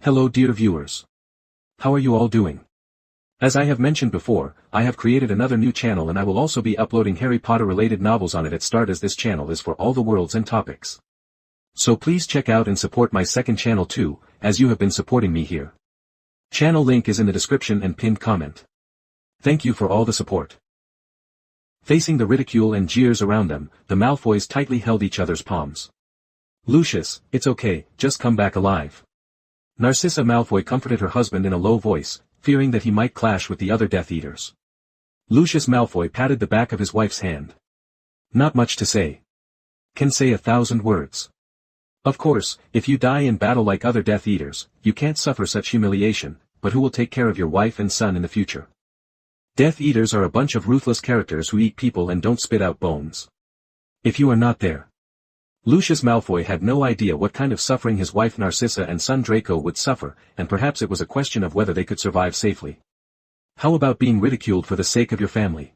Hello dear viewers. How are you all doing? As I have mentioned before, I have created another new channel and I will also be uploading Harry Potter related novels on it at start, as this channel is for all the worlds and topics. So please check out and support my second channel too, as you have been supporting me here. Channel link is in the description and pinned comment. Thank you for all the support. Facing the ridicule and jeers around them, the Malfoys tightly held each other's palms. Lucius, it's okay, just come back alive. Narcissa Malfoy comforted her husband in a low voice, fearing that he might clash with the other Death Eaters. Lucius Malfoy patted the back of his wife's hand. Not much to say. Can say 1,000 words. Of course, if you die in battle like other Death Eaters, you can't suffer such humiliation, but who will take care of your wife and son in the future? Death Eaters are a bunch of ruthless characters who eat people and don't spit out bones. If you are not there. Lucius Malfoy had no idea what kind of suffering his wife Narcissa and son Draco would suffer, and perhaps it was a question of whether they could survive safely. How about being ridiculed for the sake of your family?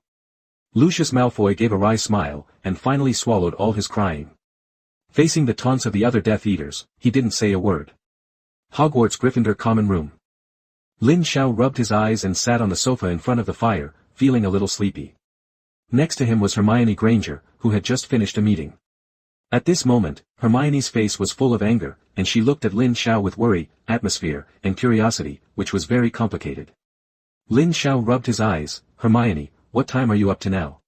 Lucius Malfoy gave a wry smile, and finally swallowed all his crying. Facing the taunts of the other Death Eaters, he didn't say a word. Hogwarts Gryffindor Common Room. Lin Sha rubbed his eyes and sat on the sofa in front of the fire, feeling a little sleepy. Next to him was Hermione Granger, who had just finished a meeting. At this moment, Hermione's face was full of anger, and she looked at Lin Sha with worry, atmosphere, and curiosity, which was very complicated. Lin Sha rubbed his eyes. Hermione, what time are you up to now?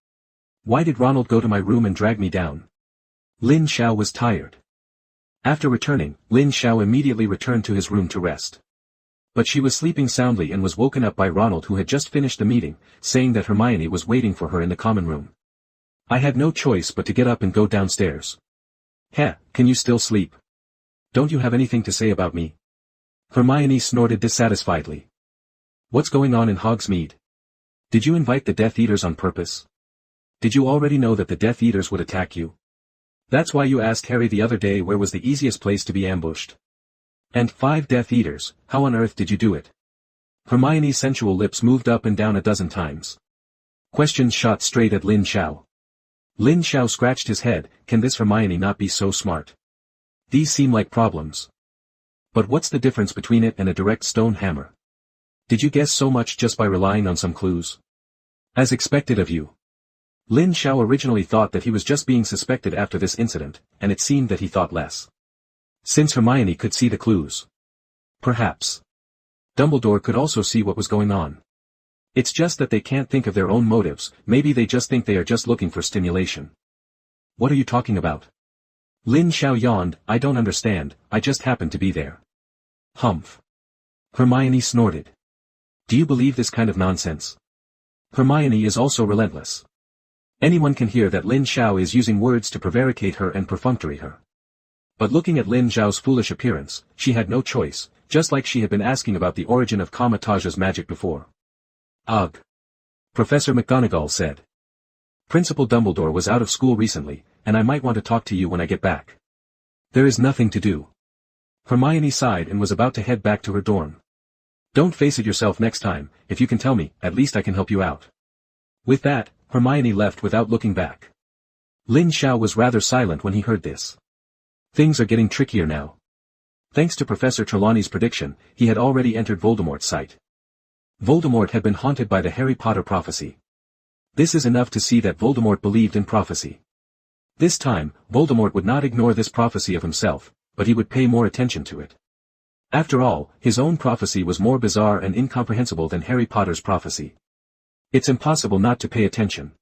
Why did Ronald go to my room and drag me down? Lin Sha was tired. After returning, Lin Sha immediately returned to his room to rest. But she was sleeping soundly and was woken up by Ronald, who had just finished the meeting, saying that Hermione was waiting for her in the common room. I had no choice but to get up and go downstairs. Heh, can you still sleep? Don't you have anything to say about me? Hermione snorted dissatisfiedly. What's going on in Hogsmeade? Did you invite the Death Eaters on purpose? Did you already know that the Death Eaters would attack you? That's why you asked Harry the other day where was the easiest place to be ambushed. And 5 Death Eaters, how on earth did you do it? Hermione's sensual lips moved up and down a dozen times. Questions shot straight at Lin Sha. Lin Sha scratched his head. Can this Hermione not be so smart? These seem like problems. But what's the difference between it and a direct stone hammer? Did you guess so much just by relying on some clues? As expected of you. Lin Sha originally thought that he was just being suspected after this incident, and it seemed that he thought less. Since Hermione could see the clues. Perhaps Dumbledore could also see what was going on. It's just that they can't think of their own motives. Maybe they just think they are just looking for stimulation. What are you talking about? Lin Sha yawned. I don't understand, I just happened to be there. Humph. Hermione snorted. Do you believe this kind of nonsense? Hermione is also relentless. Anyone can hear that Lin Sha is using words to prevaricate her and perfunctory her. But looking at Lin Zhao's foolish appearance, she had no choice, just like she had been asking about the origin of Kamataja's magic before. Ugh. Professor McGonagall said. Principal Dumbledore was out of school recently, and I might want to talk to you when I get back. There is nothing to do. Hermione sighed and was about to head back to her dorm. Don't face it yourself next time. If you can tell me, at least I can help you out. With that, Hermione left without looking back. Lin Sha was rather silent when he heard this. Things are getting trickier now. Thanks to Professor Trelawney's prediction, he had already entered Voldemort's sight. Voldemort had been haunted by the Harry Potter prophecy. This is enough to see that Voldemort believed in prophecy. This time, Voldemort would not ignore this prophecy of himself, but he would pay more attention to it. After all, his own prophecy was more bizarre and incomprehensible than Harry Potter's prophecy. It's impossible not to pay attention.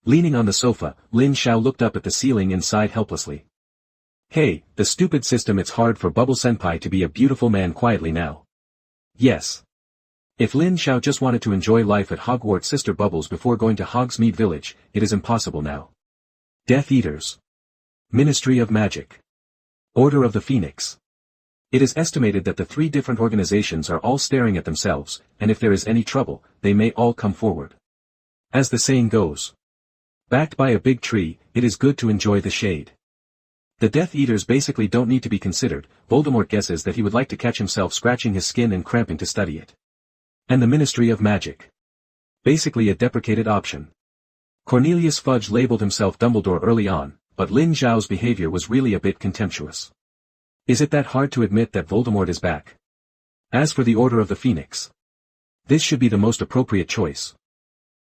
Leaning on the sofa, Lin Sha looked up at the ceiling and sighed helplessly. Hey, the stupid system, it's hard for Bubble Senpai to be a beautiful man quietly now. Yes. If Lin Sha just wanted to enjoy life at Hogwarts Sister Bubbles before going to Hogsmeade Village, it is impossible now. Death Eaters. Ministry of Magic. Order of the Phoenix. It is estimated that the 3 different organizations are all staring at themselves, and if there is any trouble, they may all come forward. As the saying goes. Backed by a big tree, it is good to enjoy the shade. The Death Eaters basically don't need to be considered. Voldemort guesses that he would like to catch himself scratching his skin and cramping to study it. And the Ministry of Magic. Basically a deprecated option. Cornelius Fudge labeled himself Dumbledore early on, but Lin Zhao's behavior was really a bit contemptuous. Is it that hard to admit that Voldemort is back? As for the Order of the Phoenix, this should be the most appropriate choice.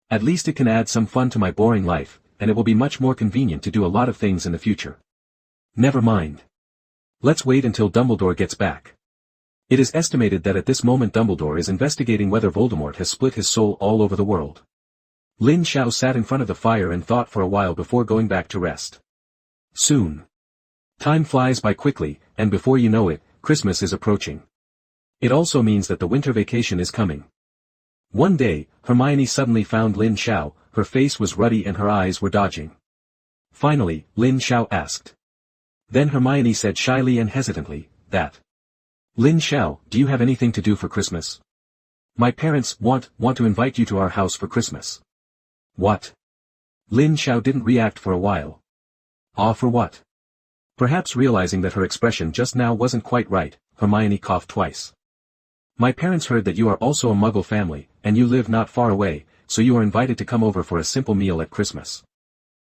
At least it can add some fun to my boring life, and it will be much more convenient to do a lot of things in the future. Never mind. Let's wait until Dumbledore gets back. It is estimated that at this moment Dumbledore is investigating whether Voldemort has split his soul all over the world. Lin Sha sat in front of the fire and thought for a while before going back to rest. Soon. Time flies by quickly, and before you know it, Christmas is approaching. It also means that the winter vacation is coming. One day, Hermione suddenly found Lin Sha, her face was ruddy and her eyes were dodging. Finally, Lin Sha asked. Then Hermione said shyly and hesitantly, that. Lin Sha, do you have anything to do for Christmas? My parents want to invite you to our house for Christmas. What? Lin Sha didn't react for a while. Ah, for what? Perhaps realizing that her expression just now wasn't quite right, Hermione coughed twice. My parents heard that you are also a Muggle family, and you live not far away, so you are invited to come over for a simple meal at Christmas.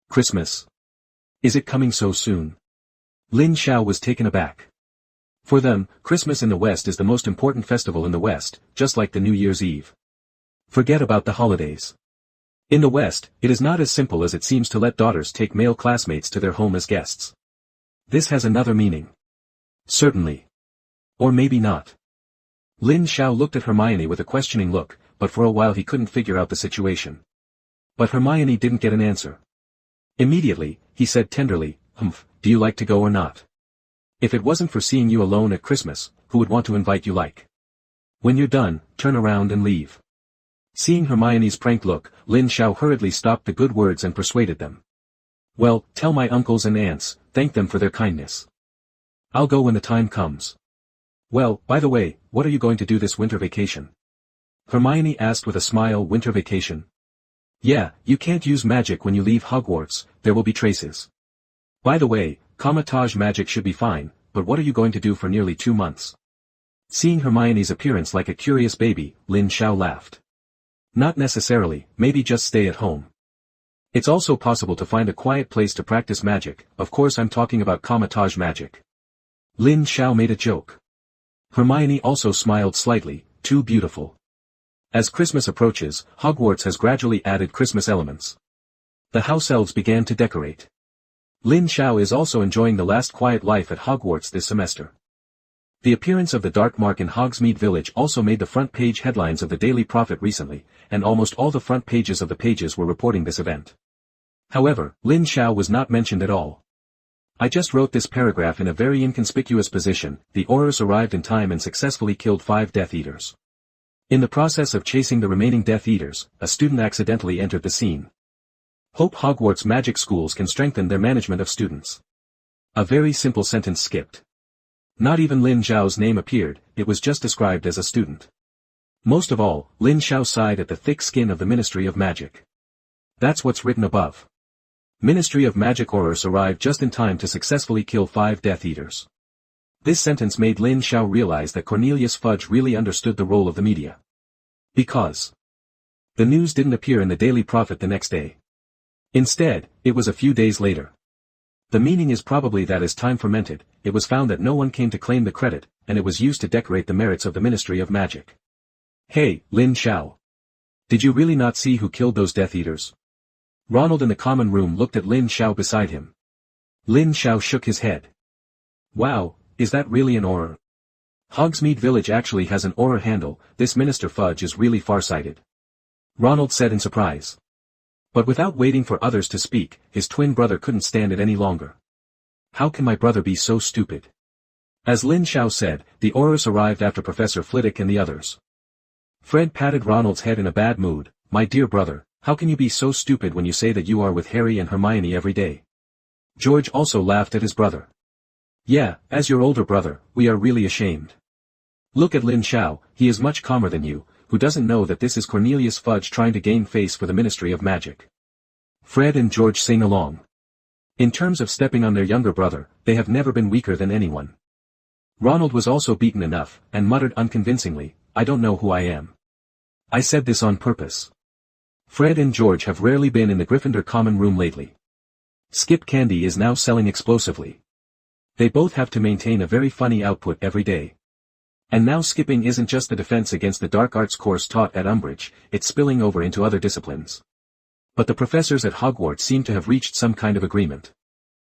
Christmas? Is it coming so soon? Lin Sha was taken aback. For them, Christmas in the West is the most important festival in the West, just like the New Year's Eve. Forget about the holidays. In the West, it is not as simple as it seems to let daughters take male classmates to their home as guests. This has another meaning. Certainly. Or maybe not. Lin Sha looked at Hermione with a questioning look, but for a while he couldn't figure out the situation. But Hermione didn't get an answer. Immediately, he said tenderly, do you like to go or not? If it wasn't for seeing you alone at Christmas, who would want to invite you like? When you're done, turn around and leave. Seeing Hermione's prank look, Lin Sha hurriedly stopped the good words and persuaded them. Well, tell my uncles and aunts, thank them for their kindness. I'll go when the time comes. Well, by the way, what are you going to do this winter vacation? Hermione asked with a smile. Winter vacation? Yeah, you can't use magic when you leave Hogwarts, there will be traces. By the way, camouflage magic should be fine, but what are you going to do for nearly 2 months? Seeing Hermione's appearance like a curious baby, Lin Sha laughed. Not necessarily, maybe just stay at home. It's also possible to find a quiet place to practice magic, of course I'm talking about camouflage magic. Lin Sha made a joke. Hermione also smiled slightly, too beautiful. As Christmas approaches, Hogwarts has gradually added Christmas elements. The house elves began to decorate. Lin Sha is also enjoying the last quiet life at Hogwarts this semester. The appearance of the Dark Mark in Hogsmeade Village also made the front page headlines of the Daily Prophet recently, and almost all the front pages of the pages were reporting this event. However, Lin Sha was not mentioned at all. I just wrote this paragraph in a very inconspicuous position. The Aurors arrived in time and successfully killed 5 Death Eaters. In the process of chasing the remaining Death Eaters, a student accidentally entered the scene. Hope Hogwarts magic schools can strengthen their management of students. A very simple sentence skipped. Not even Lin Zhao's name appeared, it was just described as a student. Most of all, Lin Sha sighed at the thick skin of the Ministry of Magic. That's what's written above. Ministry of Magic Aurors arrived just in time to successfully kill 5 Death Eaters. This sentence made Lin Sha realize that Cornelius Fudge really understood the role of the media. Because the news didn't appear in the Daily Prophet the next day. Instead, it was a few days later. The meaning is probably that as time fermented, it was found that no one came to claim the credit, and it was used to decorate the merits of the Ministry of Magic. Hey, Lin Sha. Did you really not see who killed those Death Eaters? Ronald in the common room looked at Lin Sha beside him. Lin Sha shook his head. Wow, is that really an Auror? Hogsmeade Village actually has an Auror handle, this Minister Fudge is really far-sighted. Ronald said in surprise. But without waiting for others to speak, his twin brother couldn't stand it any longer. How can my brother be so stupid? As Lin Sha said, the Aurors arrived after Professor Flitwick and the others. Fred patted Ronald's head in a bad mood. My dear brother, how can you be so stupid when you say that you are with Harry and Hermione every day? George also laughed at his brother. Yeah, as your older brother, we are really ashamed. Look at Lin Sha, he is much calmer than you, who doesn't know that this is Cornelius Fudge trying to gain face for the Ministry of Magic. Fred and George sing along. In terms of stepping on their younger brother, they have never been weaker than anyone. Ronald was also beaten enough, and muttered unconvincingly, I don't know who I am. I said this on purpose. Fred and George have rarely been in the Gryffindor common room lately. Skip Candy is now selling explosively. They both have to maintain a very funny output every day. And now skipping isn't just the defense against the dark arts course taught at Umbridge, it's spilling over into other disciplines. But the professors at Hogwarts seem to have reached some kind of agreement.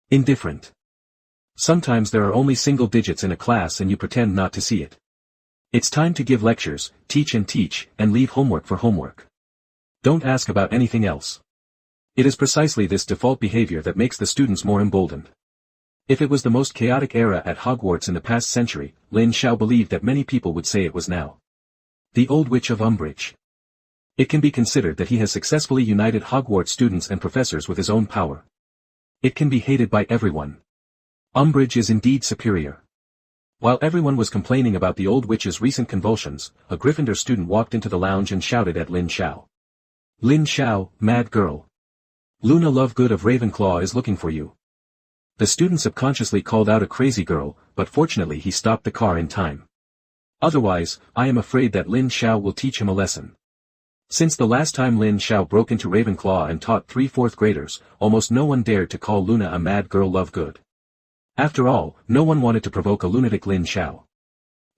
Indifferent. Sometimes there are only single digits in a class and you pretend not to see it. It's time to give lectures, and leave homework for homework. Don't ask about anything else. It is precisely this default behavior that makes the students more emboldened. If it was the most chaotic era at Hogwarts in the past century, Lin Sha believed that many people would say it was now. The Old Witch of Umbridge. It can be considered that he has successfully united Hogwarts students and professors with his own power. It can be hated by everyone. Umbridge is indeed superior. While everyone was complaining about the old witch's recent convulsions, a Gryffindor student walked into the lounge and shouted at Lin Sha. Lin Sha, mad girl. Luna Lovegood of Ravenclaw is looking for you. The student subconsciously called out a crazy girl, but fortunately he stopped the car in time. Otherwise, I am afraid that Lin Sha will teach him a lesson. Since the last time Lin Sha broke into Ravenclaw and taught 3 4th graders, almost no one dared to call Luna a mad girl Lovegood. After all, no one wanted to provoke a lunatic Lin Sha.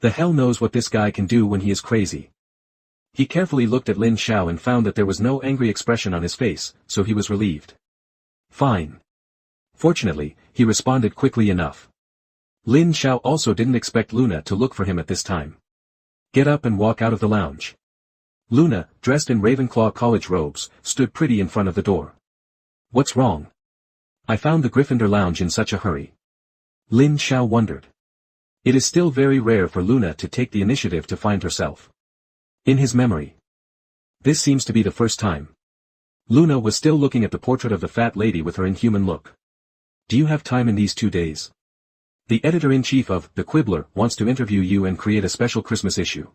The hell knows what this guy can do when he is crazy. He carefully looked at Lin Sha and found that there was no angry expression on his face, so he was relieved. Fine. Fortunately, he responded quickly enough. Lin Sha also didn't expect Luna to look for him at this time. Get up and walk out of the lounge. Luna, dressed in Ravenclaw college robes, stood pretty in front of the door. What's wrong? I found the Gryffindor lounge in such a hurry. Lin Sha wondered. It is still very rare for Luna to take the initiative to find herself. In his memory. This seems to be the first time. Luna was still looking at the portrait of the fat lady with her inhuman look. Do you have time in these 2 days? The editor-in-chief of The Quibbler wants to interview you and create a special Christmas issue.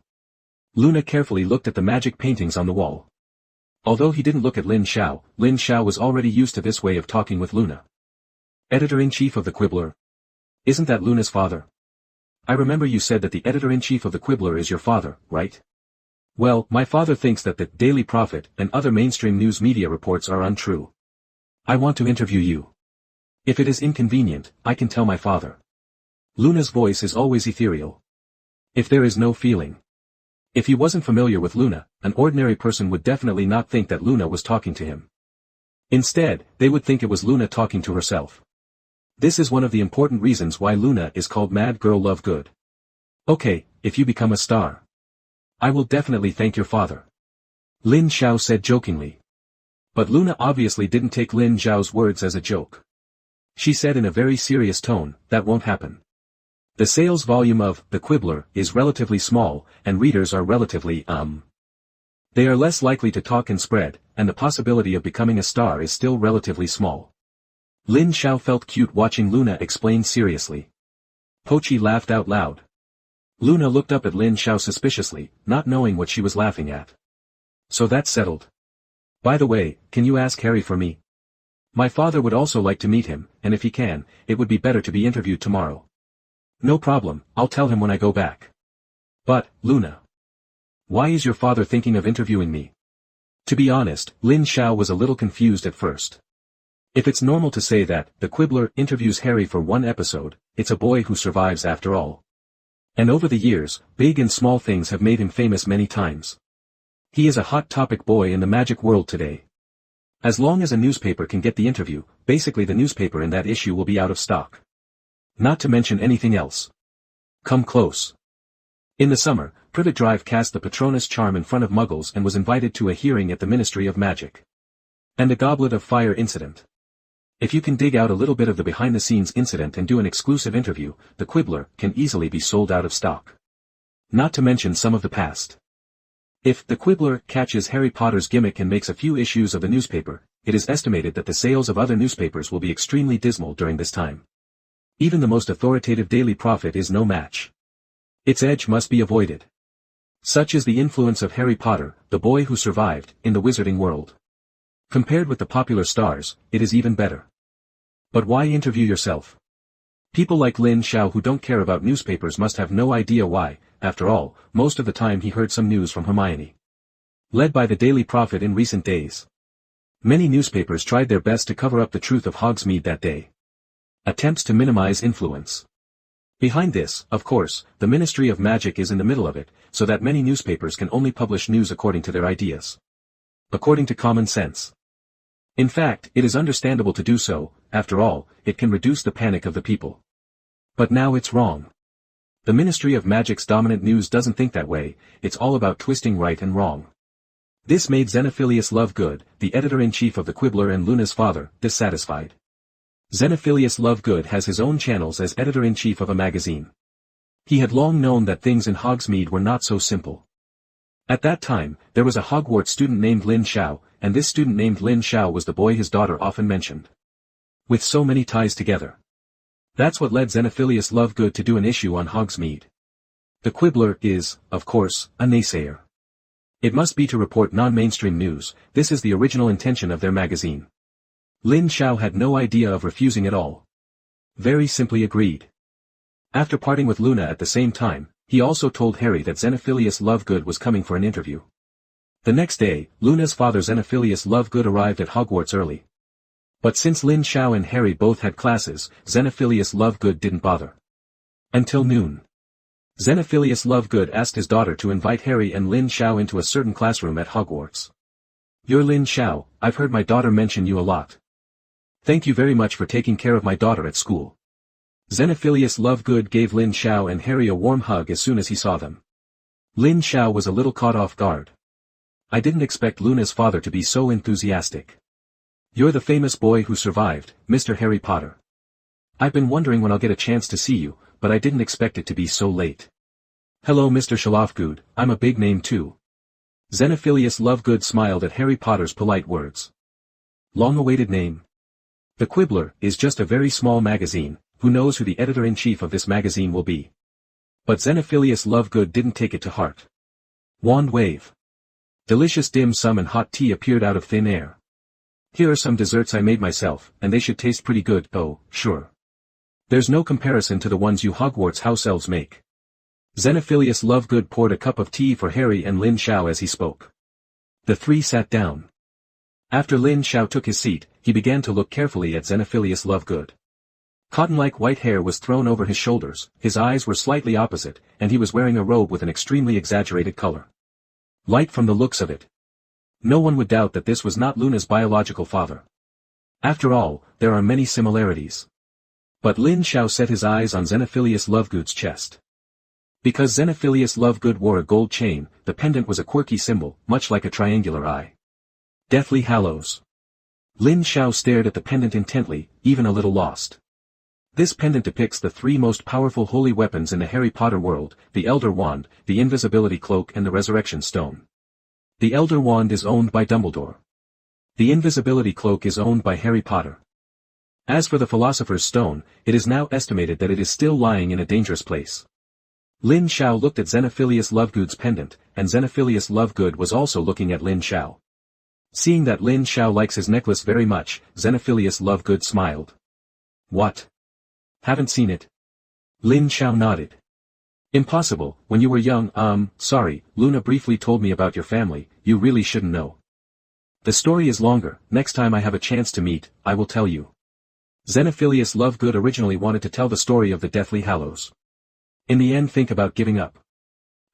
Luna carefully looked at the magic paintings on the wall. Although he didn't look at Lin Sha was already used to this way of talking with Luna. Editor-in-chief of The Quibbler? Isn't that Luna's father? I remember you said that the editor-in-chief of The Quibbler is your father, right? Well, my father thinks that the Daily Prophet and other mainstream news media reports are untrue. I want to interview you. If it is inconvenient, I can tell my father. Luna's voice is always ethereal. If there is no feeling. If he wasn't familiar with Luna, an ordinary person would definitely not think that Luna was talking to him. Instead, they would think it was Luna talking to herself. This is one of the important reasons why Luna is called Mad Girl Lovegood. Okay, if you become a star. I will definitely thank your father. Lin Sha said jokingly. But Luna obviously didn't take Lin Zhao's words as a joke. She said in a very serious tone, that won't happen. The sales volume of The Quibbler is relatively small, and readers are relatively, They are less likely to talk and spread, and the possibility of becoming a star is still relatively small. Lin Sha felt cute watching Luna explain seriously. Pochi laughed out loud. Luna looked up at Lin Sha suspiciously, not knowing what she was laughing at. So that's settled. By the way, can you ask Harry for me? My father would also like to meet him, and if he can, it would be better to be interviewed tomorrow. No problem, I'll tell him when I go back. But, Luna. Why is your father thinking of interviewing me? To be honest, Lin Sha was a little confused at first. If it's normal to say that The Quibbler interviews Harry for 1 episode, it's a boy who survives after all. And over the years, big and small things have made him famous many times. He is a hot topic boy in the magic world today. As long as a newspaper can get the interview, basically the newspaper in that issue will be out of stock. Not to mention anything else. Come close. In the summer, Privet Drive cast the Patronus charm in front of Muggles and was invited to a hearing at the Ministry of Magic. And the Goblet of Fire incident. If you can dig out a little bit of the behind-the-scenes incident and do an exclusive interview, The Quibbler can easily be sold out of stock. Not to mention some of the past. If The Quibbler catches Harry Potter's gimmick and makes a few issues of the newspaper, it is estimated that the sales of other newspapers will be extremely dismal during this time. Even the most authoritative Daily Prophet is no match. Its edge must be avoided. Such is the influence of Harry Potter, the boy who survived, in the wizarding world. Compared with the popular stars, it is even better. But why interview yourself? People like Lin Sha who don't care about newspapers must have no idea why. After all, most of the time he heard some news from Hermione. Led by the Daily Prophet in recent days. Many newspapers tried their best to cover up the truth of Hogsmeade that day. Attempts to minimize influence. Behind this, of course, the Ministry of Magic is in the middle of it, so that many newspapers can only publish news according to their ideas. According to common sense. In fact, it is understandable to do so, after all, it can reduce the panic of the people. But now it's wrong. The Ministry of Magic's dominant news doesn't think that way, it's all about twisting right and wrong. This made Xenophilius Lovegood, the editor-in-chief of the Quibbler and Luna's father, dissatisfied. Xenophilius Lovegood has his own channels as editor-in-chief of a magazine. He had long known that things in Hogsmeade were not so simple. At that time, there was a Hogwarts student named Lin Sha, and this student named Lin Sha was the boy his daughter often mentioned. With so many ties together. That's what led Xenophilius Lovegood to do an issue on Hogsmeade. The Quibbler is, of course, a naysayer. It must be to report non-mainstream news, this is the original intention of their magazine. Lin Sha had no idea of refusing at all. Very simply agreed. After parting with Luna at the same time, he also told Harry that Xenophilius Lovegood was coming for an interview. The next day, Luna's father Xenophilius Lovegood arrived at Hogwarts early. But since Lin Sha and Harry both had classes, Xenophilius Lovegood didn't bother. Until noon. Xenophilius Lovegood asked his daughter to invite Harry and Lin Sha into a certain classroom at Hogwarts. "You're Lin Sha, I've heard my daughter mention you a lot. Thank you very much for taking care of my daughter at school." Xenophilius Lovegood gave Lin Sha and Harry a warm hug as soon as he saw them. Lin Sha was a little caught off guard. "I didn't expect Luna's father to be so enthusiastic. You're the famous boy who survived, Mr. Harry Potter. I've been wondering when I'll get a chance to see you, but I didn't expect it to be so late. Hello Mr. Shalofgood, I'm a big name too." Xenophilius Lovegood smiled at Harry Potter's polite words. Long-awaited name. The Quibbler is just a very small magazine, who knows who the editor-in-chief of this magazine will be. But Xenophilius Lovegood didn't take it to heart. Wand wave. Delicious dim sum and hot tea appeared out of thin air. "Here are some desserts I made myself, and they should taste pretty good, oh, sure. There's no comparison to the ones you Hogwarts house elves make." Xenophilius Lovegood poured a cup of tea for Harry and Lin Sha as he spoke. The three sat down. After Lin Sha took his seat, he began to look carefully at Xenophilius Lovegood. Cotton-like white hair was thrown over his shoulders, his eyes were slightly opposite, and he was wearing a robe with an extremely exaggerated color. Light from the looks of it. No one would doubt that this was not Luna's biological father. After all, there are many similarities. But Lin Sha set his eyes on Xenophilius Lovegood's chest. Because Xenophilius Lovegood wore a gold chain, the pendant was a quirky symbol, much like a triangular eye. Deathly Hallows. Lin Sha stared at the pendant intently, even a little lost. This pendant depicts the three most powerful holy weapons in the Harry Potter world, the Elder Wand, the Invisibility Cloak and the Resurrection Stone. The Elder Wand is owned by Dumbledore. The Invisibility Cloak is owned by Harry Potter. As for the Philosopher's Stone, it is now estimated that it is still lying in a dangerous place. Lin Sha looked at Xenophilius Lovegood's pendant, and Xenophilius Lovegood was also looking at Lin Sha. Seeing that Lin Sha likes his necklace very much, Xenophilius Lovegood smiled. "What? Haven't seen it?" Lin Sha nodded. "Impossible, when you were young, sorry, Luna briefly told me about your family, you really shouldn't know. The story is longer, next time I have a chance to meet, I will tell you." Xenophilius Lovegood originally wanted to tell the story of the Deathly Hallows. In the end think about giving up.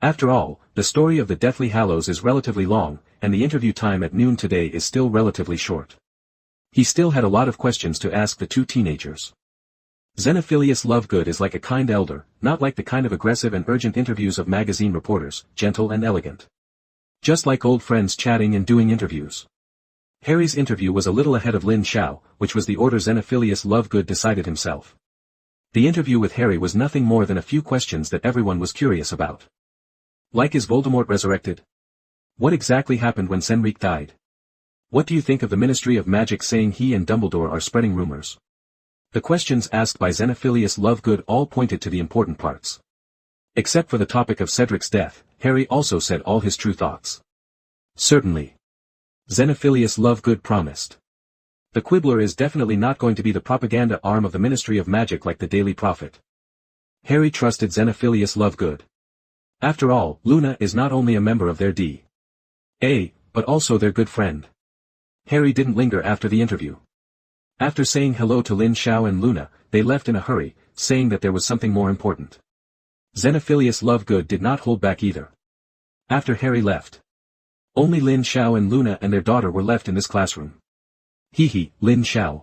After all, the story of the Deathly Hallows is relatively long, and the interview time at noon today is still relatively short. He still had a lot of questions to ask the two teenagers. Xenophilius Lovegood is like a kind elder, not like the kind of aggressive and urgent interviews of magazine reporters, gentle and elegant. Just like old friends chatting and doing interviews. Harry's interview was a little ahead of Lin Sha, which was the order Xenophilius Lovegood decided himself. The interview with Harry was nothing more than a few questions that everyone was curious about. Like, is Voldemort resurrected? What exactly happened when Cedric died? What do you think of the Ministry of Magic saying he and Dumbledore are spreading rumors? The questions asked by Xenophilius Lovegood all pointed to the important parts. Except for the topic of Cedric's death, Harry also said all his true thoughts. Certainly. Xenophilius Lovegood promised. The Quibbler is definitely not going to be the propaganda arm of the Ministry of Magic like the Daily Prophet. Harry trusted Xenophilius Lovegood. After all, Luna is not only a member of their D.A., but also their good friend. Harry didn't linger after the interview. After saying hello to Lin Sha and Luna, they left in a hurry, saying that there was something more important. Xenophilius Lovegood did not hold back either. After Harry left, only Lin Sha and Luna and their daughter were left in this classroom. Hee, Lin Sha.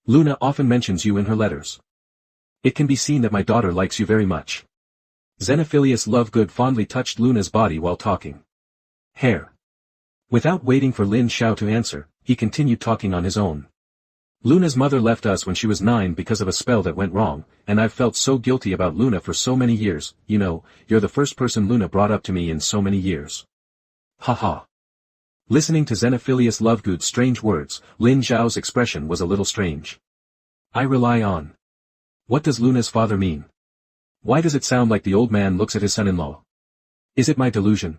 Luna often mentions you in her letters. It can be seen that my daughter likes you very much. Xenophilius Lovegood fondly touched Luna's body while talking. Hair. Without waiting for Lin Sha to answer, he continued talking on his own. Luna's mother left us when she was 9 because of a spell that went wrong, and I've felt so guilty about Luna for so many years. You know, you're the first person Luna brought up to me in so many years. Haha. Listening to Xenophilius Lovegood's strange words, Lin Zhao's expression was a little strange. I rely on. What does Luna's father mean? Why does it sound like the old man looks at his son-in-law? Is it my delusion?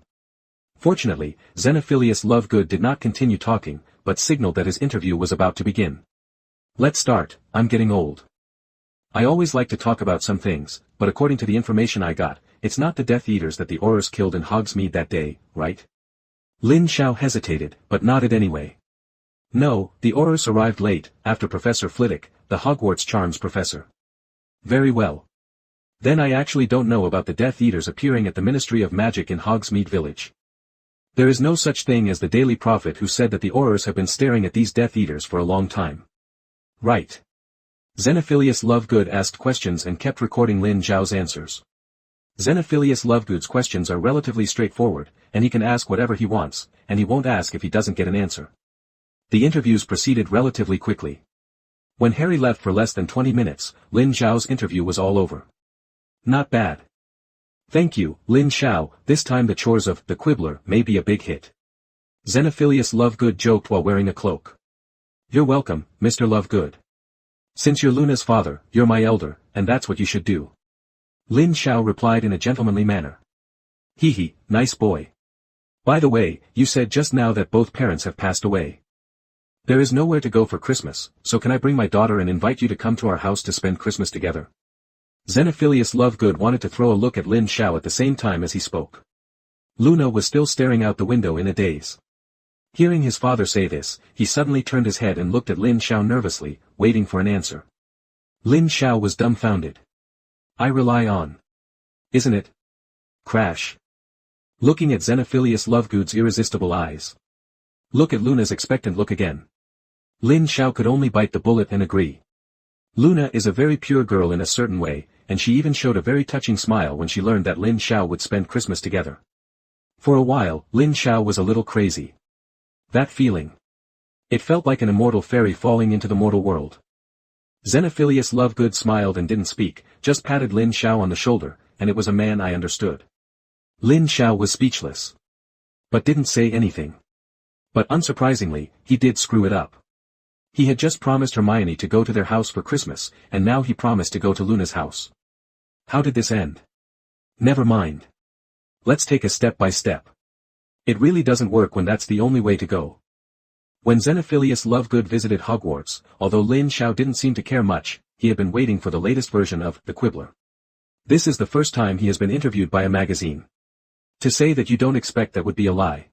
Fortunately, Xenophilius Lovegood did not continue talking, but signaled that his interview was about to begin. Let's start. I'm getting old. I always like to talk about some things, but according to the information I got, it's not the Death Eaters that the Aurors killed in Hogsmeade that day, right? Lin Sha hesitated, but nodded anyway. No, the Aurors arrived late, after Professor Flitwick, the Hogwarts charms professor. Very well. Then I actually don't know about the Death Eaters appearing at the Ministry of Magic in Hogsmeade Village. There is no such thing as the Daily Prophet who said that the Aurors have been staring at these Death Eaters for a long time. Right. Xenophilius Lovegood asked questions and kept recording Lin Zhao's answers. Xenophilius Lovegood's questions are relatively straightforward, and he can ask whatever he wants, and he won't ask if he doesn't get an answer. The interviews proceeded relatively quickly. When Harry left for less than 20 minutes, Lin Zhao's interview was all over. Not bad. Thank you, Lin Sha, this time the chores of the Quibbler may be a big hit. Xenophilius Lovegood joked while wearing a cloak. You're welcome, Mr. Lovegood. Since you're Luna's father, you're my elder, and that's what you should do. Lin Sha replied in a gentlemanly manner. Hee, nice boy. By the way, you said just now that both parents have passed away. There is nowhere to go for Christmas, so can I bring my daughter and invite you to come to our house to spend Christmas together? Xenophilius Lovegood wanted to throw a look at Lin Sha at the same time as he spoke. Luna was still staring out the window in a daze. Hearing his father say this, he suddenly turned his head and looked at Lin Sha nervously, waiting for an answer. Lin Sha was dumbfounded. I rely on. Isn't it? Crash. Looking at Xenophilius Lovegood's irresistible eyes. Look at Luna's expectant look again. Lin Sha could only bite the bullet and agree. Luna is a very pure girl in a certain way, and she even showed a very touching smile when she learned that Lin Sha would spend Christmas together. For a while, Lin Sha was a little crazy. That feeling. It felt like an immortal fairy falling into the mortal world. Xenophilius Lovegood smiled and didn't speak, just patted Lin Sha on the shoulder, and it was a man I understood. Lin Sha was speechless. But didn't say anything. But unsurprisingly, he did screw it up. He had just promised Hermione to go to their house for Christmas, and now he promised to go to Luna's house. How did this end? Never mind. Let's take a step by step. It really doesn't work when that's the only way to go. When Xenophilius Lovegood visited Hogwarts, although Lin Sha didn't seem to care much, he had been waiting for the latest version of The Quibbler. This is the first time he has been interviewed by a magazine. To say that you don't expect that would be a lie.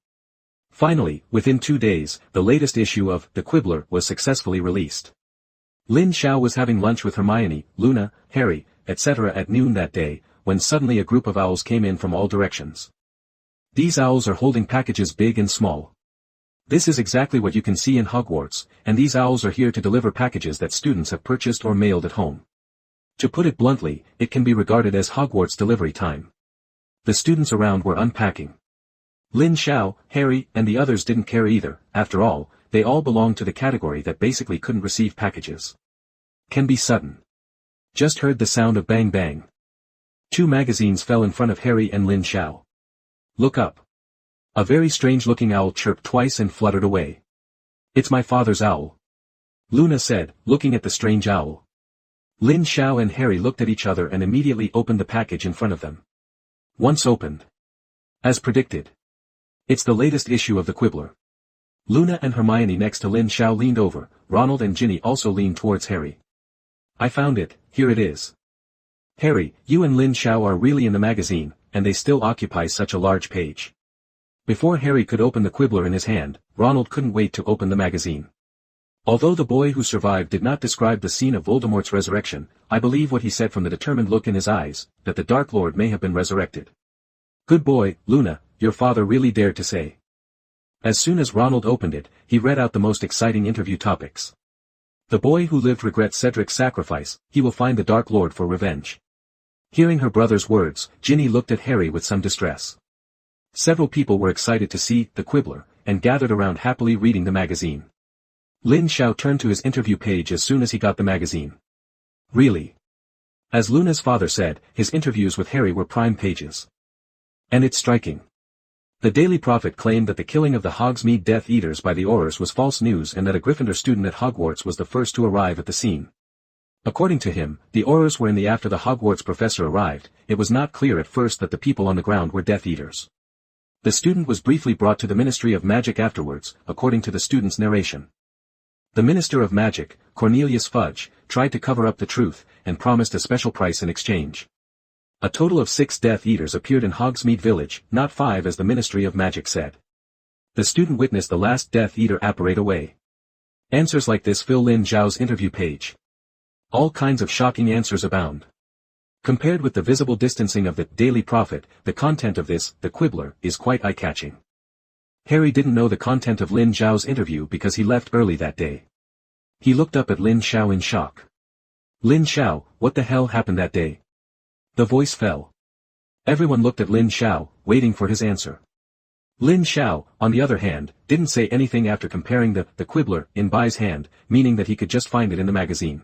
Finally, within 2 days, the latest issue of The Quibbler was successfully released. Lin Sha was having lunch with Hermione, Luna, Harry, etc. at noon that day, when suddenly a group of owls came in from all directions. These owls are holding packages big and small. This is exactly what you can see in Hogwarts, and these owls are here to deliver packages that students have purchased or mailed at home. To put it bluntly, it can be regarded as Hogwarts delivery time. The students around were unpacking. Lin Sha, Harry, and the others didn't care either. After all, they all belonged to the category that basically couldn't receive packages. Can be sudden. Just heard the sound of bang bang. 2 magazines fell in front of Harry and Lin Sha. Look up. A very strange-looking owl chirped twice and fluttered away. It's my father's owl. Luna said, looking at the strange owl. Lin Sha and Harry looked at each other and immediately opened the package in front of them. Once opened. As predicted. It's the latest issue of The Quibbler. Luna and Hermione next to Lin Sha leaned over, Ronald and Ginny also leaned towards Harry. I found it, here it is. Harry, you and Lin Sha are really in the magazine, and they still occupy such a large page. Before Harry could open the Quibbler in his hand, Ronald couldn't wait to open the magazine. Although the boy who survived did not describe the scene of Voldemort's resurrection, I believe what he said from the determined look in his eyes, that the Dark Lord may have been resurrected. Good boy, Luna, your father really dared to say. As soon as Ronald opened it, he read out the most exciting interview topics. The boy who lived regrets Cedric's sacrifice, he will find the Dark Lord for revenge. Hearing her brother's words, Ginny looked at Harry with some distress. Several people were excited to see the Quibbler, and gathered around happily reading the magazine. Lin Sha turned to his interview page as soon as he got the magazine. Really? As Luna's father said, his interviews with Harry were prime pages. And it's striking. The Daily Prophet claimed that the killing of the Hogsmeade Death Eaters by the Aurors was false news and that a Gryffindor student at Hogwarts was the first to arrive at the scene. According to him, the Aurors were in the after the Hogwarts professor arrived. It was not clear at first that the people on the ground were Death Eaters. The student was briefly brought to the Ministry of Magic afterwards, according to the student's narration. The Minister of Magic, Cornelius Fudge, tried to cover up the truth, and promised a special price in exchange. A total of 6 Death Eaters appeared in Hogsmeade Village, not 5 as the Ministry of Magic said. The student witnessed the last Death Eater apparate away. Answers like this fill Lin Zhao's interview page. All kinds of shocking answers abound. Compared with the visible distancing of the Daily Prophet, the content of this, the Quibbler, is quite eye-catching. Harry didn't know the content of Lin Zhao's interview because he left early that day. He looked up at Lin Sha in shock. Lin Sha, what the hell happened that day? The voice fell. Everyone looked at Lin Sha, waiting for his answer. Lin Sha, on the other hand, didn't say anything after comparing the Quibbler in Bai's hand, meaning that he could just find it in the magazine.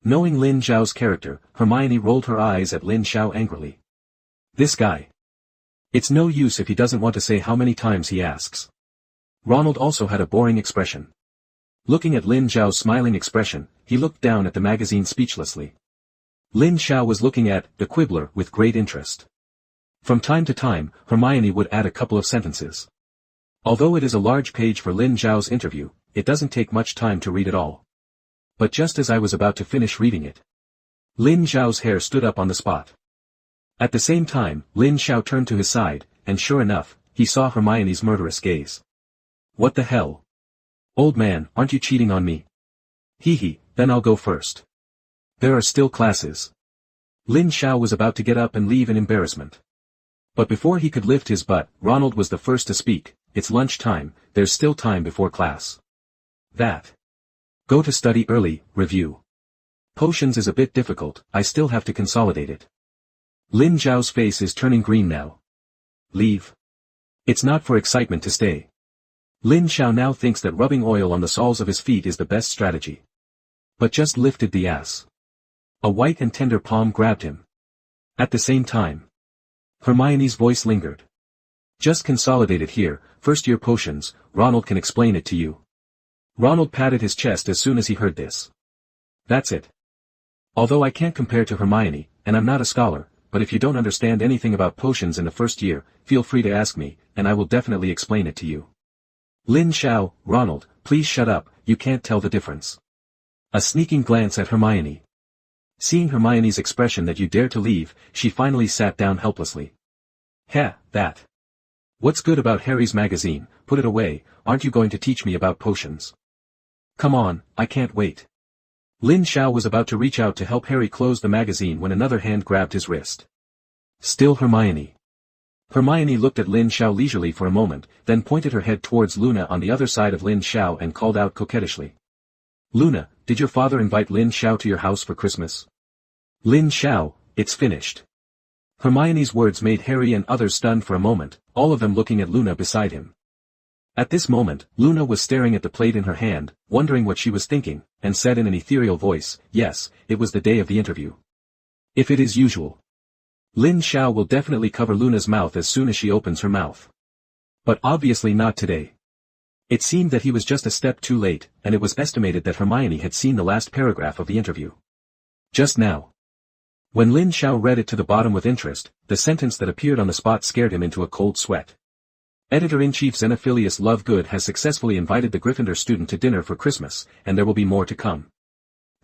Knowing Lin Zhao's character, Hermione rolled her eyes at Lin Sha angrily. This guy. It's no use if he doesn't want to say how many times he asks. Ronald also had a boring expression. Looking at Lin Zhao's smiling expression, he looked down at the magazine speechlessly. Lin Sha was looking at the Quibbler with great interest. From time to time, Hermione would add a couple of sentences. Although it is a large page for Lin Zhao's interview, it doesn't take much time to read it all. But just as I was about to finish reading it, Lin Zhao's hair stood up on the spot. At the same time, Lin Sha turned to his side, and sure enough, he saw Hermione's murderous gaze. What the hell? Old man, aren't you cheating on me? Hee, then I'll go first. There are still classes. Lin Sha was about to get up and leave in embarrassment. But before he could lift his butt, Ronald was the first to speak. It's lunch time, there's still time before class. That. Go to study early, review. Potions is a bit difficult, I still have to consolidate it. Lin Zhao's face is turning green now. Leave. It's not for excitement to stay. Lin Sha now thinks that rubbing oil on the soles of his feet is the best strategy. But just lifted the ass. A white and tender palm grabbed him. At the same time, Hermione's voice lingered. Just consolidate it here, first-year potions, Ronald can explain it to you. Ronald patted his chest as soon as he heard this. That's it. Although I can't compare to Hermione, and I'm not a scholar, but if you don't understand anything about potions in the first year, feel free to ask me, and I will definitely explain it to you. Lin Sha, Ronald, please shut up, you can't tell the difference. A sneaking glance at Hermione. Seeing Hermione's expression that you dare to leave, she finally sat down helplessly. That. What's good about Harry's magazine, put it away, aren't you going to teach me about potions? Come on, I can't wait. Lin Sha was about to reach out to help Harry close the magazine when another hand grabbed his wrist. Still Hermione. Hermione looked at Lin Sha leisurely for a moment, then pointed her head towards Luna on the other side of Lin Sha and called out coquettishly. Luna, did your father invite Lin Sha to your house for Christmas? Lin Sha, it's finished. Hermione's words made Harry and others stunned for a moment, all of them looking at Luna beside him. At this moment, Luna was staring at the plate in her hand, wondering what she was thinking, and said in an ethereal voice, yes, it was the day of the interview. If it is usual. Lin Sha will definitely cover Luna's mouth as soon as she opens her mouth. But obviously not today. It seemed that he was just a step too late, and it was estimated that Hermione had seen the last paragraph of the interview. Just now. When Lin Sha read it to the bottom with interest, the sentence that appeared on the spot scared him into a cold sweat. Editor-in-Chief Xenophilius Lovegood has successfully invited the Gryffindor student to dinner for Christmas, and there will be more to come.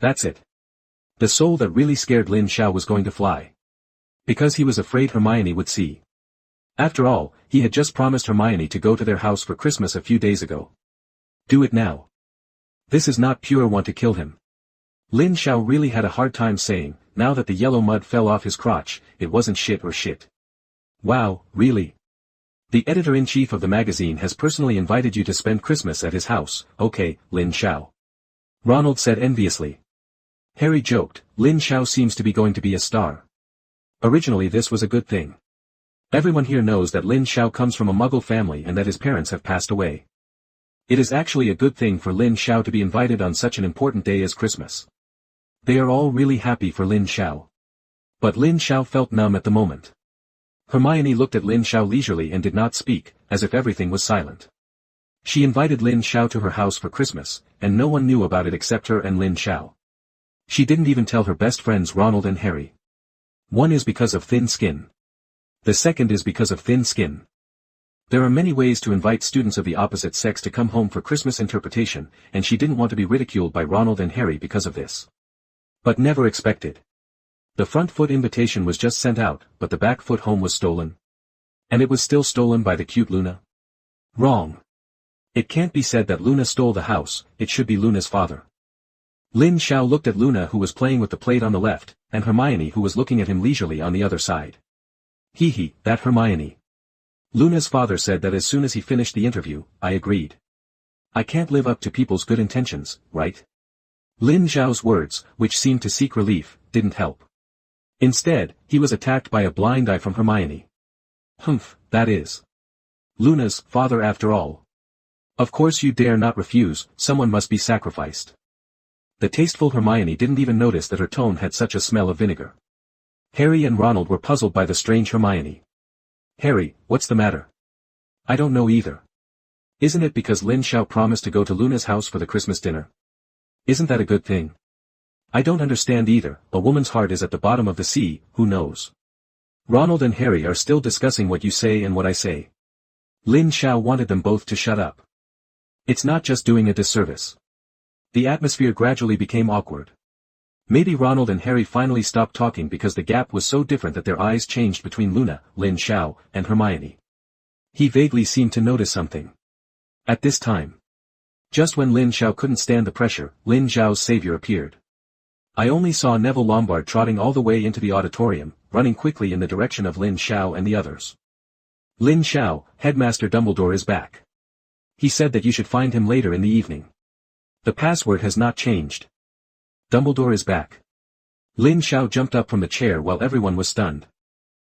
That's it. The soul that really scared Lin Sha was going to fly. Because he was afraid Hermione would see. After all, he had just promised Hermione to go to their house for Christmas a few days ago. Do it now. This is not pure want to kill him. Lin Sha really had a hard time saying, now that the yellow mud fell off his crotch, it wasn't shit or shit. Wow, really? The editor-in-chief of the magazine has personally invited you to spend Christmas at his house, okay, Lin Sha. Ronald said enviously. Harry joked, Lin Sha seems to be going to be a star. Originally this was a good thing. Everyone here knows that Lin Sha comes from a Muggle family and that his parents have passed away. It is actually a good thing for Lin Sha to be invited on such an important day as Christmas. They are all really happy for Lin Sha. But Lin Sha felt numb at the moment. Hermione looked at Lin Sha leisurely and did not speak, as if everything was silent. She invited Lin Sha to her house for Christmas, and no one knew about it except her and Lin Sha. She didn't even tell her best friends Ronald and Harry. One is because of thin skin. The second is because of thin skin. There are many ways to invite students of the opposite sex to come home for Christmas interpretation, and she didn't want to be ridiculed by Ronald and Harry because of this. But never expected. The front foot invitation was just sent out, but the back foot home was stolen. And it was still stolen by the cute Luna? Wrong. It can't be said that Luna stole the house, it should be Luna's father. Lin Sha looked at Luna who was playing with the plate on the left, and Hermione who was looking at him leisurely on the other side. Hee, that Hermione. Luna's father said that as soon as he finished the interview, I agreed. I can't live up to people's good intentions, right? Lin Zhao's words, which seemed to seek relief, didn't help. Instead, he was attacked by a blind eye from Hermione. Humph, that is. Luna's father after all. Of course you dare not refuse, someone must be sacrificed. The tasteful Hermione didn't even notice that her tone had such a smell of vinegar. Harry and Ronald were puzzled by the strange Hermione. Harry, what's the matter? I don't know either. Isn't it because Lin Sha promised to go to Luna's house for the Christmas dinner? Isn't that a good thing? I don't understand either, a woman's heart is at the bottom of the sea, who knows? Ronald and Harry are still discussing what you say and what I say. Lin Sha wanted them both to shut up. It's not just doing a disservice. The atmosphere gradually became awkward. Maybe Ronald and Harry finally stopped talking because the gap was so different that their eyes changed between Luna, Lin Sha, and Hermione. He vaguely seemed to notice something. At this time. Just when Lin Sha couldn't stand the pressure, Lin Zhao's savior appeared. I only saw Neville Lombard trotting all the way into the auditorium, running quickly in the direction of Lin Sha and the others. Lin Sha, Headmaster Dumbledore is back. He said that you should find him later in the evening. The password has not changed. Dumbledore is back. Lin Sha jumped up from the chair while everyone was stunned.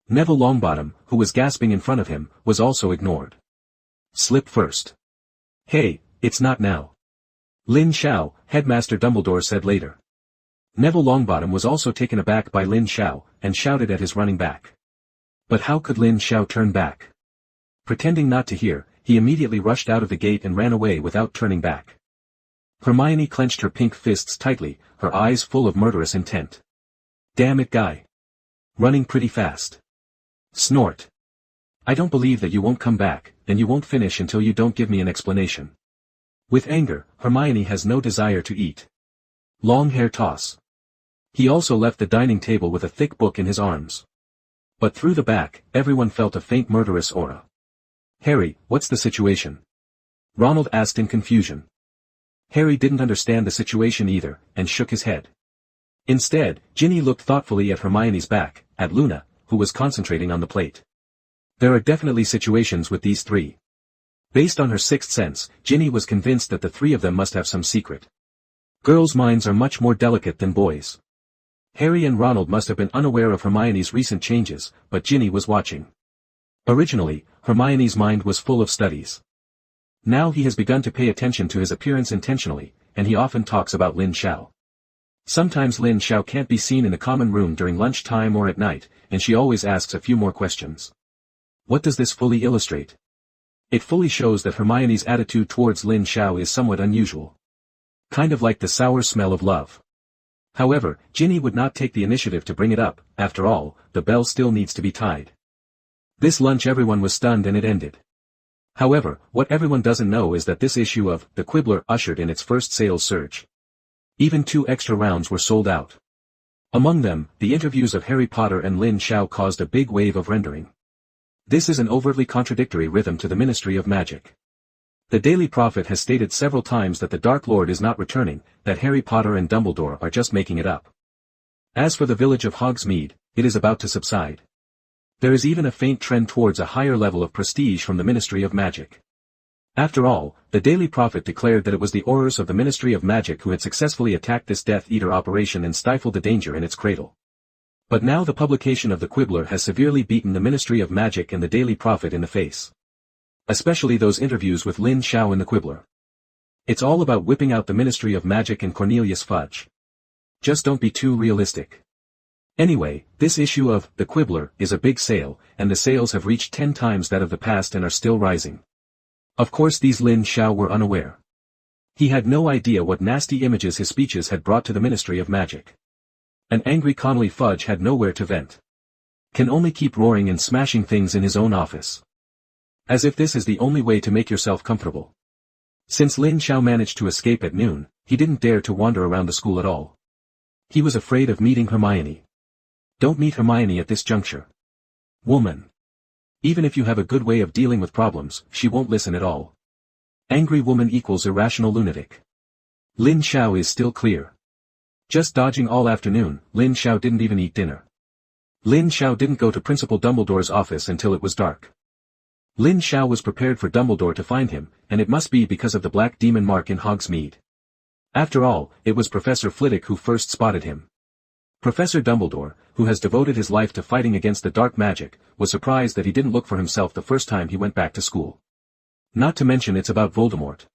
Neville Longbottom, who was gasping in front of him, was also ignored. Slip first. Hey, it's not now. Lin Sha, Headmaster Dumbledore said later. Neville Longbottom was also taken aback by Lin Sha, and shouted at his running back. But how could Lin Sha turn back? Pretending not to hear, he immediately rushed out of the gate and ran away without turning back. Hermione clenched her pink fists tightly, her eyes full of murderous intent. Damn it, guy. Running pretty fast. Snort. I don't believe that you won't come back, and you won't finish until you don't give me an explanation. With anger, Hermione has no desire to eat. Long hair toss. He also left the dining table with a thick book in his arms. But through the back, everyone felt a faint murderous aura. Harry, what's the situation? Ronald asked in confusion. Harry didn't understand the situation either, and shook his head. Instead, Ginny looked thoughtfully at Hermione's back, at Luna, who was concentrating on the plate. There are definitely situations with these three. Based on her sixth sense, Ginny was convinced that the three of them must have some secret. Girls' minds are much more delicate than boys. Harry and Ronald must have been unaware of Hermione's recent changes, but Ginny was watching. Originally, Hermione's mind was full of studies. Now he has begun to pay attention to his appearance intentionally, and he often talks about Lin Sha. Sometimes Lin Sha can't be seen in the common room during lunchtime or at night, and she always asks a few more questions. What does this fully illustrate? It fully shows that Hermione's attitude towards Lin Sha is somewhat unusual. Kind of like the sour smell of love. However, Ginny would not take the initiative to bring it up, after all, the bell still needs to be tied. This lunch everyone was stunned and it ended. However, what everyone doesn't know is that this issue of The Quibbler ushered in its first sales surge. Even 2 extra rounds were sold out. Among them, the interviews of Harry Potter and Lin Sha caused a big wave of rendering. This is an overtly contradictory rhythm to the Ministry of Magic. The Daily Prophet has stated several times that the Dark Lord is not returning, that Harry Potter and Dumbledore are just making it up. As for the village of Hogsmeade, it is about to subside. There is even a faint trend towards a higher level of prestige from the Ministry of Magic. After all, the Daily Prophet declared that it was the Aurors of the Ministry of Magic who had successfully attacked this Death Eater operation and stifled the danger in its cradle. But now the publication of the Quibbler has severely beaten the Ministry of Magic and the Daily Prophet in the face. Especially those interviews with Lin Sha in the Quibbler. It's all about whipping out the Ministry of Magic and Cornelius Fudge. Just don't be too realistic. Anyway, this issue of The Quibbler is a big sale, and the sales have reached 10 times that of the past and are still rising. Of course these Lin Sha were unaware. He had no idea what nasty images his speeches had brought to the Ministry of Magic. An angry Connolly Fudge had nowhere to vent. Can only keep roaring and smashing things in his own office. As if this is the only way to make yourself comfortable. Since Lin Sha managed to escape at noon, he didn't dare to wander around the school at all. He was afraid of meeting Hermione. Don't meet Hermione at this juncture. Woman. Even if you have a good way of dealing with problems, she won't listen at all. Angry woman equals irrational lunatic. Lin Sha is still clear. Just dodging all afternoon, Lin Sha didn't even eat dinner. Lin Sha didn't go to Principal Dumbledore's office until it was dark. Lin Sha was prepared for Dumbledore to find him, and it must be because of the black demon mark in Hogsmeade. After all, it was Professor Flitwick who first spotted him. Professor Dumbledore, who has devoted his life to fighting against the dark magic, was surprised that he didn't look for himself the first time he went back to school. Not to mention it's about Voldemort.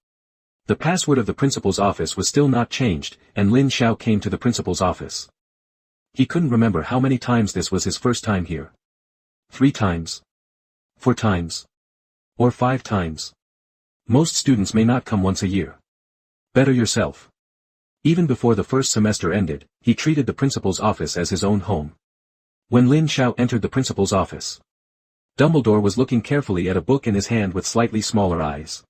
The password of the principal's office was still not changed, and Lin Sha came to the principal's office. He couldn't remember how many times this was his first time here. 3 times? 4 times? Or 5 times? Most students may not come once a year. Better yourself. Even before the first semester ended, he treated the principal's office as his own home. When Lin Sha entered the principal's office, Dumbledore was looking carefully at a book in his hand with slightly smaller eyes.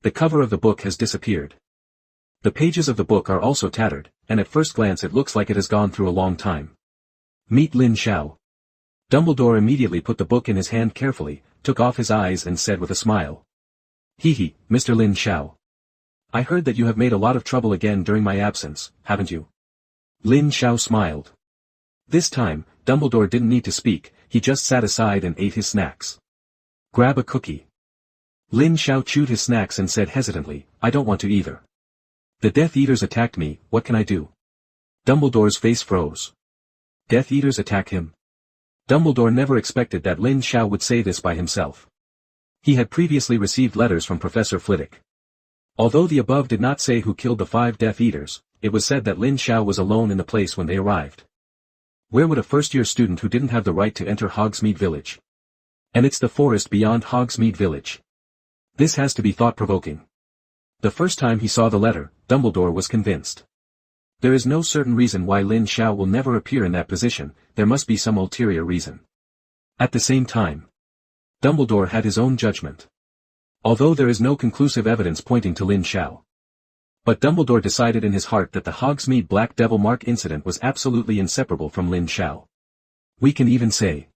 The cover of the book has disappeared. The pages of the book are also tattered, and at first glance it looks like it has gone through a long time. Meet Lin Sha. Dumbledore immediately put the book in his hand carefully, took off his eyes and said with a smile. Hee, Mr. Lin Sha. I heard that you have made a lot of trouble again during my absence, haven't you? Lin Sha smiled. This time, Dumbledore didn't need to speak, he just sat aside and ate his snacks. Grab a cookie. Lin Sha chewed his snacks and said hesitantly, I don't want to either. The Death Eaters attacked me, what can I do? Dumbledore's face froze. Death Eaters attack him? Dumbledore never expected that Lin Sha would say this by himself. He had previously received letters from Professor Flitwick. Although the above did not say who killed the 5 Death Eaters, it was said that Lin Sha was alone in the place when they arrived. Where would a first-year student who didn't have the right to enter Hogsmeade Village? And it's the forest beyond Hogsmeade Village. This has to be thought-provoking. The first time he saw the letter, Dumbledore was convinced. There is no certain reason why Lin Sha will never appear in that position, there must be some ulterior reason. At the same time, Dumbledore had his own judgment. Although there is no conclusive evidence pointing to Lin Sha. But Dumbledore decided in his heart that the Hogsmeade Black Devil Mark incident was absolutely inseparable from Lin Sha. We can even say,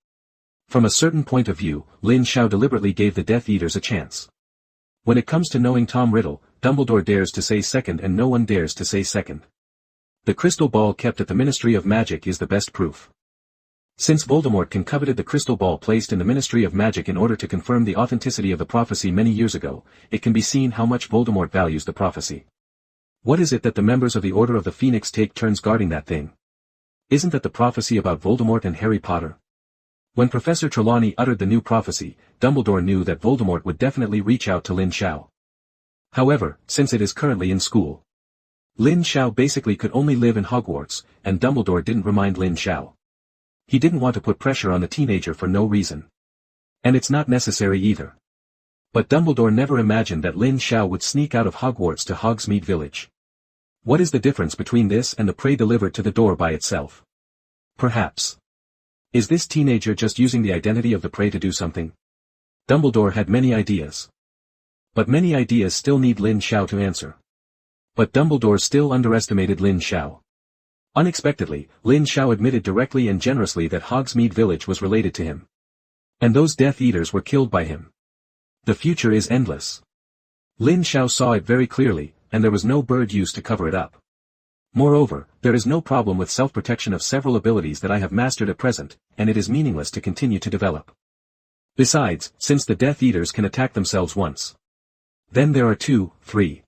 from a certain point of view, Lin Sha deliberately gave the Death Eaters a chance. When it comes to knowing Tom Riddle, Dumbledore dares to say second and no one dares to say second. The crystal ball kept at the Ministry of Magic is the best proof. Since Voldemort coveted the crystal ball placed in the Ministry of Magic in order to confirm the authenticity of the prophecy many years ago, it can be seen how much Voldemort values the prophecy. What is it that the members of the Order of the Phoenix take turns guarding that thing? Isn't that the prophecy about Voldemort and Harry Potter? When Professor Trelawney uttered the new prophecy, Dumbledore knew that Voldemort would definitely reach out to Lin Sha. However, since it is currently in school, Lin Sha basically could only live in Hogwarts, and Dumbledore didn't remind Lin Sha. He didn't want to put pressure on the teenager for no reason. And it's not necessary either. But Dumbledore never imagined that Lin Sha would sneak out of Hogwarts to Hogsmeade Village. What is the difference between this and the prey delivered to the door by itself? Perhaps. Is this teenager just using the identity of the prey to do something? Dumbledore had many ideas. But many ideas still need Lin Sha to answer. But Dumbledore still underestimated Lin Sha. Unexpectedly, Lin Sha admitted directly and generously that Hogsmeade Village was related to him. And those Death Eaters were killed by him. The future is endless. Lin Sha saw it very clearly, and there was no bird used to cover it up. Moreover, there is no problem with self-protection of several abilities that I have mastered at present, and it is meaningless to continue to develop. Besides, since the Death Eaters can attack themselves once. Then there are 2, 3.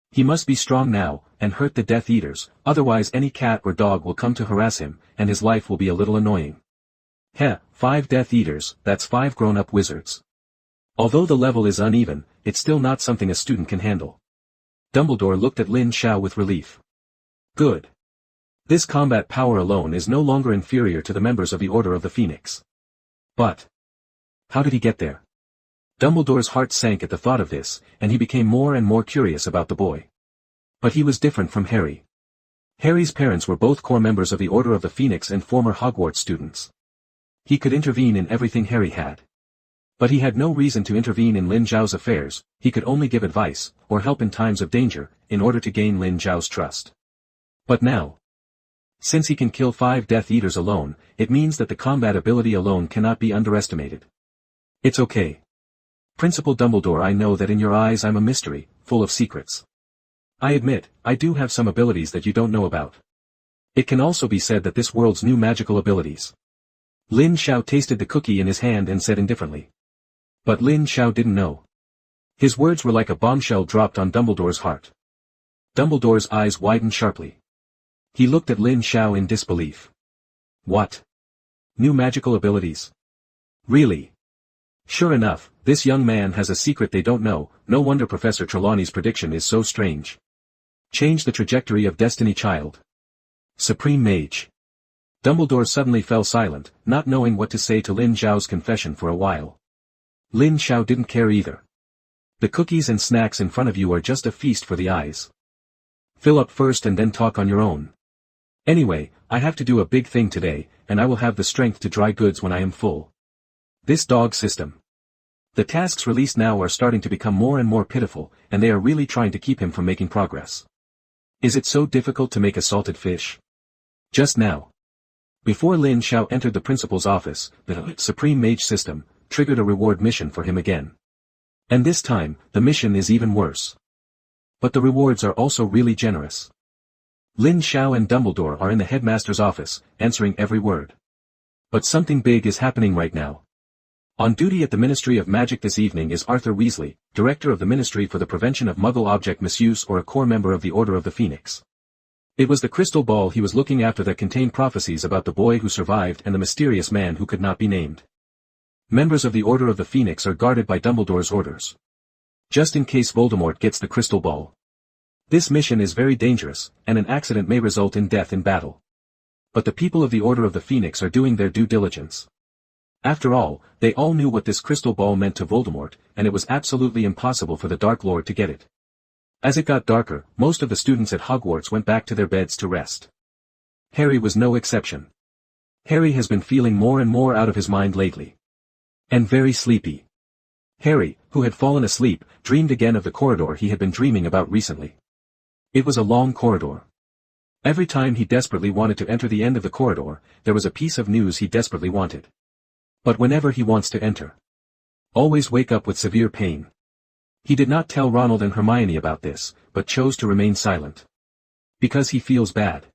He must be strong now, and hurt the Death Eaters, otherwise any cat or dog will come to harass him, and his life will be a little annoying. 5 Death Eaters, that's 5 grown-up wizards. Although the level is uneven, it's still not something a student can handle. Dumbledore looked at Lin Sha with relief. Good. This combat power alone is no longer inferior to the members of the Order of the Phoenix. But how did he get there? Dumbledore's heart sank at the thought of this, and he became more and more curious about the boy. But he was different from Harry. Harry's parents were both core members of the Order of the Phoenix and former Hogwarts students. He could intervene in everything Harry had. But he had no reason to intervene in Lin Zhao's affairs, he could only give advice, or help in times of danger, in order to gain Lin Zhao's trust. But now, since he can kill 5 Death Eaters alone, it means that the combat ability alone cannot be underestimated. It's okay. Principal Dumbledore, I know that in your eyes I'm a mystery, full of secrets. I admit, I do have some abilities that you don't know about. It can also be said that this world's new magical abilities. Lin Sha tasted the cookie in his hand and said indifferently. But Lin Sha didn't know. His words were like a bombshell dropped on Dumbledore's heart. Dumbledore's eyes widened sharply. He looked at Lin Sha in disbelief. What? New magical abilities? Really? Sure enough, this young man has a secret they don't know, no wonder Professor Trelawney's prediction is so strange. Change the trajectory of destiny, child. Supreme Mage. Dumbledore suddenly fell silent, not knowing what to say to Lin Zhao's confession for a while. Lin Sha didn't care either. The cookies and snacks in front of you are just a feast for the eyes. Fill up first and then talk on your own. Anyway, I have to do a big thing today, and I will have the strength to dry goods when I am full. This dog system. The tasks released now are starting to become more and more pitiful, and they are really trying to keep him from making progress. Is it so difficult to make a salted fish? Just now. Before Lin Sha entered the principal's office, the Supreme Mage system triggered a reward mission for him again. And this time, the mission is even worse. But the rewards are also really generous. Lin Sha and Dumbledore are in the headmaster's office, answering every word. But something big is happening right now. On duty at the Ministry of Magic this evening is Arthur Weasley, Director of the Ministry for the Prevention of Muggle Object Misuse, or a core member of the Order of the Phoenix. It was the crystal ball he was looking after that contained prophecies about the boy who survived and the mysterious man who could not be named. Members of the Order of the Phoenix are guarded by Dumbledore's orders. Just in case Voldemort gets the crystal ball. This mission is very dangerous, and an accident may result in death in battle. But the people of the Order of the Phoenix are doing their due diligence. After all, they all knew what this crystal ball meant to Voldemort, and it was absolutely impossible for the Dark Lord to get it. As it got darker, most of the students at Hogwarts went back to their beds to rest. Harry was no exception. Harry has been feeling more and more out of his mind lately. And very sleepy. Harry, who had fallen asleep, dreamed again of the corridor he had been dreaming about recently. It was a long corridor. Every time he desperately wanted to enter the end of the corridor, there was a piece of news he desperately wanted. But whenever he wants to enter, always wake up with severe pain. He did not tell Ronald and Hermione about this, but chose to remain silent. Because he feels bad.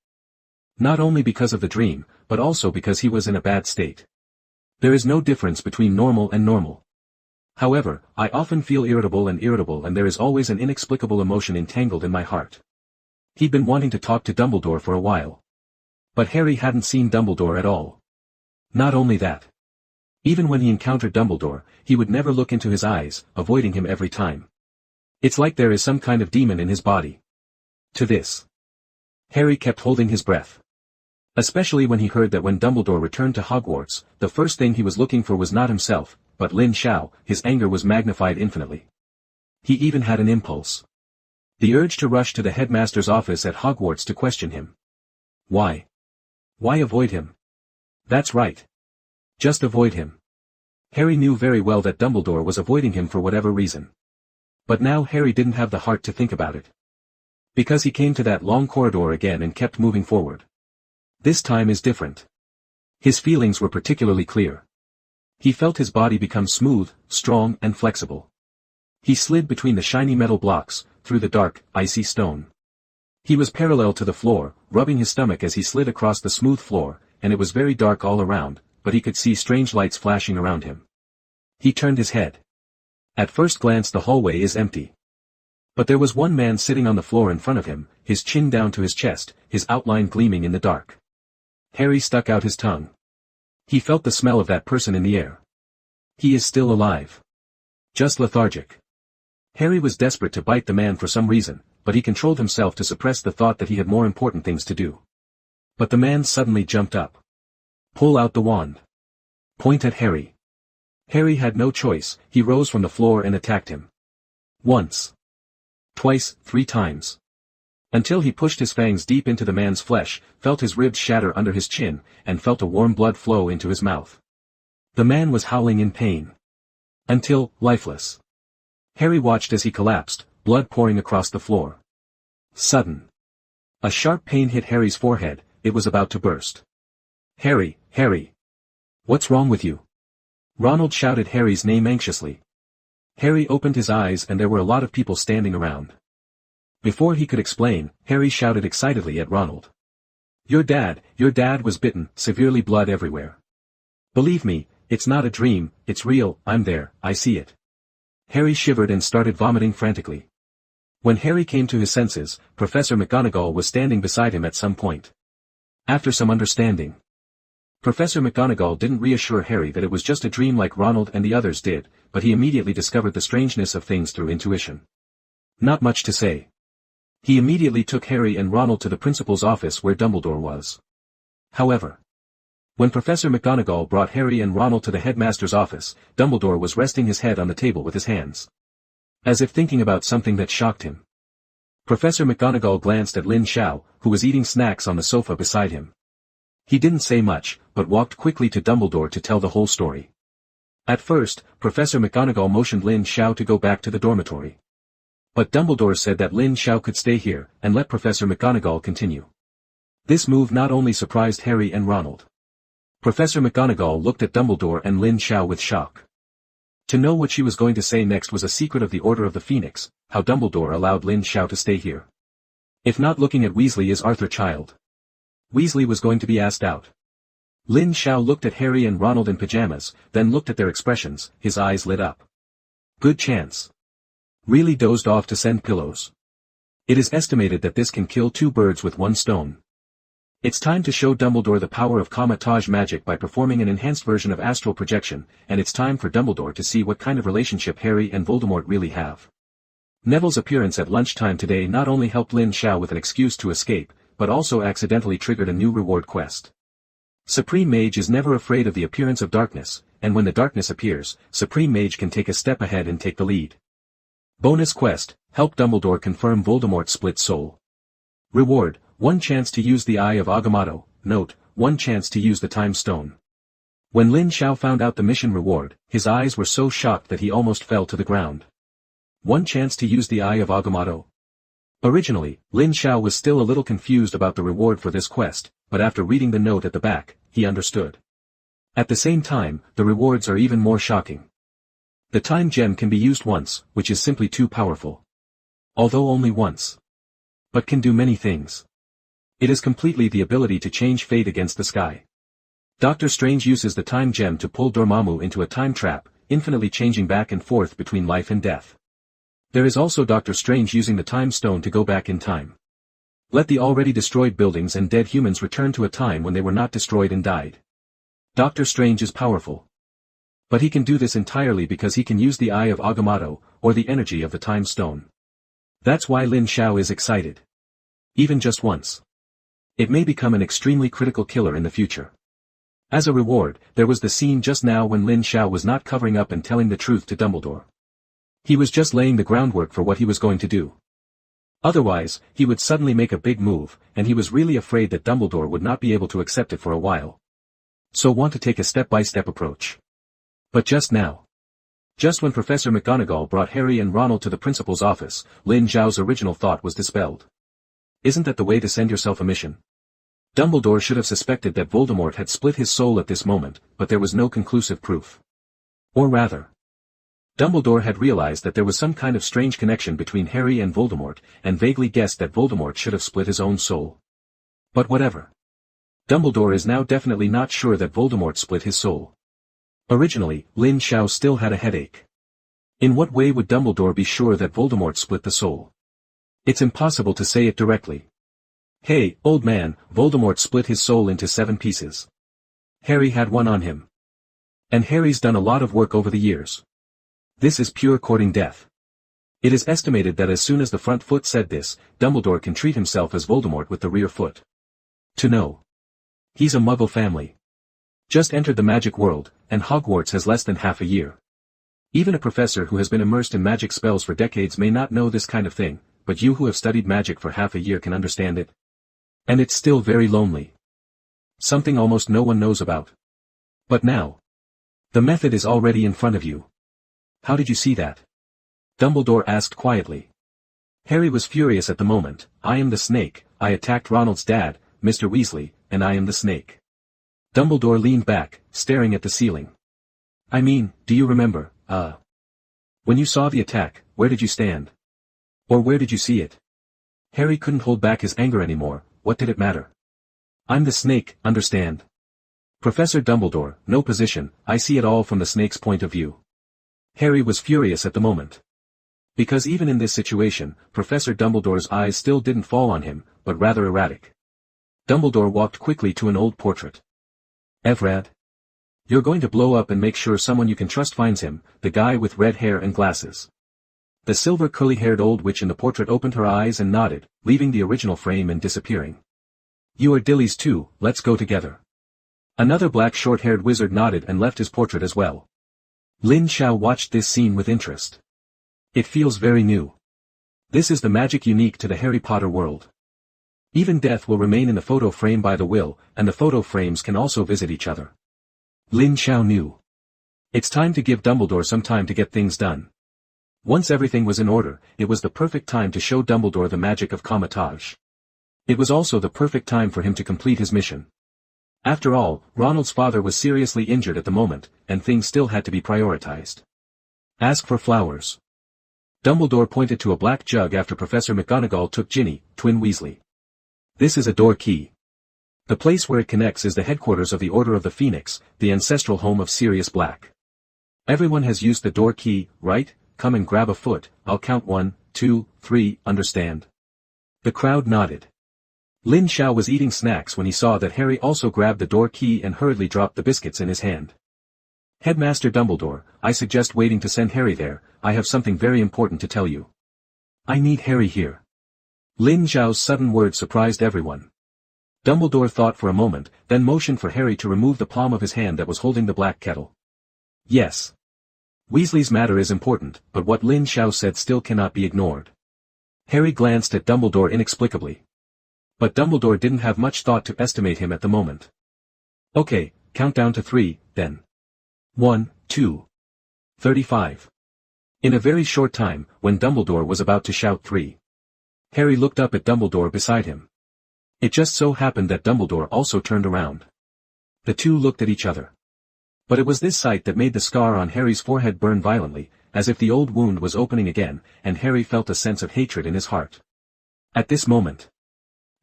Not only because of the dream, but also because he was in a bad state. There is no difference between normal and normal. However, I often feel irritable and there is always an inexplicable emotion entangled in my heart. He'd been wanting to talk to Dumbledore for a while. But Harry hadn't seen Dumbledore at all. Not only that. Even when he encountered Dumbledore, he would never look into his eyes, avoiding him every time. It's like there is some kind of demon in his body. To this, Harry kept holding his breath. Especially when he heard that when Dumbledore returned to Hogwarts, the first thing he was looking for was not himself, but Lin Sha. His anger was magnified infinitely. He even had an impulse. The urge to rush to the headmaster's office at Hogwarts to question him. Why? Why avoid him? That's right. Just avoid him. Harry knew very well that Dumbledore was avoiding him for whatever reason. But now Harry didn't have the heart to think about it. Because he came to that long corridor again and kept moving forward. This time is different. His feelings were particularly clear. He felt his body become smooth, strong and flexible. He slid between the shiny metal blocks, through the dark, icy stone. He was parallel to the floor, rubbing his stomach as he slid across the smooth floor, and it was very dark all around, but he could see strange lights flashing around him. He turned his head. At first glance the hallway is empty. But there was one man sitting on the floor in front of him, his chin down to his chest, his outline gleaming in the dark. Harry stuck out his tongue. He felt the smell of that person in the air. He is still alive. Just lethargic. Harry was desperate to bite the man for some reason, but he controlled himself to suppress the thought that he had more important things to do. But the man suddenly jumped up. Pull out the wand. Point at Harry. Harry had no choice, he rose from the floor and attacked him. Once. Twice, 3 times. Until he pushed his fangs deep into the man's flesh, felt his ribs shatter under his chin, and felt a warm blood flow into his mouth. The man was howling in pain. Until, lifeless. Harry watched as he collapsed, blood pouring across the floor. Sudden. A sharp pain hit Harry's forehead, it was about to burst. Harry, Harry. What's wrong with you? Ronald shouted Harry's name anxiously. Harry opened his eyes and there were a lot of people standing around. Before he could explain, Harry shouted excitedly at Ronald. Your dad was bitten, severely blood everywhere. Believe me, it's not a dream, it's real, I'm there, I see it. Harry shivered and started vomiting frantically. When Harry came to his senses, Professor McGonagall was standing beside him at some point. After some understanding. Professor McGonagall didn't reassure Harry that it was just a dream like Ronald and the others did, but he immediately discovered the strangeness of things through intuition. Not much to say. He immediately took Harry and Ronald to the principal's office where Dumbledore was. However, when Professor McGonagall brought Harry and Ronald to the headmaster's office, Dumbledore was resting his head on the table with his hands. As if thinking about something that shocked him. Professor McGonagall glanced at Lin Sha, who was eating snacks on the sofa beside him. He didn't say much, but walked quickly to Dumbledore to tell the whole story. At first, Professor McGonagall motioned Lin Sha to go back to the dormitory. But Dumbledore said that Lin Sha could stay here, and let Professor McGonagall continue. This move not only surprised Harry and Ronald. Professor McGonagall looked at Dumbledore and Lin Sha with shock. To know what she was going to say next was a secret of the Order of the Phoenix, how Dumbledore allowed Lin Sha to stay here. If not looking at Weasley as Arthur Child. Weasley was going to be asked out. Lin Sha looked at Harry and Ronald in pajamas, then looked at their expressions, his eyes lit up. Good chance. Really dozed off to send pillows. It is estimated that this can kill 2 birds with 1 stone. It's time to show Dumbledore the power of camouflage magic by performing an enhanced version of astral projection, and it's time for Dumbledore to see what kind of relationship Harry and Voldemort really have. Neville's appearance at lunchtime today not only helped Lin Sha with an excuse to escape, but also accidentally triggered a new reward quest. Supreme Mage is never afraid of the appearance of darkness, and when the darkness appears, Supreme Mage can take a step ahead and take the lead. Bonus quest, help Dumbledore confirm Voldemort's split soul. Reward, 1 chance to use the Eye of Agamotto, note, 1 chance to use the Time Stone. When Lin Sha found out the mission reward, his eyes were so shocked that he almost fell to the ground. 1 chance to use the Eye of Agamotto. Originally, Lin Sha was still a little confused about the reward for this quest, but after reading the note at the back, he understood. At the same time, the rewards are even more shocking. The Time Gem can be used once, which is simply too powerful. Although only once. But can do many things. It is completely the ability to change fate against the sky. Doctor Strange uses the Time Gem to pull Dormammu into a time trap, infinitely changing back and forth between life and death. There is also Doctor Strange using the Time Stone to go back in time. Let the already destroyed buildings and dead humans return to a time when they were not destroyed and died. Doctor Strange is powerful. But he can do this entirely because he can use the Eye of Agamotto, or the energy of the Time Stone. That's why Lin Sha is excited. Even just once. It may become an extremely critical killer in the future. As a reward, there was the scene just now when Lin Sha was not covering up and telling the truth to Dumbledore. He was just laying the groundwork for what he was going to do. Otherwise, he would suddenly make a big move, and he was really afraid that Dumbledore would not be able to accept it for a while. So want to take a step-by-step approach. But just now. Just when Professor McGonagall brought Harry and Ronald to the principal's office, Lin Zhao's original thought was dispelled. Isn't that the way to send yourself a mission? Dumbledore should have suspected that Voldemort had split his soul at this moment, but there was no conclusive proof. Or rather, Dumbledore had realized that there was some kind of strange connection between Harry and Voldemort, and vaguely guessed that Voldemort should have split his own soul. But whatever. Dumbledore is now definitely not sure that Voldemort split his soul. Originally, Lin Sha still had a headache. In what way would Dumbledore be sure that Voldemort split the soul? It's impossible to say it directly. Hey, old man, Voldemort split his soul into 7 pieces. Harry had one on him. And Harry's done a lot of work over the years. This is pure courting death. It is estimated that as soon as the front foot said this, Dumbledore can treat himself as Voldemort with the rear foot. To know. He's a Muggle family. Just entered the magic world, and Hogwarts has less than half a year. Even a professor who has been immersed in magic spells for decades may not know this kind of thing, but you who have studied magic for half a year can understand it. And it's still very lonely. Something almost no one knows about. But now. The method is already in front of you. How did you see that? Dumbledore asked quietly. Harry was furious at the moment. I am the snake, I attacked Ronald's dad, Mr. Weasley, and I am the snake. Dumbledore leaned back, staring at the ceiling. I mean, do you remember, when you saw the attack, where did you stand? Or where did you see it? Harry couldn't hold back his anger anymore. What did it matter? I'm the snake, understand? Professor Dumbledore, no position, I see it all from the snake's point of view. Harry was furious at the moment. Because even in this situation, Professor Dumbledore's eyes still didn't fall on him, but rather erratic. Dumbledore walked quickly to an old portrait. Evrad? You're going to blow up and make sure someone you can trust finds him, the guy with red hair and glasses. The silver curly-haired old witch in the portrait opened her eyes and nodded, leaving the original frame and disappearing. You are Dillies too, let's go together. Another black short-haired wizard nodded and left his portrait as well. Lin Sha watched this scene with interest. It feels very new. This is the magic unique to the Harry Potter world. Even death will remain in the photo frame by the will, and the photo frames can also visit each other. Lin Sha knew. It's time to give Dumbledore some time to get things done. Once everything was in order, it was the perfect time to show Dumbledore the magic of Comatage. It was also the perfect time for him to complete his mission. After all, Ronald's father was seriously injured at the moment, and things still had to be prioritized. Ask for flowers. Dumbledore pointed to a black jug after Professor McGonagall took Ginny, twin Weasley. This is a door key. The place where it connects is the headquarters of the Order of the Phoenix, the ancestral home of Sirius Black. Everyone has used the door key, right? Come and grab a foot, I'll count 1, 2, 3, understand? The crowd nodded. Lin Sha was eating snacks when he saw that Harry also grabbed the door key and hurriedly dropped the biscuits in his hand. Headmaster Dumbledore, I suggest waiting to send Harry there, I have something very important to tell you. I need Harry here. Lin Zhao's sudden words surprised everyone. Dumbledore thought for a moment, then motioned for Harry to remove the palm of his hand that was holding the black kettle. Yes. Weasley's matter is important, but what Lin Sha said still cannot be ignored. Harry glanced at Dumbledore inexplicably. But Dumbledore didn't have much thought to estimate him at the moment. Okay, count down to 3, then. 1, 2. 35. In a very short time, when Dumbledore was about to shout 3. Harry looked up at Dumbledore beside him. It just so happened that Dumbledore also turned around. The two looked at each other. But it was this sight that made the scar on Harry's forehead burn violently, as if the old wound was opening again, and Harry felt a sense of hatred in his heart. At this moment,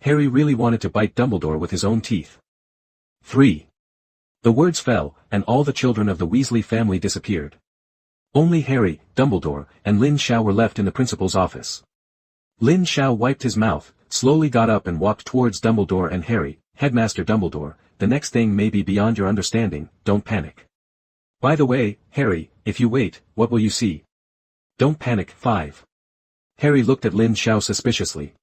Harry really wanted to bite Dumbledore with his own teeth. 3. The words fell, and all the children of the Weasley family disappeared. Only Harry, Dumbledore, and Lin Sha were left in the principal's office. Lin Sha wiped his mouth, slowly got up and walked towards Dumbledore and Harry. Headmaster Dumbledore, the next thing may be beyond your understanding, don't panic. By the way, Harry, if you wait, what will you see? Don't panic. 5. Harry looked at Lin Sha suspiciously.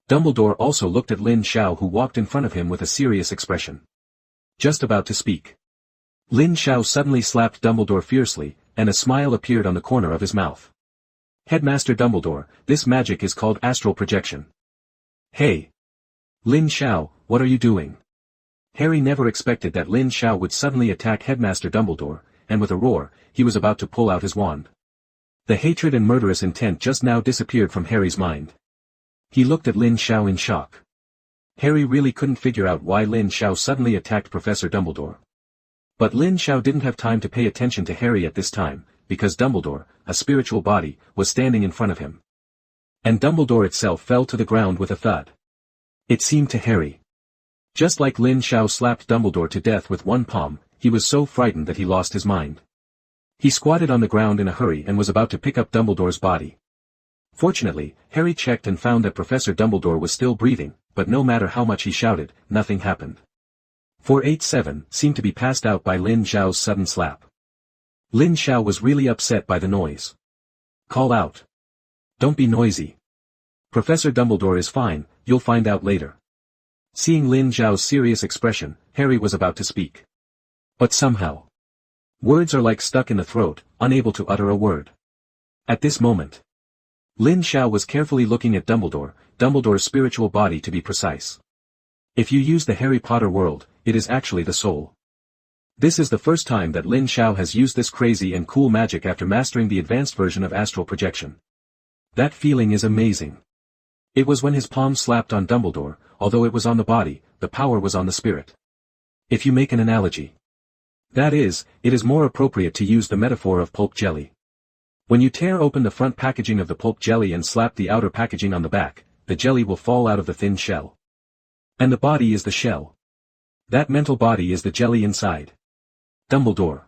Dumbledore also looked at Lin Sha, who walked in front of him with a serious expression. Just about to speak. Lin Sha suddenly slapped Dumbledore fiercely, and a smile appeared on the corner of his mouth. Headmaster Dumbledore, this magic is called astral projection. Hey! Lin Sha, what are you doing? Harry never expected that Lin Sha would suddenly attack Headmaster Dumbledore, and with a roar, he was about to pull out his wand. The hatred and murderous intent just now disappeared from Harry's mind. He looked at Lin Sha in shock. Harry really couldn't figure out why Lin Sha suddenly attacked Professor Dumbledore. But Lin Sha didn't have time to pay attention to Harry at this time. because Dumbledore, a spiritual body, was standing in front of him. And Dumbledore itself fell to the ground with a thud. It seemed to Harry. Just like Lin Sha slapped Dumbledore to death with one palm, he was so frightened that he lost his mind. He squatted on the ground in a hurry and was about to pick up Dumbledore's body. Fortunately, Harry checked and found that Professor Dumbledore was still breathing, but no matter how much he shouted, nothing happened. 487 seemed to be passed out by Lin Shao's sudden slap. Lin Sha was really upset by the noise. Call out. Don't be noisy. Professor Dumbledore is fine, you'll find out later. Seeing Lin Shao's serious expression, Harry was about to speak. But somehow, words are like stuck in the throat, unable to utter a word. At this moment, Lin Sha was carefully looking at Dumbledore, Dumbledore's spiritual body to be precise. If you use the Harry Potter world, it is actually the soul. This is the first time that Lin Sha has used this crazy and cool magic after mastering the advanced version of astral projection. That feeling is amazing. It was when his palm slapped on Dumbledore, although it was on the body, the power was on the spirit. If you make an analogy. That is, it is more appropriate to use the metaphor of pulp jelly. When you tear open the front packaging of the pulp jelly and slap the outer packaging on the back, the jelly will fall out of the thin shell. And the body is the shell. That mental body is the jelly inside. Dumbledore.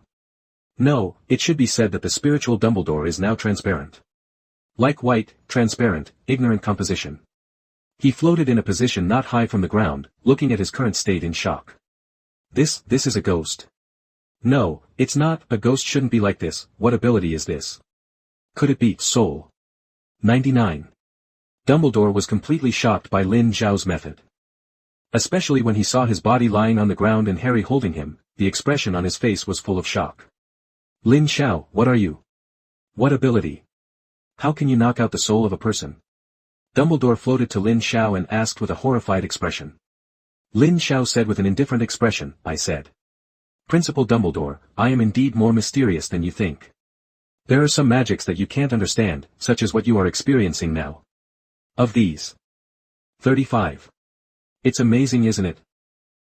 No, it should be said that the spiritual Dumbledore is now transparent. Like white, transparent, ignorant composition. He floated in a position not high from the ground, looking at his current state in shock. This is a ghost. No, it's not, a ghost shouldn't be like this, what ability is this? Could it be soul? 99. Dumbledore was completely shocked by Lin Shao's method. Especially when he saw his body lying on the ground and Harry holding him, the expression on his face was full of shock. Lin Sha, what are you? What ability? How can you knock out the soul of a person? Dumbledore floated to Lin Sha and asked with a horrified expression. Lin Sha said with an indifferent expression, I said. Principal Dumbledore, I am indeed more mysterious than you think. There are some magics that you can't understand, such as what you are experiencing now. Of these. 35. It's amazing, isn't it?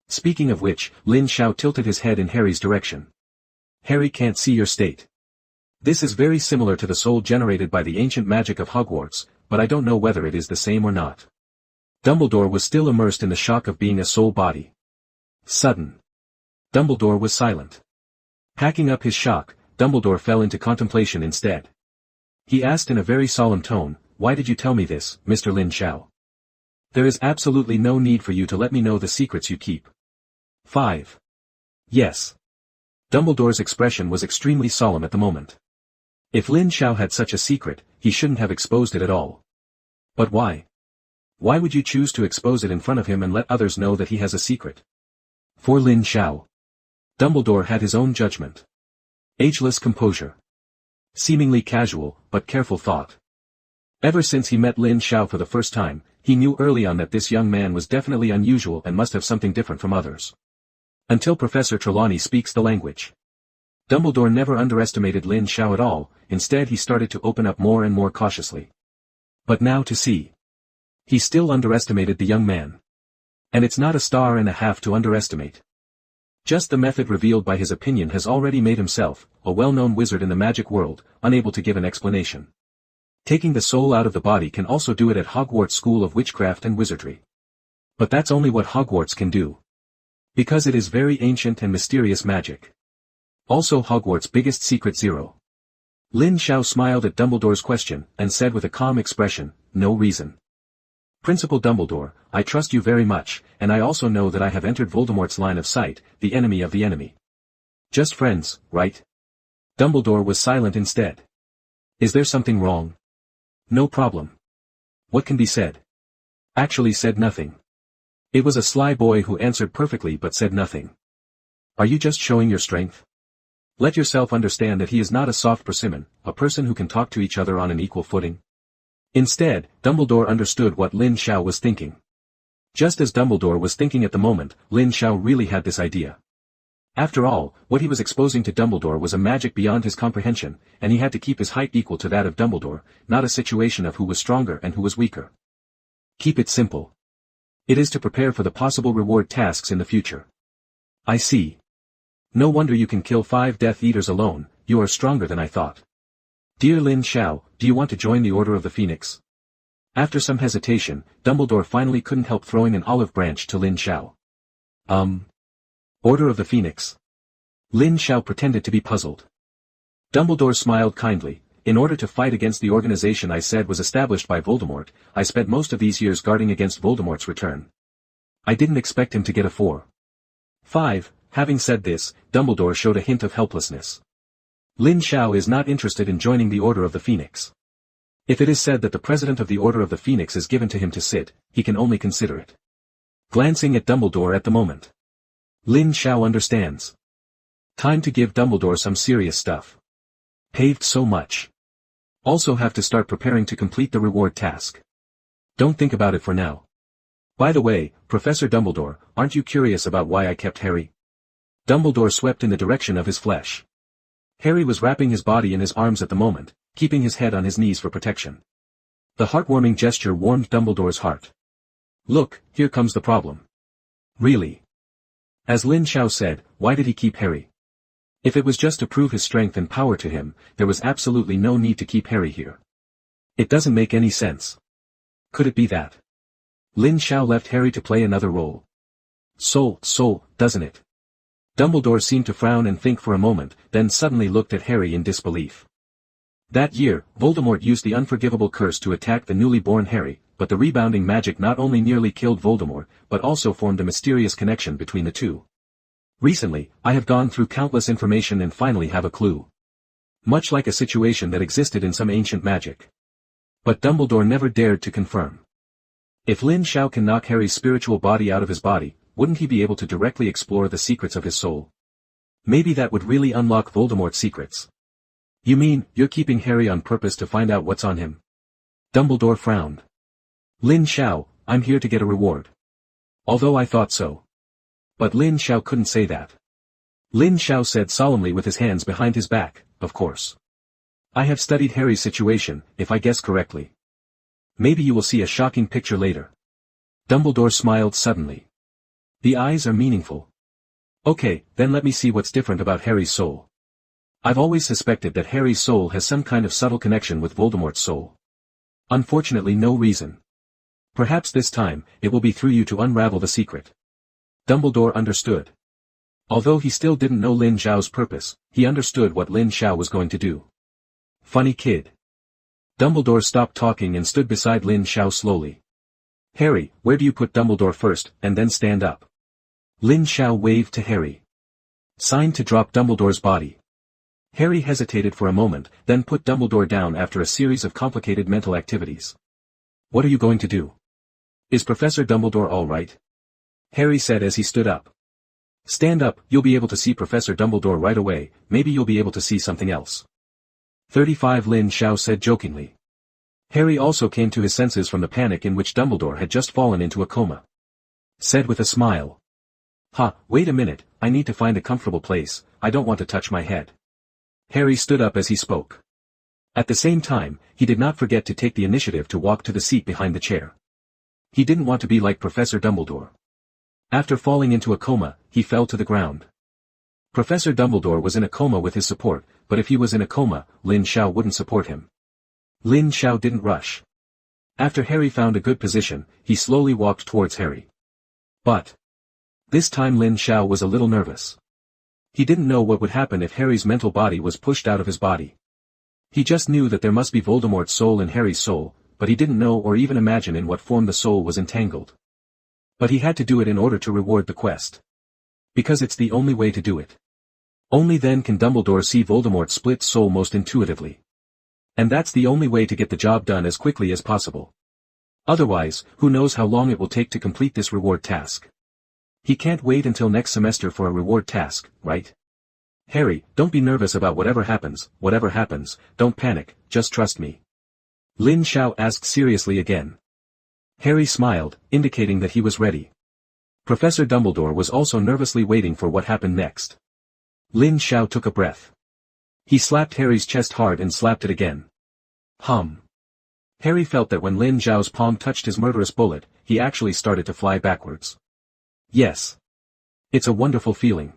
Speaking of which, Lin Sha tilted his head in Harry's direction. Harry can't see your state. This is very similar to the soul generated by the ancient magic of Hogwarts, but I don't know whether it is the same or not. Dumbledore was still immersed in the shock of being a soul body. Sudden. Dumbledore was silent. Packing up his shock, Dumbledore fell into contemplation instead. He asked in a very solemn tone, why did you tell me this, Mr. Lin Sha? There is absolutely no need for you to let me know the secrets you keep. 5. Yes. Dumbledore's expression was extremely solemn at the moment. If Lin Sha had such a secret, he shouldn't have exposed it at all. But why? Why would you choose to expose it in front of him and let others know that he has a secret? For Lin Sha. Dumbledore had his own judgment. Ageless composure. Seemingly casual, but careful thought. Ever since he met Lin Sha for the first time, he knew early on that this young man was definitely unusual and must have something different from others. Until Professor Trelawney speaks the language. Dumbledore never underestimated Lin Sha at all, instead he started to open up more and more cautiously. But now to see. He still underestimated the young man. And it's not a star and a half to underestimate. Just the method revealed by his opinion has already made himself, a well-known wizard in the magic world, unable to give an explanation. Taking the soul out of the body can also do it at Hogwarts School of Witchcraft and Wizardry. But that's only what Hogwarts can do. Because it is very ancient and mysterious magic. Also Hogwarts' biggest secret 0. Lin Sha smiled at Dumbledore's question, and said with a calm expression, no reason. Principal Dumbledore, I trust you very much, and I also know that I have entered Voldemort's line of sight, the enemy of the enemy. Just friends, right? Dumbledore was silent instead. Is there something wrong? No problem. What can be said? Actually said nothing. It was a sly boy who answered perfectly but said nothing. Are you just showing your strength? Let yourself understand that he is not a soft persimmon, a person who can talk to each other on an equal footing. Instead, Dumbledore understood what Lin Sha was thinking. Just as Dumbledore was thinking at the moment, Lin Sha really had this idea. After all, what he was exposing to Dumbledore was a magic beyond his comprehension, and he had to keep his height equal to that of Dumbledore, not a situation of who was stronger and who was weaker. Keep it simple. It is to prepare for the possible reward tasks in the future. I see. No wonder you can kill 5 Death Eaters alone, you are stronger than I thought. Dear Lin Sha, do you want to join the Order of the Phoenix? After some hesitation, Dumbledore finally couldn't help throwing an olive branch to Lin Sha. Order of the Phoenix. Lin Sha pretended to be puzzled. Dumbledore smiled kindly. In order to fight against the organization I said was established by Voldemort, I spent most of these years guarding against Voldemort's return. I didn't expect him to get a 4.5. Having said this, Dumbledore showed a hint of helplessness. Lin Sha is not interested in joining the Order of the Phoenix. If it is said that the President of the Order of the Phoenix is given to him to sit, he can only consider it. Glancing at Dumbledore at the moment. Lin Sha understands. Time to give Dumbledore some serious stuff. Paved so much. Also have to start preparing to complete the reward task. Don't think about it for now. By the way, Professor Dumbledore, aren't you curious about why I kept Harry? Dumbledore swept in the direction of his flesh. Harry was wrapping his body in his arms at the moment, keeping his head on his knees for protection. The heartwarming gesture warmed Dumbledore's heart. Look, here comes the problem. Really? As Lin Sha said, why did he keep Harry? If it was just to prove his strength and power to him, there was absolutely no need to keep Harry here. It doesn't make any sense. Could it be that Lin Sha left Harry to play another role? Doesn't it? Dumbledore seemed to frown and think for a moment, then suddenly looked at Harry in disbelief. That year, Voldemort used the unforgivable curse to attack the newly born Harry, but the rebounding magic not only nearly killed Voldemort, but also formed a mysterious connection between the two. Recently, I have gone through countless information and finally have a clue. Much like a situation that existed in some ancient magic. But Dumbledore never dared to confirm. If Lin Sha can knock Harry's spiritual body out of his body, wouldn't he be able to directly explore the secrets of his soul? Maybe that would really unlock Voldemort's secrets. You mean, you're keeping Harry on purpose to find out what's on him? Dumbledore frowned. Lin Sha, I'm here to get a reward. Although I thought so. But Lin Sha couldn't say that. Lin Sha said solemnly with his hands behind his back, of course. I have studied Harry's situation, if I guess correctly. Maybe you will see a shocking picture later. Dumbledore smiled suddenly. The eyes are meaningful. Okay, then let me see what's different about Harry's soul. I've always suspected that Harry's soul has some kind of subtle connection with Voldemort's soul. Unfortunately no reason. Perhaps this time, it will be through you to unravel the secret. Dumbledore understood. Although he still didn't know Lin Shao's purpose, he understood what Lin Sha was going to do. Funny kid. Dumbledore stopped talking and stood beside Lin Sha slowly. Harry, where do you put Dumbledore first, and then stand up? Lin Sha waved to Harry. Signed to drop Dumbledore's body. Harry hesitated for a moment, then put Dumbledore down after a series of complicated mental activities. What are you going to do? Is Professor Dumbledore all right? Harry said as he stood up. Stand up, you'll be able to see Professor Dumbledore right away, maybe you'll be able to see something else. 35 Lin Sha said jokingly. Harry also came to his senses from the panic in which Dumbledore had just fallen into a coma. Said with a smile. Wait a minute, I need to find a comfortable place, I don't want to touch my head. Harry stood up as he spoke. At the same time, he did not forget to take the initiative to walk to the seat behind the chair. He didn't want to be like Professor Dumbledore. After falling into a coma, he fell to the ground. Professor Dumbledore was in a coma with his support, but if he was in a coma, Lin Sha wouldn't support him. Lin Sha didn't rush. After Harry found a good position, he slowly walked towards Harry. But this time Lin Sha was a little nervous. He didn't know what would happen if Harry's mental body was pushed out of his body. He just knew that there must be Voldemort's soul in Harry's soul, but he didn't know or even imagine in what form the soul was entangled. But he had to do it in order to reward the quest. Because it's the only way to do it. Only then can Dumbledore see Voldemort's split soul most intuitively. And that's the only way to get the job done as quickly as possible. Otherwise, who knows how long it will take to complete this reward task. He can't wait until next semester for a reward task, right? Harry, don't be nervous about whatever happens, don't panic, just trust me. Lin Sha asked seriously again. Harry smiled, indicating that he was ready. Professor Dumbledore was also nervously waiting for what happened next. Lin Sha took a breath. He slapped Harry's chest hard and slapped it again. Harry felt that when Lin Shao's palm touched his murderous bullet, he actually started to fly backwards. Yes. It's a wonderful feeling.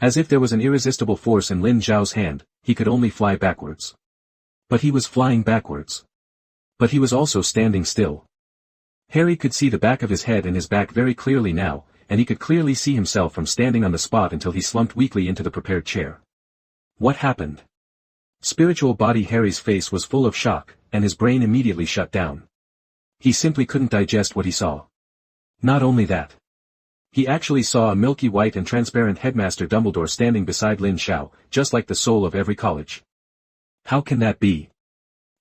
As if there was an irresistible force in Lin Shao's hand, he could only fly backwards. But he was flying backwards. But he was also standing still. Harry could see the back of his head and his back very clearly now, and he could clearly see himself from standing on the spot until he slumped weakly into the prepared chair. What happened? Spiritual body Harry's face was full of shock, and his brain immediately shut down. He simply couldn't digest what he saw. Not only that. He actually saw a milky white and transparent Headmaster Dumbledore standing beside Lin Sha, just like the soul of every college. How can that be?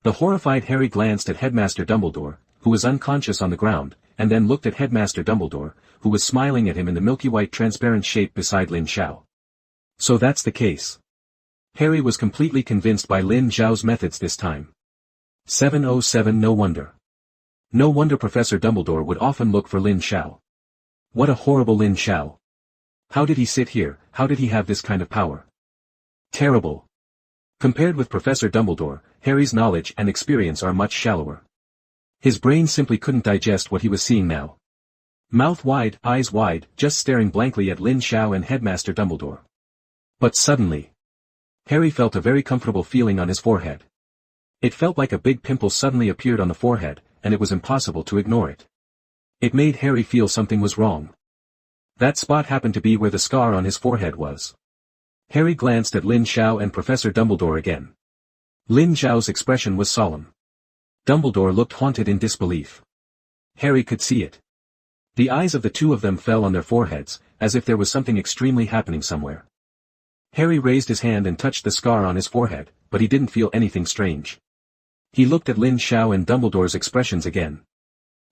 The horrified Harry glanced at Headmaster Dumbledore, who was unconscious on the ground, and then looked at Headmaster Dumbledore, who was smiling at him in the milky white transparent shape beside Lin Sha. So that's the case. Harry was completely convinced by Lin Zhao's methods this time. 707 No wonder. No wonder Professor Dumbledore would often look for Lin Sha. What a horrible Lin Sha. How did he sit here, how did he have this kind of power? Terrible. Compared with Professor Dumbledore, Harry's knowledge and experience are much shallower. His brain simply couldn't digest what he was seeing now. Mouth wide, eyes wide, just staring blankly at Lin Sha and Headmaster Dumbledore. But suddenly, Harry felt a very comfortable feeling on his forehead. It felt like a big pimple suddenly appeared on the forehead, and it was impossible to ignore it. It made Harry feel something was wrong. That spot happened to be where the scar on his forehead was. Harry glanced at Lin Sha and Professor Dumbledore again. Lin Zhao's expression was solemn. Dumbledore looked haunted in disbelief. Harry could see it. The eyes of the two of them fell on their foreheads, as if there was something extremely happening somewhere. Harry raised his hand and touched the scar on his forehead, but he didn't feel anything strange. He looked at Lin Sha and Dumbledore's expressions again.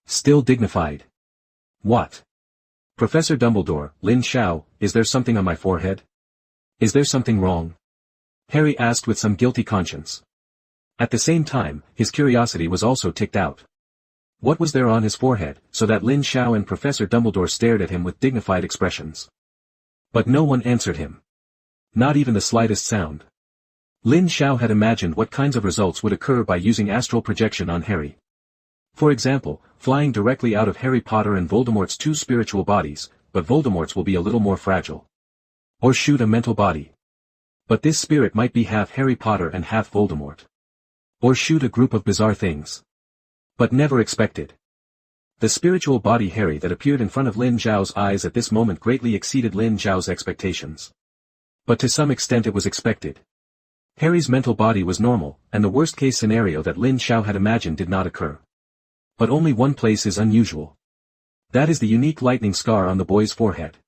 Still dignified. What? Professor Dumbledore, Lin Sha, is there something on my forehead? Is there something wrong? Harry asked with some guilty conscience. At the same time, his curiosity was also ticked out. What was there on his forehead, so that Lin Sha and Professor Dumbledore stared at him with dignified expressions? But no one answered him. Not even the slightest sound. Lin Sha had imagined what kinds of results would occur by using astral projection on Harry. For example, flying directly out of Harry Potter and Voldemort's two spiritual bodies, but Voldemort's will be a little more fragile. Or shoot a mental body. But this spirit might be half Harry Potter and half Voldemort. Or shoot a group of bizarre things. But never expected. The spiritual body Harry that appeared in front of Lin Zhao's eyes at this moment greatly exceeded Lin Zhao's expectations. But to some extent it was expected. Harry's mental body was normal, and the worst-case scenario that Lin Sha had imagined did not occur. But only one place is unusual. That is the unique lightning scar on the boy's forehead.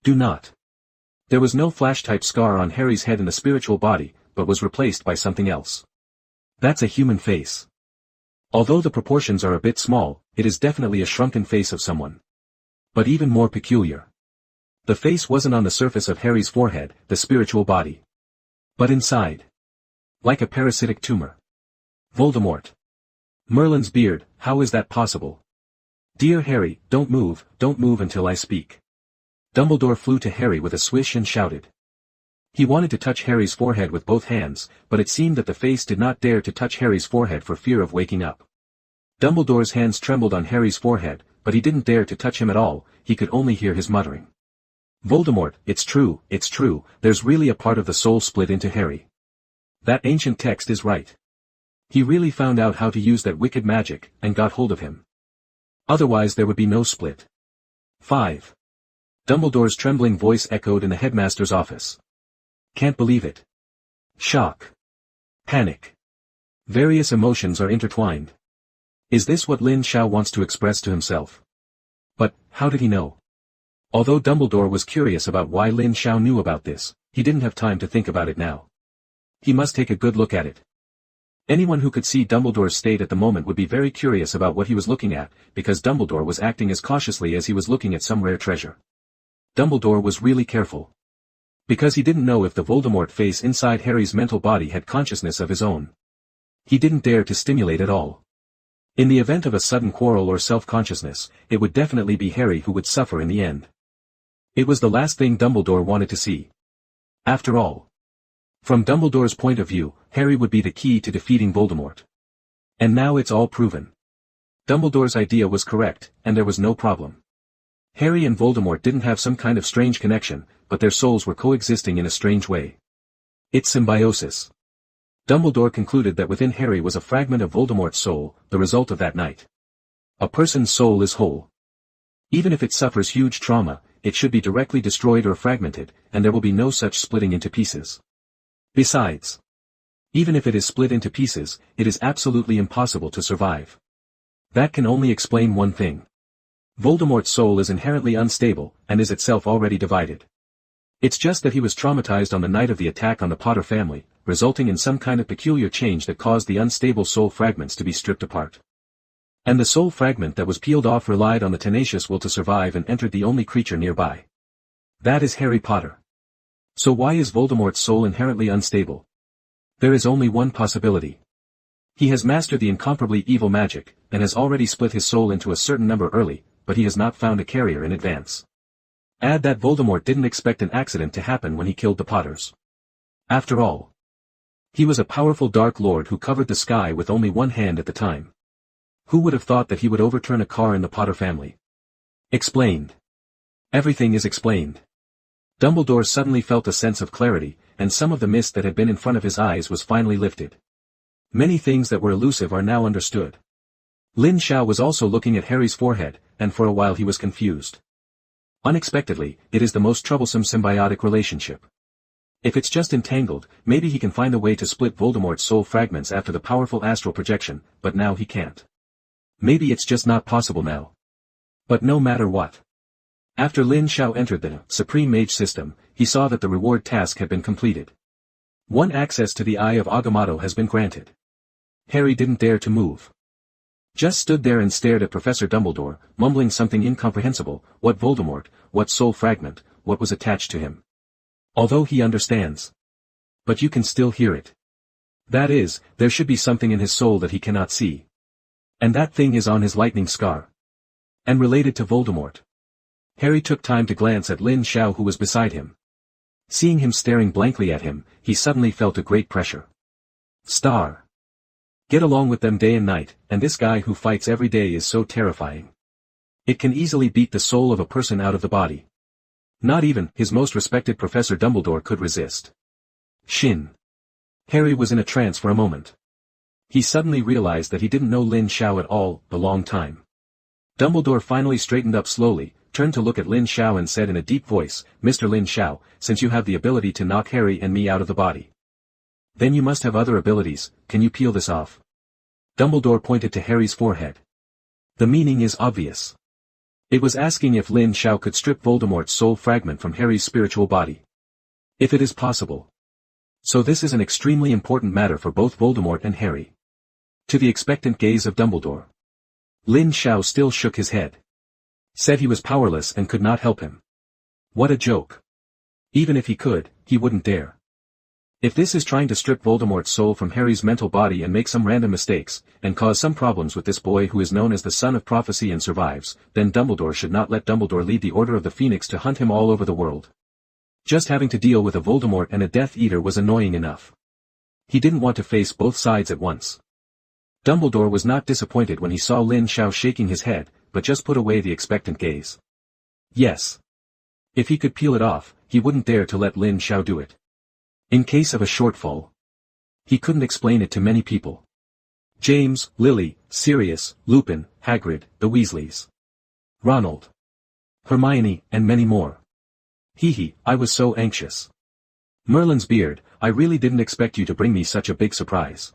Do not. There was no flash-type scar on Harry's head in the spiritual body, but was replaced by something else. That's a human face. Although the proportions are a bit small, it is definitely a shrunken face of someone. But even more peculiar. The face wasn't on the surface of Harry's forehead, the spiritual body. But inside. Like a parasitic tumor. Voldemort. Merlin's beard, how is that possible? Dear Harry, don't move until I speak. Dumbledore flew to Harry with a swish and shouted. He wanted to touch Harry's forehead with both hands, but it seemed that the face did not dare to touch Harry's forehead for fear of waking up. Dumbledore's hands trembled on Harry's forehead, but he didn't dare to touch him at all, he could only hear his muttering. Voldemort, it's true, there's really a part of the soul split into Harry. That ancient text is right. He really found out how to use that wicked magic, and got hold of him. Otherwise there would be no split. 5. Dumbledore's trembling voice echoed in the headmaster's office. Can't believe it. Shock. Panic. Various emotions are intertwined. Is this what Lin Sha wants to express to himself? But, how did he know? Although Dumbledore was curious about why Lin Sha knew about this, he didn't have time to think about it now. He must take a good look at it. Anyone who could see Dumbledore's state at the moment would be very curious about what he was looking at, because Dumbledore was acting as cautiously as he was looking at some rare treasure. Dumbledore was really careful. Because he didn't know if the Voldemort face inside Harry's mental body had consciousness of his own. He didn't dare to stimulate at all. In the event of a sudden quarrel or self-consciousness, it would definitely be Harry who would suffer in the end. It was the last thing Dumbledore wanted to see. After all. From Dumbledore's point of view, Harry would be the key to defeating Voldemort. And now it's all proven. Dumbledore's idea was correct, and there was no problem. Harry and Voldemort didn't have some kind of strange connection, but their souls were coexisting in a strange way. It's symbiosis. Dumbledore concluded that within Harry was a fragment of Voldemort's soul, the result of that night. A person's soul is whole. Even if it suffers huge trauma, it should be directly destroyed or fragmented, and there will be no such splitting into pieces. Besides, even if it is split into pieces, it is absolutely impossible to survive. That can only explain one thing. Voldemort's soul is inherently unstable, and is itself already divided. It's just that he was traumatized on the night of the attack on the Potter family, resulting in some kind of peculiar change that caused the unstable soul fragments to be stripped apart. And the soul fragment that was peeled off relied on the tenacious will to survive and entered the only creature nearby. That is Harry Potter. So why is Voldemort's soul inherently unstable? There is only one possibility. He has mastered the incomparably evil magic, and has already split his soul into a certain number early, but he has not found a carrier in advance. Add that Voldemort didn't expect an accident to happen when he killed the Potters. After all, he was a powerful Dark Lord who covered the sky with only one hand at the time. Who would have thought that he would overturn a car in the Potter family? Explained. Everything is explained. Dumbledore suddenly felt a sense of clarity, and some of the mist that had been in front of his eyes was finally lifted. Many things that were elusive are now understood. Lin Sha was also looking at Harry's forehead, and for a while he was confused. Unexpectedly, it is the most troublesome symbiotic relationship. If it's just entangled, maybe he can find a way to split Voldemort's soul fragments after the powerful astral projection, but now he can't. Maybe it's just not possible now. But no matter what. After Lin Sha entered the Supreme Mage system, he saw that the reward task had been completed. One access to the Eye of Agamotto has been granted. Harry didn't dare to move. Just stood there and stared at Professor Dumbledore, mumbling something incomprehensible, what Voldemort, what soul fragment, what was attached to him. Although he understands. But you can still hear it. That is, there should be something in his soul that he cannot see. And that thing is on his lightning scar. And related to Voldemort. Harry took time to glance at Lin Sha who was beside him. Seeing him staring blankly at him, he suddenly felt a great pressure. Star. Get along with them day and night, and this guy who fights every day is so terrifying. It can easily beat the soul of a person out of the body. Not even his most respected Professor Dumbledore could resist. Shin. Harry was in a trance for a moment. He suddenly realized that he didn't know Lin Sha at all, a long time. Dumbledore finally straightened up slowly, turned to look at Lin Sha and said in a deep voice, "Mr. Lin Sha, since you have the ability to knock Harry and me out of the body. Then you must have other abilities, can you peel this off?" Dumbledore pointed to Harry's forehead. The meaning is obvious. It was asking if Lin Sha could strip Voldemort's soul fragment from Harry's spiritual body. If it is possible. So this is an extremely important matter for both Voldemort and Harry. To the expectant gaze of Dumbledore. Lin Sha still shook his head. Said he was powerless and could not help him. What a joke. Even if he could, he wouldn't dare. If this is trying to strip Voldemort's soul from Harry's mental body and make some random mistakes, and cause some problems with this boy who is known as the Son of Prophecy and survives, then Dumbledore should not let Dumbledore lead the Order of the Phoenix to hunt him all over the world. Just having to deal with a Voldemort and a Death Eater was annoying enough. He didn't want to face both sides at once. Dumbledore was not disappointed when he saw Lin Sha shaking his head, but just put away the expectant gaze. Yes. If he could peel it off, he wouldn't dare to let Lin Sha do it. In case of a shortfall. He couldn't explain it to many people. James, Lily, Sirius, Lupin, Hagrid, the Weasleys. Ronald. Hermione, and many more. I was so anxious. Merlin's beard, I really didn't expect you to bring me such a big surprise.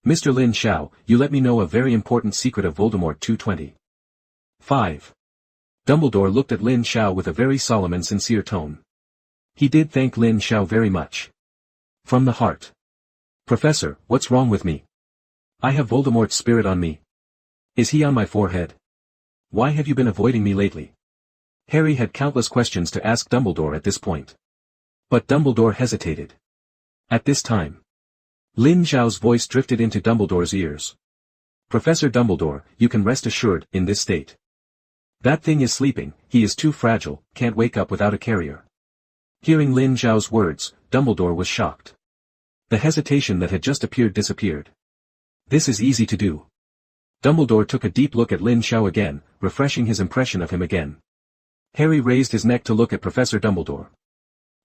Mr. Lin Sha, you let me know a very important secret of Voldemort 220. 5. Dumbledore looked at Lin Sha with a very solemn and sincere tone. He did thank Lin Sha very much. From the heart. Professor, what's wrong with me? I have Voldemort's spirit on me. Is he on my forehead? Why have you been avoiding me lately? Harry had countless questions to ask Dumbledore at this point. But Dumbledore hesitated. At this time. Lin Shao's voice drifted into Dumbledore's ears. Professor Dumbledore, you can rest assured, in this state. That thing is sleeping, he is too fragile, can't wake up without a carrier. Hearing Lin Shao's words, Dumbledore was shocked. The hesitation that had just appeared disappeared. This is easy to do. Dumbledore took a deep look at Lin Sha again, refreshing his impression of him again. Harry raised his neck to look at Professor Dumbledore.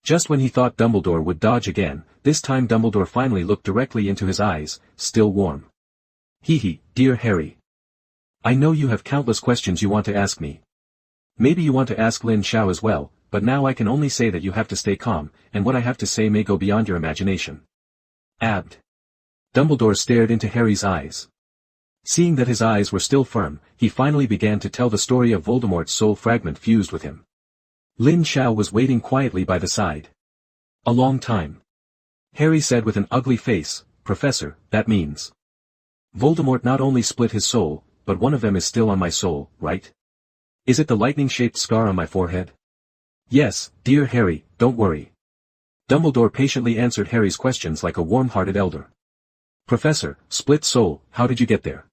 Just when he thought Dumbledore would dodge again, this time Dumbledore finally looked directly into his eyes, still warm. Hee, dear Harry. I know you have countless questions you want to ask me. Maybe you want to ask Lin Sha as well, but now I can only say that you have to stay calm, and what I have to say may go beyond your imagination. Abbed. Dumbledore stared into Harry's eyes. Seeing that his eyes were still firm, he finally began to tell the story of Voldemort's soul fragment fused with him. Lin Sha was waiting quietly by the side. A long time. Harry said with an ugly face, Professor, that means Voldemort not only split his soul, but one of them is still on my soul, right? Is it the lightning-shaped scar on my forehead? Yes, dear Harry, don't worry. Dumbledore patiently answered Harry's questions like a warm-hearted elder. Professor, split soul, how did you get there?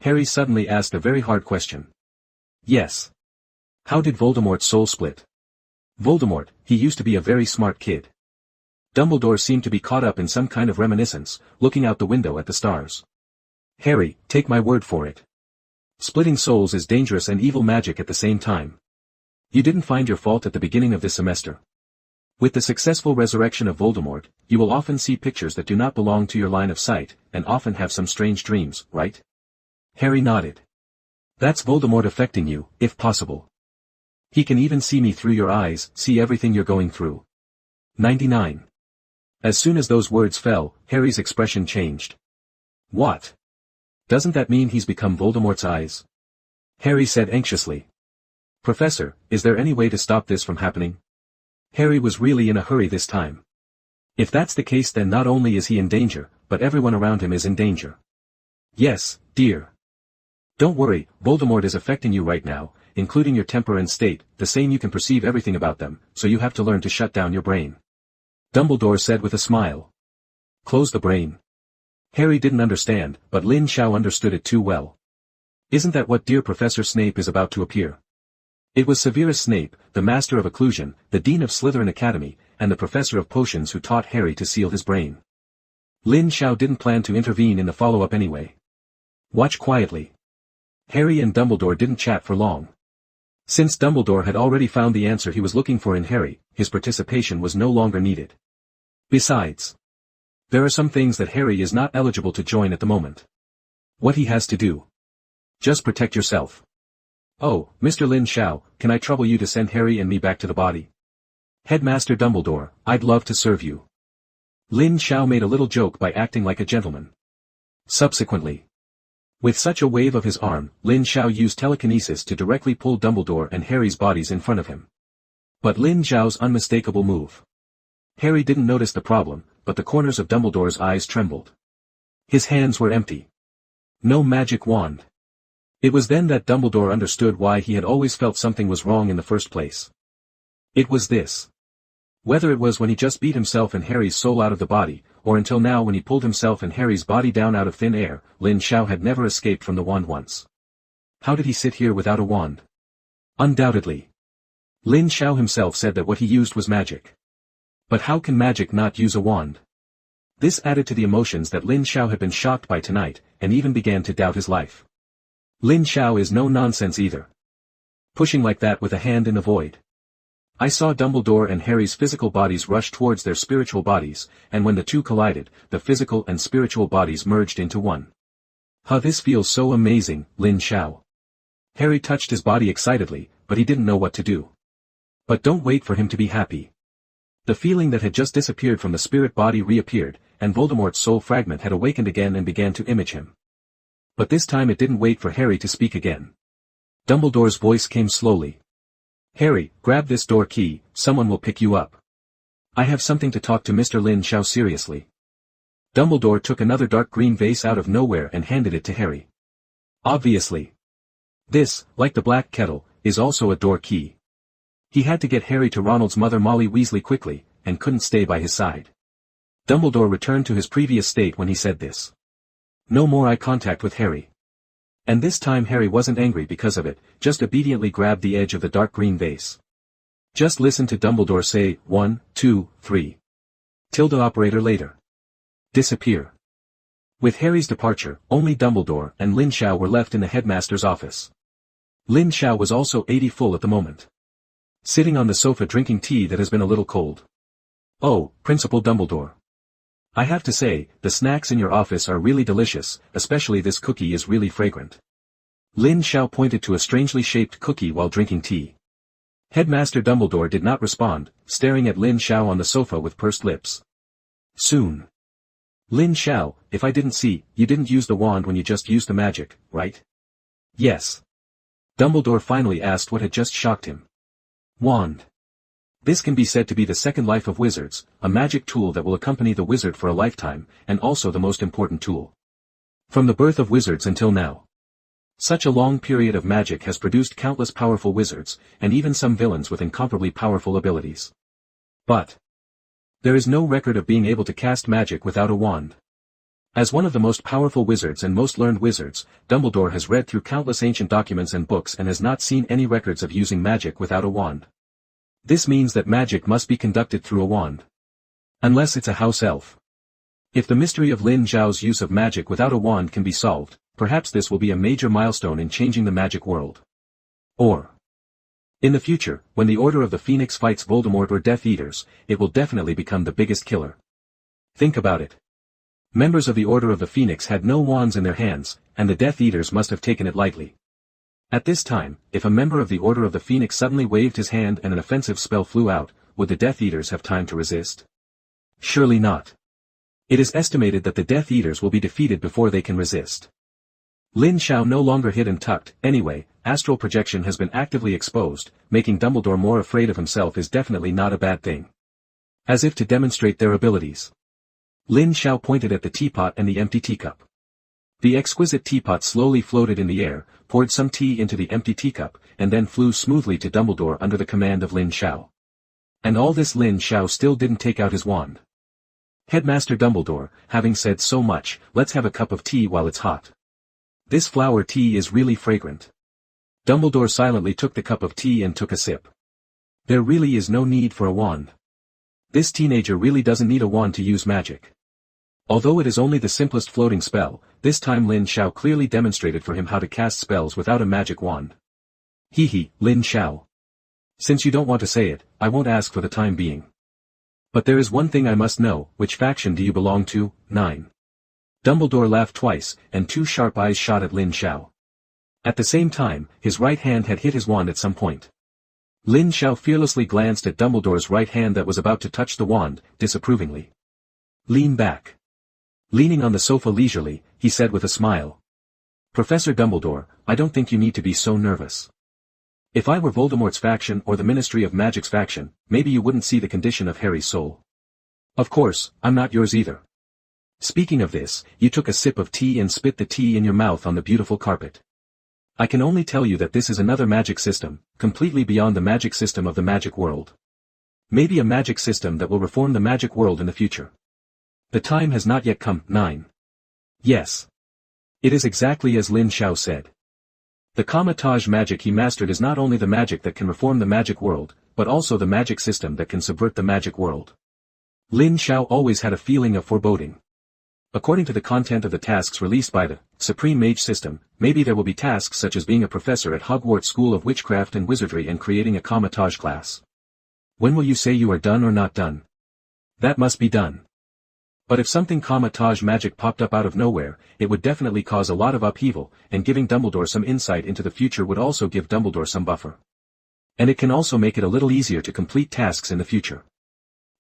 Harry suddenly asked a very hard question. Yes. How did Voldemort's soul split? Voldemort, he used to be a very smart kid. Dumbledore seemed to be caught up in some kind of reminiscence, looking out the window at the stars. Harry, take my word for it. Splitting souls is dangerous and evil magic at the same time. You didn't find your fault at the beginning of this semester. With the successful resurrection of Voldemort, you will often see pictures that do not belong to your line of sight, and often have some strange dreams, right? Harry nodded. That's Voldemort affecting you, if possible. He can even see me through your eyes, see everything you're going through. 99. As soon as those words fell, Harry's expression changed. What? Doesn't that mean he's become Voldemort's eyes? Harry said anxiously. Professor, is there any way to stop this from happening? Harry was really in a hurry this time. If that's the case, then not only is he in danger, but everyone around him is in danger. Yes, dear. Don't worry, Voldemort is affecting you right now, including your temper and state, the same you can perceive everything about them, so you have to learn to shut down your brain. Dumbledore said with a smile. Close the brain. Harry didn't understand, but Lin Sha understood it too well. Isn't that what dear Professor Snape is about to appear? It was Severus Snape, the Master of Occlusion, the Dean of Slytherin Academy, and the Professor of Potions who taught Harry to seal his brain. Lin Sha didn't plan to intervene in the follow-up anyway. Watch quietly. Harry and Dumbledore didn't chat for long. Since Dumbledore had already found the answer he was looking for in Harry, his participation was no longer needed. Besides, there are some things that Harry is not eligible to join at the moment. What he has to do. Just protect yourself. Oh, Mr. Lin Sha, can I trouble you to send Harry and me back to the body? Headmaster Dumbledore, I'd love to serve you. Lin Sha made a little joke by acting like a gentleman. Subsequently, with such a wave of his arm, Lin Sha used telekinesis to directly pull Dumbledore and Harry's bodies in front of him. But Lin Shao's unmistakable move. Harry didn't notice the problem, but the corners of Dumbledore's eyes trembled. His hands were empty. No magic wand. It was then that Dumbledore understood why he had always felt something was wrong in the first place. It was this. Whether it was when he just beat himself and Harry's soul out of the body, or until now when he pulled himself and Harry's body down out of thin air, Lin Sha had never escaped from the wand once. How did he sit here without a wand? Undoubtedly. Lin Sha himself said that what he used was magic. But how can magic not use a wand? This added to the emotions that Lin Sha had been shocked by tonight, and even began to doubt his life. Lin Sha is no nonsense either. Pushing like that with a hand in the void. I saw Dumbledore and Harry's physical bodies rush towards their spiritual bodies, and when the two collided, the physical and spiritual bodies merged into one. This feels so amazing, Lin Sha. Harry touched his body excitedly, but he didn't know what to do. But don't wait for him to be happy. The feeling that had just disappeared from the spirit body reappeared, and Voldemort's soul fragment had awakened again and began to image him. But this time it didn't wait for Harry to speak again. Dumbledore's voice came slowly. Harry, grab this door key, someone will pick you up. I have something to talk to Mr. Lin Sha seriously. Dumbledore took another dark green vase out of nowhere and handed it to Harry. Obviously. This, like the black kettle, is also a door key. He had to get Harry to Ronald's mother Molly Weasley quickly, and couldn't stay by his side. Dumbledore returned to his previous state when he said this. No more eye contact with Harry. And this time Harry wasn't angry because of it, just obediently grabbed the edge of the dark green vase. Just listen to Dumbledore say, 1, 2, 3. Tilde operator later. Disappear. With Harry's departure, only Dumbledore and Lin Sha were left in the headmaster's office. Lin Sha was also 80 full at the moment. Sitting on the sofa drinking tea that has been a little cold. Oh, Principal Dumbledore. I have to say, the snacks in your office are really delicious, especially this cookie is really fragrant. Lin Sha pointed to a strangely shaped cookie while drinking tea. Headmaster Dumbledore did not respond, staring at Lin Sha on the sofa with pursed lips. Soon. Lin Sha, if I didn't see, you didn't use the wand when you just used the magic, right? Yes. Dumbledore finally asked what had just shocked him. Wand. This can be said to be the second life of wizards, a magic tool that will accompany the wizard for a lifetime, and also the most important tool. From the birth of wizards until now. Such a long period of magic has produced countless powerful wizards, and even some villains with incomparably powerful abilities. But there is no record of being able to cast magic without a wand. As one of the most powerful wizards and most learned wizards, Dumbledore has read through countless ancient documents and books and has not seen any records of using magic without a wand. This means that magic must be conducted through a wand. Unless it's a house elf. If the mystery of Lin Zhao's use of magic without a wand can be solved, perhaps this will be a major milestone in changing the magic world. Or, in the future, when the Order of the Phoenix fights Voldemort or Death Eaters, it will definitely become the biggest killer. Think about it. Members of the Order of the Phoenix had no wands in their hands, and the Death Eaters must have taken it lightly. At this time, if a member of the Order of the Phoenix suddenly waved his hand and an offensive spell flew out, would the Death Eaters have time to resist? Surely not. It is estimated that the Death Eaters will be defeated before they can resist. Lin Sha no longer hid and tucked. Anyway, astral projection has been actively exposed, making Dumbledore more afraid of himself is definitely not a bad thing. As if to demonstrate their abilities. Lin Sha pointed at the teapot and the empty teacup. The exquisite teapot slowly floated in the air, poured some tea into the empty teacup, and then flew smoothly to Dumbledore under the command of Lin Sha. And all this Lin Sha still didn't take out his wand. Headmaster Dumbledore, having said so much, let's have a cup of tea while it's hot. This flower tea is really fragrant. Dumbledore silently took the cup of tea and took a sip. There really is no need for a wand. This teenager really doesn't need a wand to use magic. Although it is only the simplest floating spell, this time Lin Sha clearly demonstrated for him how to cast spells without a magic wand. Hee, Lin Sha. Since you don't want to say it, I won't ask for the time being. But there is one thing I must know, which faction do you belong to? 9. Dumbledore laughed twice, and two sharp eyes shot at Lin Sha. At the same time, his right hand had hit his wand at some point. Lin Sha fearlessly glanced at Dumbledore's right hand that was about to touch the wand, disapprovingly. Lean back. Leaning on the sofa leisurely, he said with a smile. Professor Dumbledore, I don't think you need to be so nervous. If I were Voldemort's faction or the Ministry of Magic's faction, maybe you wouldn't see the condition of Harry's soul. Of course, I'm not yours either. Speaking of this, you took a sip of tea and spit the tea in your mouth on the beautiful carpet. I can only tell you that this is another magic system, completely beyond the magic system of the magic world. Maybe a magic system that will reform the magic world in the future. The time has not yet come. 9. Yes. It is exactly as Lin Sha said. The Kamatage magic he mastered is not only the magic that can reform the magic world, but also the magic system that can subvert the magic world. Lin Sha always had a feeling of foreboding. According to the content of the tasks released by the Supreme Mage system, maybe there will be tasks such as being a professor at Hogwarts School of Witchcraft and Wizardry and creating a Kamatage class. When will you say you are done or not done? That must be done. But if something Kamatage magic popped up out of nowhere, it would definitely cause a lot of upheaval, and giving Dumbledore some insight into the future would also give Dumbledore some buffer. And it can also make it a little easier to complete tasks in the future.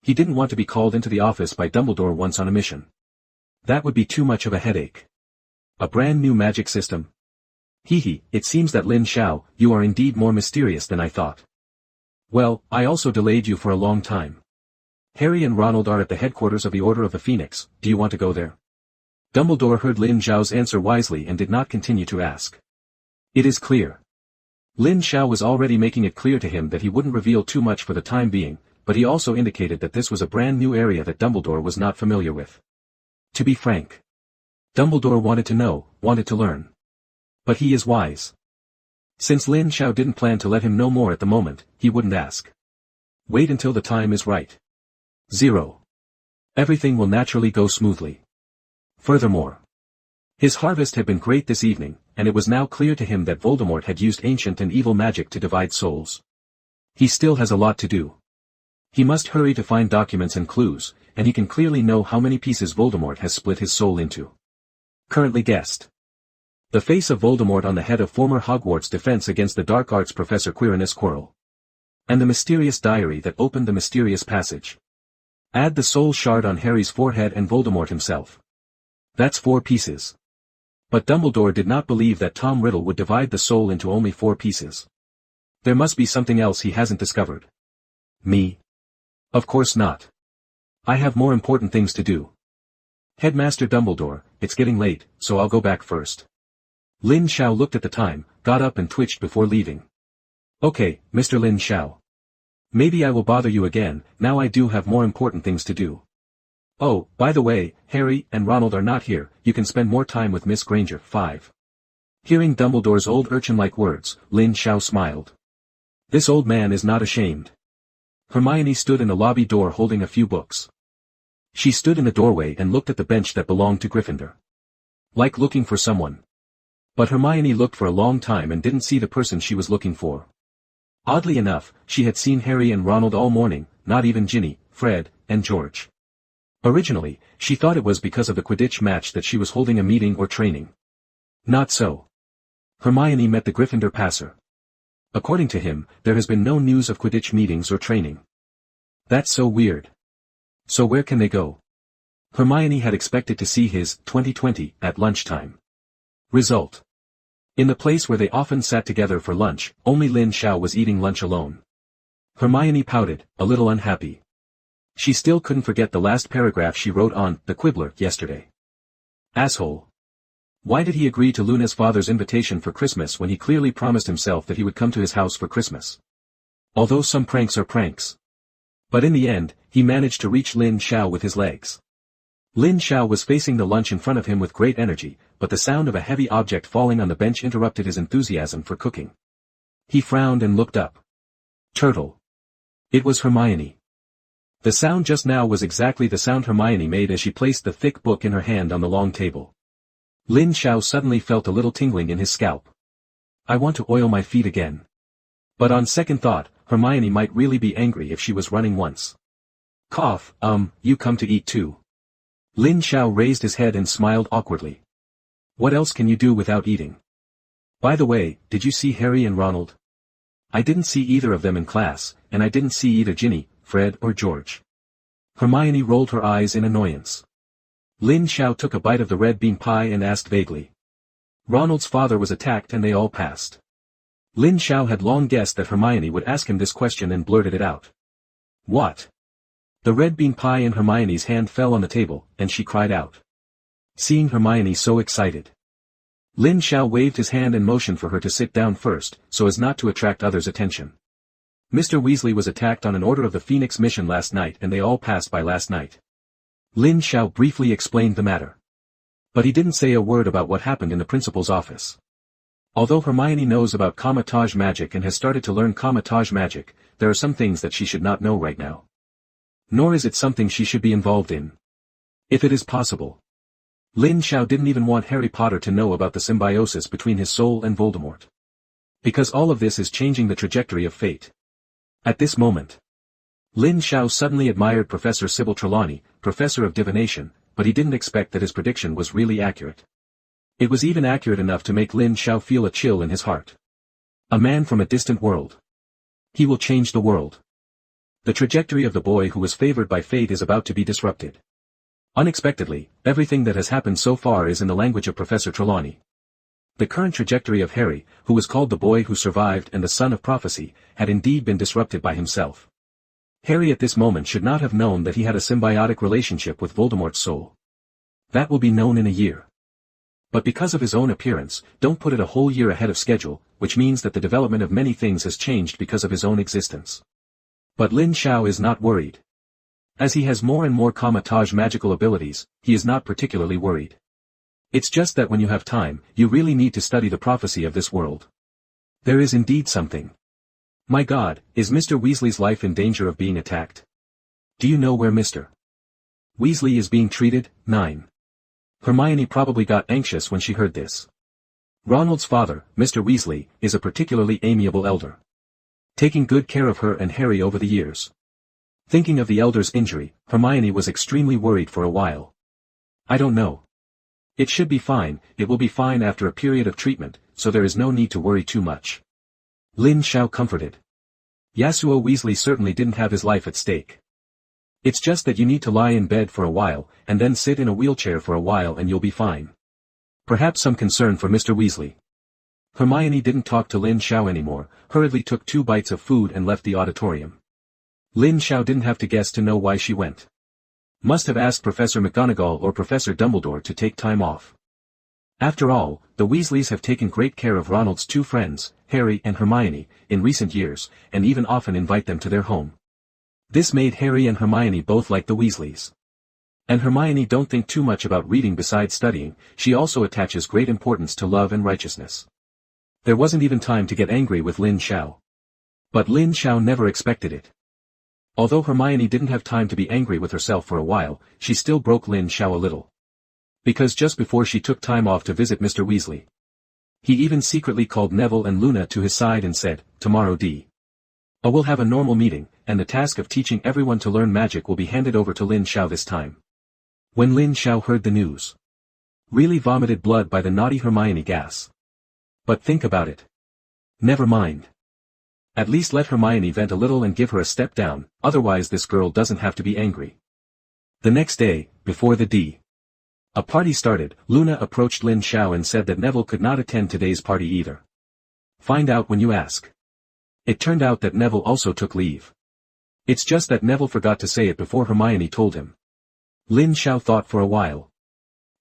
He didn't want to be called into the office by Dumbledore once on a mission. That would be too much of a headache. A brand new magic system? Hee, it seems that Lin Sha, you are indeed more mysterious than I thought. Well, I also delayed you for a long time. Harry and Ronald are at the headquarters of the Order of the Phoenix, do you want to go there? Dumbledore heard Lin Zhao's answer wisely and did not continue to ask. It is clear. Lin Sha was already making it clear to him that he wouldn't reveal too much for the time being, but he also indicated that this was a brand new area that Dumbledore was not familiar with. To be frank. Dumbledore wanted to know, wanted to learn. But he is wise. Since Lin Sha didn't plan to let him know more at the moment, he wouldn't ask. Wait until the time is right. 0. Everything will naturally go smoothly. Furthermore, his harvest had been great this evening, and it was now clear to him that Voldemort had used ancient and evil magic to divide souls. He still has a lot to do. He must hurry to find documents and clues, and he can clearly know how many pieces Voldemort has split his soul into. Currently guessed. The face of Voldemort on the head of former Hogwarts Defense Against the Dark Arts Professor Quirinus Quirrell. And the mysterious diary that opened the mysterious passage. Add the soul shard on Harry's forehead and Voldemort himself. That's 4 pieces. But Dumbledore did not believe that Tom Riddle would divide the soul into only 4 pieces. There must be something else he hasn't discovered. Me? Of course not. I have more important things to do. Headmaster Dumbledore, it's getting late, so I'll go back first. Lin Sha looked at the time, got up and twitched before leaving. Okay, Mr. Lin Sha. Maybe I will bother you again, now I do have more important things to do. Oh, by the way, Harry and Ronald are not here, you can spend more time with Miss Granger. 5. Hearing Dumbledore's old urchin-like words, Lin Sha smiled. This old man is not ashamed. Hermione stood in the lobby door holding a few books. She stood in the doorway and looked at the bench that belonged to Gryffindor. Like looking for someone. But Hermione looked for a long time and didn't see the person she was looking for. Oddly enough, she had seen Harry and Ronald all morning, not even Ginny, Fred, and George. Originally, she thought it was because of the Quidditch match that she was holding a meeting or training. Not so. Hermione met the Gryffindor passer. According to him, there has been no news of Quidditch meetings or training. That's so weird. So where can they go? Hermione had expected to see his 2020 at lunchtime. Result. In the place where they often sat together for lunch, only Lin Sha was eating lunch alone. Hermione pouted, a little unhappy. She still couldn't forget the last paragraph she wrote on the Quibbler yesterday. Asshole. Why did he agree to Luna's father's invitation for Christmas when he clearly promised himself that he would come to his house for Christmas? Although some pranks are pranks. But in the end, he managed to reach Lin Sha with his legs. Lin Sha was facing the lunch in front of him with great energy, but the sound of a heavy object falling on the bench interrupted his enthusiasm for cooking. He frowned and looked up. Turtle. It was Hermione. The sound just now was exactly the sound Hermione made as she placed the thick book in her hand on the long table. Lin Sha suddenly felt a little tingling in his scalp. I want to oil my feet again. But on second thought, Hermione might really be angry if she was running once. Cough, you come to eat too. Lin Sha raised his head and smiled awkwardly. What else can you do without eating? By the way, did you see Harry and Ronald? I didn't see either of them in class, and I didn't see either Ginny, Fred or George. Hermione rolled her eyes in annoyance. Lin Sha took a bite of the red bean pie and asked vaguely. Ronald's father was attacked and they all passed. Lin Sha had long guessed that Hermione would ask him this question and blurted it out. What? The red bean pie in Hermione's hand fell on the table, and she cried out. Seeing Hermione so excited. Lin Sha waved his hand and motioned for her to sit down first, so as not to attract others' attention. Mr. Weasley was attacked on an order of the Phoenix mission last night and they all passed by last night. Lin Sha briefly explained the matter. But he didn't say a word about what happened in the principal's office. Although Hermione knows about Kamar-Taj magic and has started to learn Kamar-Taj magic, there are some things that she should not know right now. Nor is it something she should be involved in. If it is possible. Lin Sha didn't even want Harry Potter to know about the symbiosis between his soul and Voldemort. Because all of this is changing the trajectory of fate. At this moment. Lin Sha suddenly admired Professor Sybil Trelawney, Professor of Divination, but he didn't expect that his prediction was really accurate. It was even accurate enough to make Lin Sha feel a chill in his heart. A man from a distant world. He will change the world. The trajectory of the boy who was favored by fate is about to be disrupted. Unexpectedly, everything that has happened so far is in the language of Professor Trelawney. The current trajectory of Harry, who was called the boy who survived and the son of prophecy, had indeed been disrupted by himself. Harry at this moment should not have known that he had a symbiotic relationship with Voldemort's soul. That will be known in a year. But because of his own appearance, don't put it a whole year ahead of schedule, which means that the development of many things has changed because of his own existence. But Lin Sha is not worried. As he has more and more Kamar-Taj magical abilities, he is not particularly worried. It's just that when you have time, you really need to study the prophecy of this world. There is indeed something. My God, is Mr. Weasley's life in danger of being attacked? Do you know where Mr. Weasley is being treated? 9. Hermione probably got anxious when she heard this. Ronald's father, Mr. Weasley, is a particularly amiable elder. taking good care of her and Harry over the years. Thinking of the elder's injury, Hermione was extremely worried for a while. I don't know. It should be fine, it will be fine after a period of treatment, so there is no need to worry too much. Lin Sha comforted. Yasuo Weasley certainly didn't have his life at stake. It's just that you need to lie in bed for a while, and then sit in a wheelchair for a while and you'll be fine. Perhaps some concern for Mr. Weasley. Hermione didn't talk to Lin Sha anymore, hurriedly took 2 bites of food and left the auditorium. Lin Sha didn't have to guess to know why she went. Must have asked Professor McGonagall or Professor Dumbledore to take time off. After all, the Weasleys have taken great care of Ronald's 2 friends, Harry and Hermione, in recent years, and even often invite them to their home. This made Harry and Hermione both like the Weasleys. And Hermione don't think too much about reading besides studying, she also attaches great importance to love and righteousness. There wasn't even time to get angry with Lin Sha. But Lin Sha never expected it. Although Hermione didn't have time to be angry with herself for a while, she still broke Lin Sha a little. Because just before she took time off to visit Mr. Weasley, he even secretly called Neville and Luna to his side and said, "Tomorrow we'll have a normal meeting, and the task of teaching everyone to learn magic will be handed over to Lin Sha this time." When Lin Sha heard the news, really vomited blood by the naughty Hermione gas. But think about it. Never mind. At least let Hermione vent a little and give her a step down, otherwise this girl doesn't have to be angry. The next day, before the a party started, Luna approached Lin Sha and said that Neville could not attend today's party either. Find out when you ask. It turned out that Neville also took leave. It's just that Neville forgot to say it before Hermione told him. Lin Sha thought for a while.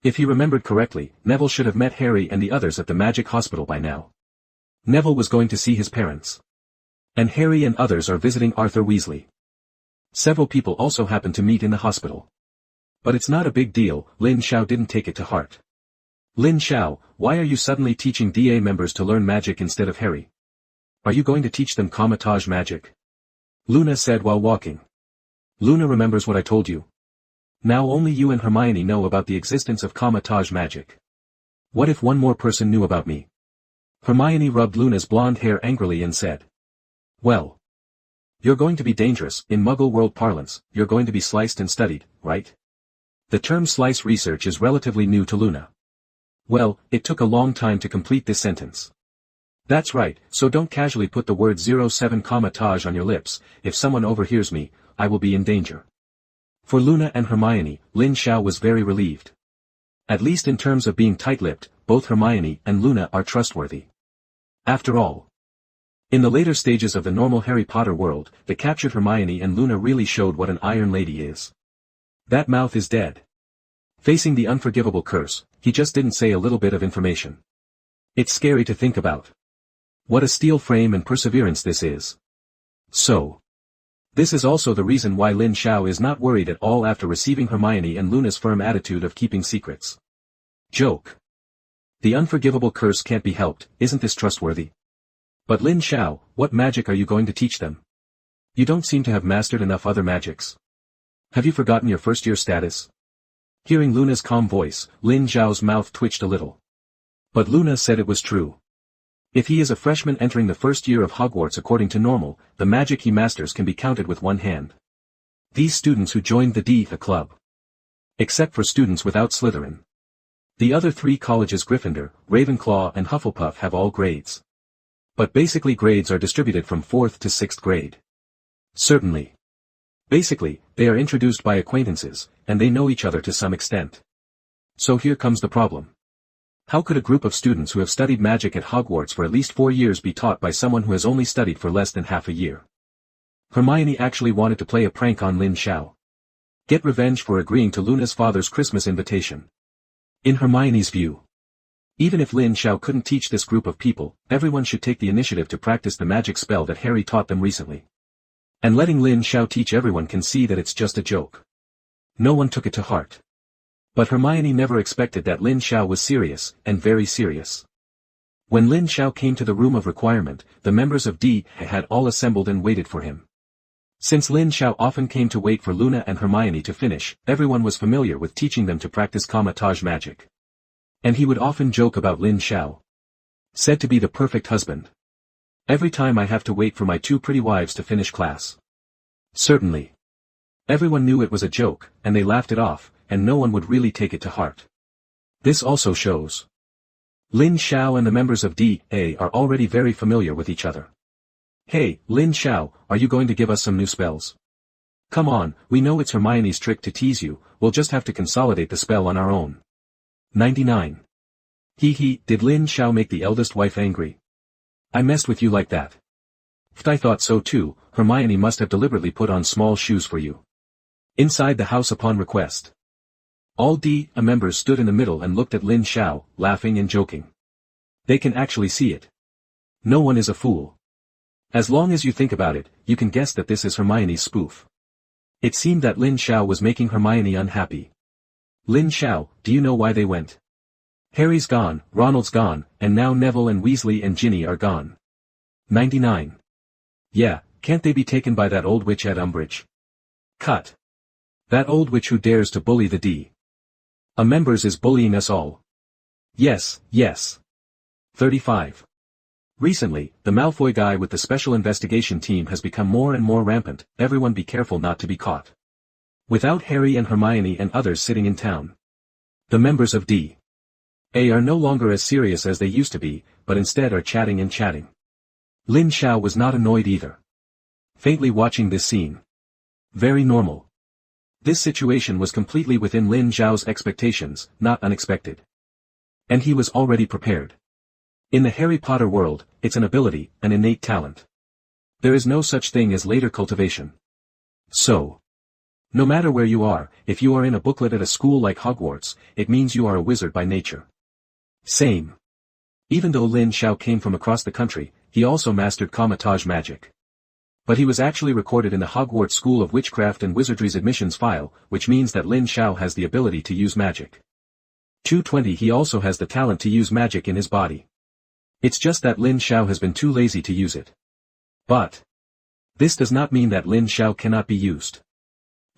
If he remembered correctly, Neville should have met Harry and the others at the magic hospital by now. Neville was going to see his parents. And Harry and others are visiting Arthur Weasley. Several people also happen to meet in the hospital. But it's not a big deal, Lin Sha didn't take it to heart. Lin Sha, why are you suddenly teaching DA members to learn magic instead of Harry? Are you going to teach them camouflage magic? Luna said while walking. Luna remembers what I told you. Now only you and Hermione know about the existence of camouflage magic. What if one more person knew about me? Hermione rubbed Luna's blonde hair angrily and said. Well. You're going to be dangerous, in Muggle world parlance, you're going to be sliced and studied, right? The term slice research is relatively new to Luna. Well, it took a long time to complete this sentence. That's right, so don't casually put the word 07 camouflage on your lips, if someone overhears me, I will be in danger. For Luna and Hermione, Lin Sha was very relieved. At least in terms of being tight-lipped, both Hermione and Luna are trustworthy. After all. In the later stages of the normal Harry Potter world, the captured Hermione and Luna really showed what an Iron Lady is. That mouth is dead. Facing the unforgivable curse, he just didn't say a little bit of information. It's scary to think about. What a steel frame and perseverance this is. So. This is also the reason why Lin Sha is not worried at all after receiving Hermione and Luna's firm attitude of keeping secrets. Joke. The unforgivable curse can't be helped, isn't this trustworthy? But Lin Sha, what magic are you going to teach them? You don't seem to have mastered enough other magics. Have you forgotten your first-year status? Hearing Luna's calm voice, Lin Zhao's mouth twitched a little. But Luna said it was true. If he is a freshman entering the first year of Hogwarts according to normal, the magic he masters can be counted with one hand. These students who joined the club. Except for students without Slytherin. The other 3 colleges Gryffindor, Ravenclaw and Hufflepuff have all grades. But basically grades are distributed from 4th to 6th grade. Certainly. Basically, they are introduced by acquaintances, and they know each other to some extent. So here comes the problem. How could a group of students who have studied magic at Hogwarts for at least 4 years be taught by someone who has only studied for less than half a year? Hermione actually wanted to play a prank on Lin Sha. Get revenge for agreeing to Luna's father's Christmas invitation. In Hermione's view, even if Lin Sha couldn't teach this group of people, everyone should take the initiative to practice the magic spell that Harry taught them recently. And letting Lin Sha teach everyone can see that it's just a joke. No one took it to heart. But Hermione never expected that Lin Sha was serious, and very serious. When Lin Sha came to the room of requirement, the members of D had all assembled and waited for him. Since Lin Sha often came to wait for Luna and Hermione to finish, everyone was familiar with teaching them to practice camouflage magic. And he would often joke about Lin Sha. Said to be the perfect husband. Every time I have to wait for my two pretty wives to finish class. Certainly. Everyone knew it was a joke, and they laughed it off, and no one would really take it to heart. This also shows. Lin Sha and the members of D.A. are already very familiar with each other. Hey, Lin Sha, are you going to give us some new spells? Come on, we know it's Hermione's trick to tease you, we'll just have to consolidate the spell on our own. 99. Hee, did Lin Sha make the eldest wife angry? I messed with you like that. I thought so too, Hermione must have deliberately put on small shoes for you. Inside the house upon request. All D.A. members stood in the middle and looked at Lin Sha, laughing and joking. They can actually see it. No one is a fool. As long as you think about it, you can guess that this is Hermione's spoof. It seemed that Lin Sha was making Hermione unhappy. Lin Sha, do you know why they went? Harry's gone, Ronald's gone, and now Neville and Weasley and Ginny are gone. 99. Yeah, can't they be taken by that old witch at Umbridge? Cut. That old witch who dares to bully the D.A. members is bullying us all. Yes. 35. Recently, the Malfoy guy with the special investigation team has become more and more rampant, everyone be careful not to be caught. Without Harry and Hermione and others sitting in town. The members of D.A. are no longer as serious as they used to be, but instead are chatting and chatting. Lin Sha was not annoyed either. Faintly watching this scene. Very normal. This situation was completely within Lin Shao's expectations, not unexpected. And he was already prepared. In the Harry Potter world, it's an ability, an innate talent. There is no such thing as later cultivation. So, no matter where you are, if you are in a booklet at a school like Hogwarts, it means you are a wizard by nature. Same. Even though Lin Sha came from across the country, he also mastered camouflage magic. But he was actually recorded in the Hogwarts School of Witchcraft and Wizardry's admissions file, which means that Lin Sha has the ability to use magic. 220 He also has the talent to use magic in his body. It's just that Lin Sha has been too lazy to use it. But this does not mean that Lin Sha cannot be used.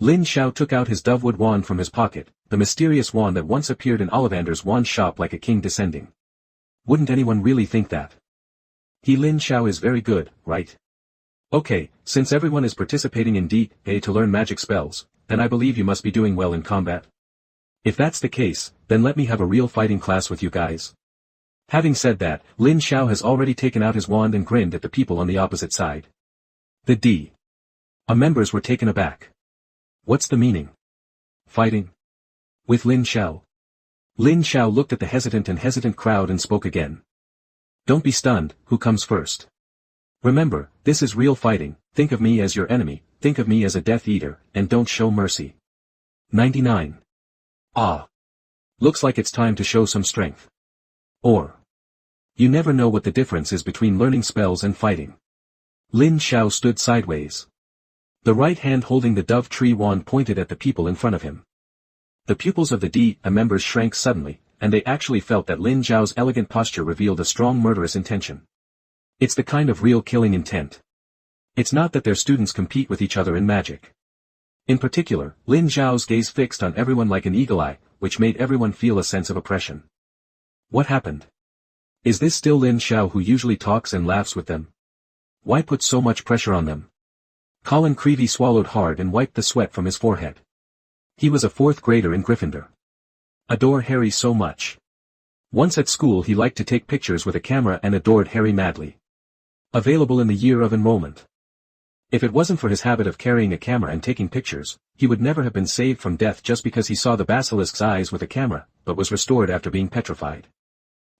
Lin Sha took out his dovewood wand from his pocket, the mysterious wand that once appeared in Ollivander's wand shop like a king descending. Wouldn't anyone really think that? Lin Sha is very good, right? Okay, since everyone is participating in D.A. to learn magic spells, then I believe you must be doing well in combat. If that's the case, then let me have a real fighting class with you guys. Having said that, Lin Sha has already taken out his wand and grinned at the people on the opposite side. The D.A. members were taken aback. What's the meaning? Fighting? With Lin Sha? Lin Sha looked at the hesitant crowd and spoke again. Don't be stunned, who comes first? Remember, this is real fighting, think of me as your enemy, think of me as a Death Eater, and don't show mercy. 99. Ah. Looks like it's time to show some strength. Or. You never know what the difference is between learning spells and fighting. Lin Sha stood sideways. The right hand holding the dove tree wand pointed at the people in front of him. The pupils of the D.A. members shrank suddenly, and they actually felt that Lin Shao's elegant posture revealed a strong murderous intention. It's the kind of real killing intent. It's not that their students compete with each other in magic. In particular, Lin Shao's gaze fixed on everyone like an eagle eye, which made everyone feel a sense of oppression. What happened? Is this still Lin Sha who usually talks and laughs with them? Why put so much pressure on them? Colin Creevey swallowed hard and wiped the sweat from his forehead. He was a fourth grader in Gryffindor. Adore Harry so much. Once at school he liked to take pictures with a camera and adored Harry madly. Available in the year of enrollment. If it wasn't for his habit of carrying a camera and taking pictures, he would never have been saved from death just because he saw the basilisk's eyes with a camera, but was restored after being petrified.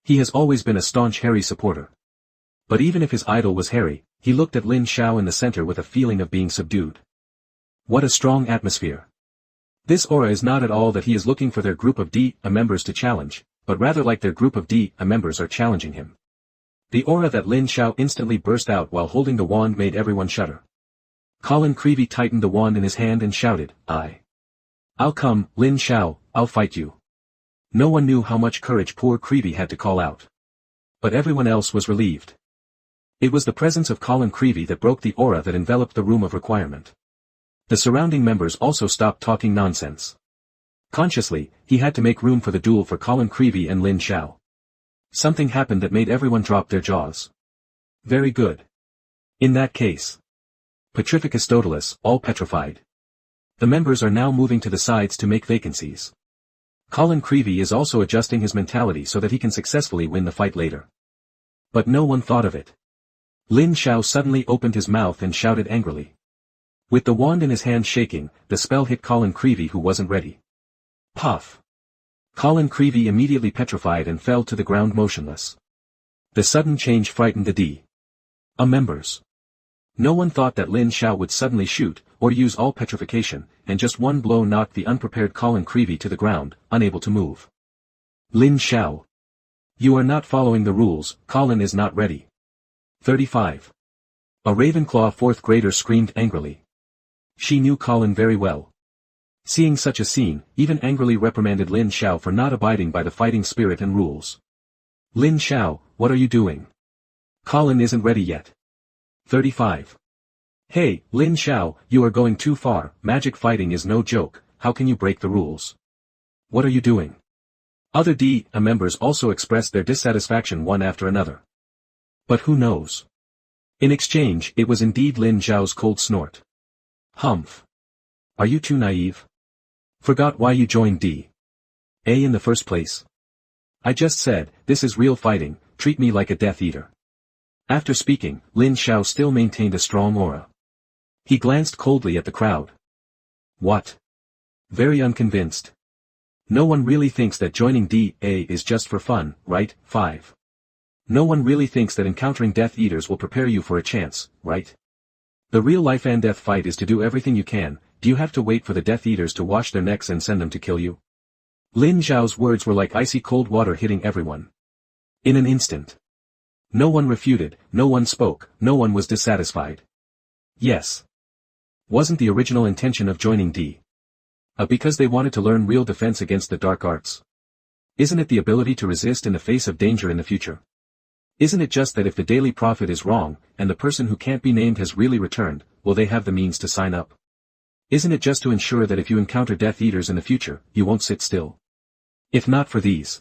He has always been a staunch Harry supporter. But even if his idol was Harry, he looked at Lin Sha in the center with a feeling of being subdued. What a strong atmosphere. This aura is not at all that he is looking for their group of D.A. members to challenge, but rather like their group of D.A. members are challenging him. The aura that Lin Sha instantly burst out while holding the wand made everyone shudder. Colin Creevey tightened the wand in his hand and shouted, I'll come, Lin Sha, I'll fight you. No one knew how much courage poor Creevey had to call out. But everyone else was relieved. It was the presence of Colin Creevey that broke the aura that enveloped the room of requirement. The surrounding members also stopped talking nonsense. Consciously, he had to make room for the duel for Colin Creevey and Lin Sha. Something happened that made everyone drop their jaws. Very good. In that case. Petrificus totalis, all petrified. The members are now moving to the sides to make vacancies. Colin Creevey is also adjusting his mentality so that he can successfully win the fight later. But no one thought of it. Lin Sha suddenly opened his mouth and shouted angrily. With the wand in his hand shaking, the spell hit Colin Creevey, who wasn't ready. Puff! Colin Creevey immediately petrified and fell to the ground motionless. The sudden change frightened the D.A. members. No one thought that Lin Sha would suddenly shoot, or use all petrification, and just one blow knocked the unprepared Colin Creevey to the ground, unable to move. Lin Sha. You are not following the rules, Colin is not ready. 35. A Ravenclaw fourth grader screamed angrily. She knew Colin very well. Seeing such a scene, even angrily reprimanded Lin Sha for not abiding by the fighting spirit and rules. Lin Sha, what are you doing? Colin isn't ready yet. 35. Hey, Lin Sha, you are going too far, magic fighting is no joke, how can you break the rules? What are you doing? Other D.A. members also expressed their dissatisfaction one after another. But who knows? In exchange, it was indeed Lin Shao's cold snort. Humph. Are you too naive? Forgot why you joined D.A. in the first place? I just said, this is real fighting, treat me like a Death Eater. After speaking, Lin Sha still maintained a strong aura. He glanced coldly at the crowd. What? Very unconvinced. No one really thinks that joining D.A. is just for fun, right? 5. No one really thinks that encountering Death Eaters will prepare you for a chance, right? The real life and death fight is to do everything you can. Do you have to wait for the Death Eaters to wash their necks and send them to kill you? Lin Shao's words were like icy cold water hitting everyone. In an instant. No one refuted, no one spoke, no one was dissatisfied. Yes. Wasn't the original intention of joining D.A. because they wanted to learn real defense against the dark arts? Isn't it the ability to resist in the face of danger in the future? Isn't it just that if the Daily Prophet is wrong, and the person who can't be named has really returned, will they have the means to sign up? Isn't it just to ensure that if you encounter Death Eaters in the future, you won't sit still? If not for these.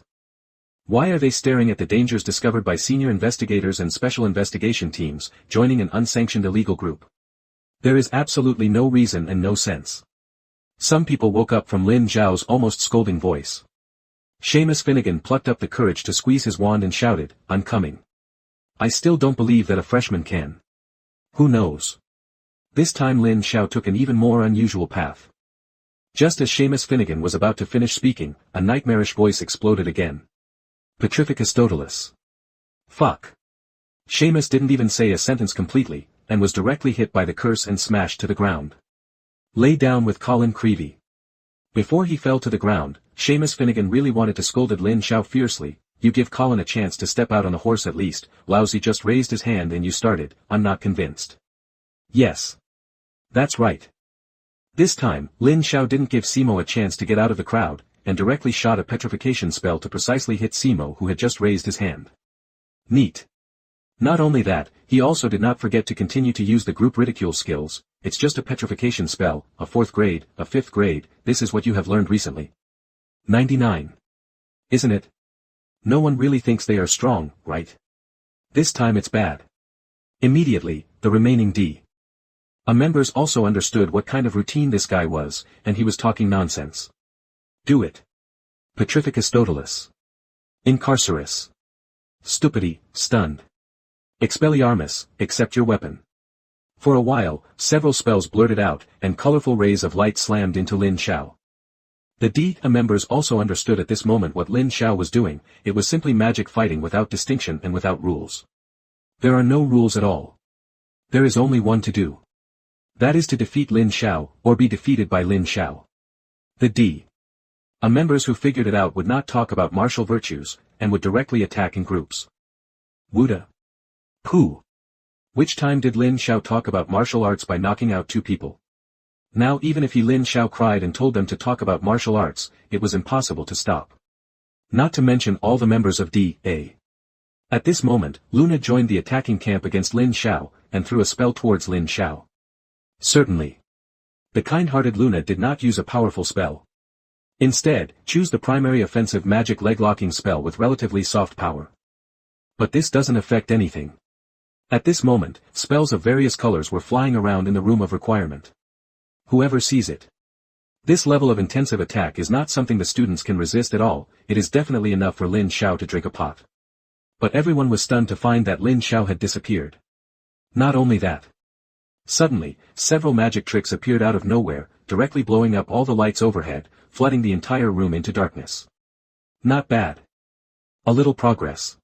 Why are they staring at the dangers discovered by senior investigators and special investigation teams, joining an unsanctioned illegal group? There is absolutely no reason and no sense. Some people woke up from Lin Zhao's almost scolding voice. Seamus Finnegan plucked up the courage to squeeze his wand and shouted, I'm coming. I still don't believe that a freshman can. Who knows? This time Lin Sha took an even more unusual path. Just as Seamus Finnegan was about to finish speaking, a nightmarish voice exploded again. Petrificus totalis. Fuck. Seamus didn't even say a sentence completely, and was directly hit by the curse and smashed to the ground. Lay down with Colin Creevey. Before he fell to the ground, Seamus Finnegan really wanted to scold at Lin Sha fiercely. You give Colin a chance to step out on the horse at least. Lousy just raised his hand and you started. I'm not convinced. Yes. That's right. This time, Lin Sha didn't give Simo a chance to get out of the crowd, and directly shot a petrification spell to precisely hit Simo, who had just raised his hand. Neat. Not only that, he also did not forget to continue to use the group ridicule skills. It's just a petrification spell, a 4th grade, a 5th grade, this is what you have learned recently. 99. Isn't it? No one really thinks they are strong, right? This time it's bad. Immediately, the remaining D.A. members also understood what kind of routine this guy was, and he was talking nonsense. Do it. Petrificus totalis. Incarcerus. Stupidity, stunned. Expelliarmus, accept your weapon. For a while, several spells blurted out, and colorful rays of light slammed into Lin Sha. The D.A. members also understood at this moment what Lin Sha was doing. It was simply magic fighting without distinction and without rules. There are no rules at all. There is only one to do. That is to defeat Lin Sha, or be defeated by Lin Sha. The D.A. members who figured it out would not talk about martial virtues, and would directly attack in groups. Wuda. Pooh. Which time did Lin Sha talk about martial arts by knocking out 2 people? Now even if Lin Sha cried and told them to talk about martial arts, it was impossible to stop. Not to mention all the members of D.A. At this moment, Luna joined the attacking camp against Lin Sha, and threw a spell towards Lin Sha. Certainly. The kind-hearted Luna did not use a powerful spell. Instead, choose the primary offensive magic leg-locking spell with relatively soft power. But this doesn't affect anything. At this moment, spells of various colors were flying around in the room of requirement. Whoever sees it. This level of intensive attack is not something the students can resist at all, it is definitely enough for Lin Sha to drink a pot. But everyone was stunned to find that Lin Sha had disappeared. Not only that. Suddenly, several magic tricks appeared out of nowhere, directly blowing up all the lights overhead, flooding the entire room into darkness. Not bad. A little progress.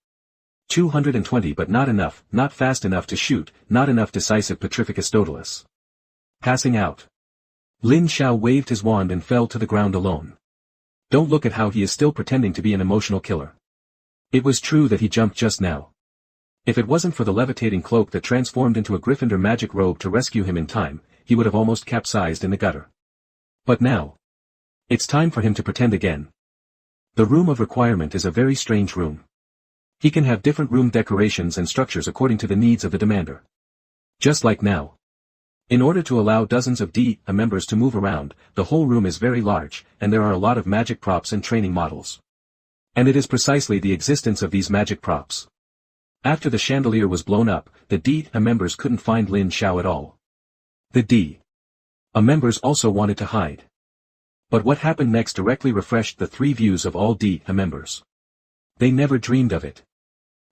220 but not enough, not fast enough to shoot, not enough decisive Petrificus. Passing out. Lin Sha waved his wand and fell to the ground alone. Don't look at how he is still pretending to be an emotional killer. It was true that he jumped just now. If it wasn't for the levitating cloak that transformed into a Gryffindor magic robe to rescue him in time, he would have almost capsized in the gutter. But now. It's time for him to pretend again. The room of requirement is a very strange room. He can have different room decorations and structures according to the needs of the demander. Just like now. In order to allow dozens of DA members to move around, the whole room is very large, and there are a lot of magic props and training models. And it is precisely the existence of these magic props. After the chandelier was blown up, the DA members couldn't find Lin Sha at all. The DA members also wanted to hide. But what happened next directly refreshed the three views of all DA members. They never dreamed of it.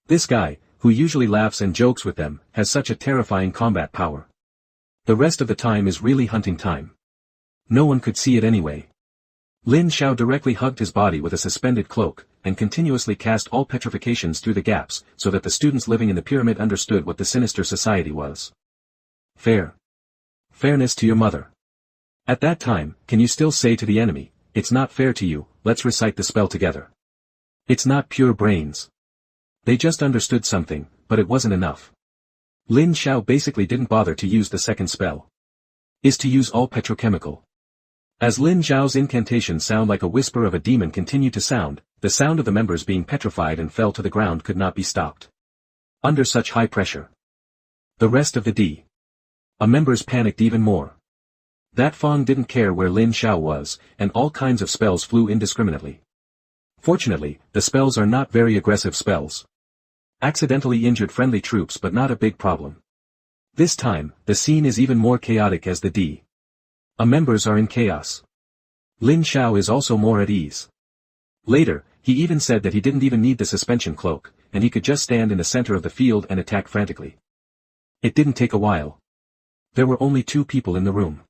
This guy, who usually laughs and jokes with them, has such a terrifying combat power. The rest of the time is really hunting time. No one could see it anyway. Lin Sha directly hugged his body with a suspended cloak, and continuously cast all petrifications through the gaps, so that the students living in the pyramid understood what the sinister society was. Fairness to your mother. At that time, can you still say to the enemy, it's not fair to you, let's recite the spell together. It's not pure brains. They just understood something, but it wasn't enough. Lin Sha basically didn't bother to use the second spell. Is to use all petrochemical. As Lin Zhao's incantations sound like a whisper of a demon continued to sound, the sound of the members being petrified and fell to the ground could not be stopped. Under such high pressure. The rest of the DA members panicked even more. That Fong didn't care where Lin Sha was, and all kinds of spells flew indiscriminately. Fortunately, the spells are not very aggressive spells. Accidentally injured friendly troops but not a big problem. This time, the scene is even more chaotic as the DA members are in chaos. Lin Sha is also more at ease. Later, he even said that he didn't even need the suspension cloak, and he could just stand in the center of the field and attack frantically. It didn't take a while. There were only two people in the room.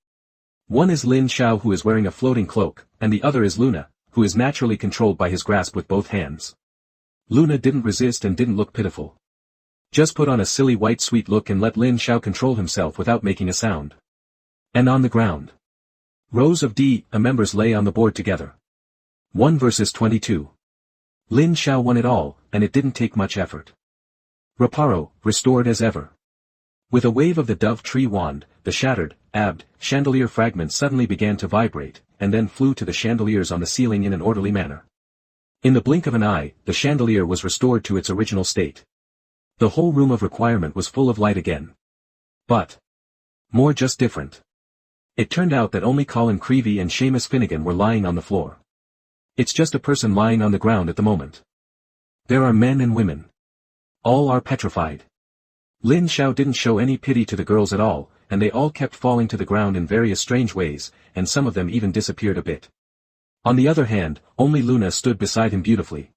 One is Lin Sha, who is wearing a floating cloak, and the other is Luna, who is naturally controlled by his grasp with both hands. Luna didn't resist and didn't look pitiful. Just put on a silly white sweet look and let Lin Sha control himself without making a sound. And on the ground. Rows of DA members lay on the board together. 1 versus 22. Lin Sha won it all, and it didn't take much effort. Reparo, restored as ever. With a wave of the dove tree wand, the shattered, chandelier fragments suddenly began to vibrate, and then flew to the chandeliers on the ceiling in an orderly manner. In the blink of an eye, the chandelier was restored to its original state. The whole room of requirement was full of light again. But more just different. It turned out that only Colin Creevy and Seamus Finnegan were lying on the floor. It's just a person lying on the ground at the moment. There are men and women. All are petrified. Lin Sha didn't show any pity to the girls at all, and they all kept falling to the ground in various strange ways, and some of them even disappeared a bit. On the other hand, only Luna stood beside him beautifully.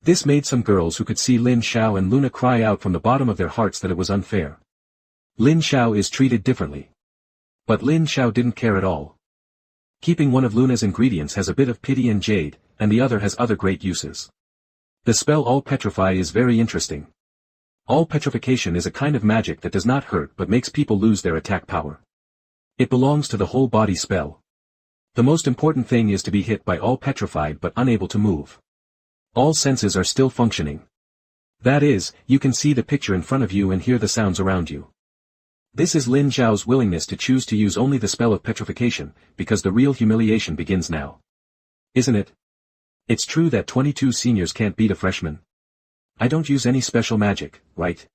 This made some girls who could see Lin Sha and Luna cry out from the bottom of their hearts that it was unfair. Lin Sha is treated differently. But Lin Sha didn't care at all. Keeping one of Luna's ingredients has a bit of pity and jade, and the other has other great uses. The spell All Petrify is very interesting. All petrification is a kind of magic that does not hurt but makes people lose their attack power. It belongs to the whole body spell. The most important thing is to be hit by all petrified but unable to move. All senses are still functioning. That is, you can see the picture in front of you and hear the sounds around you. This is Lin Zhao's willingness to choose to use only the spell of petrification, because the real humiliation begins now. Isn't it? It's true that 22 seniors can't beat a freshman. I don't use any special magic, right?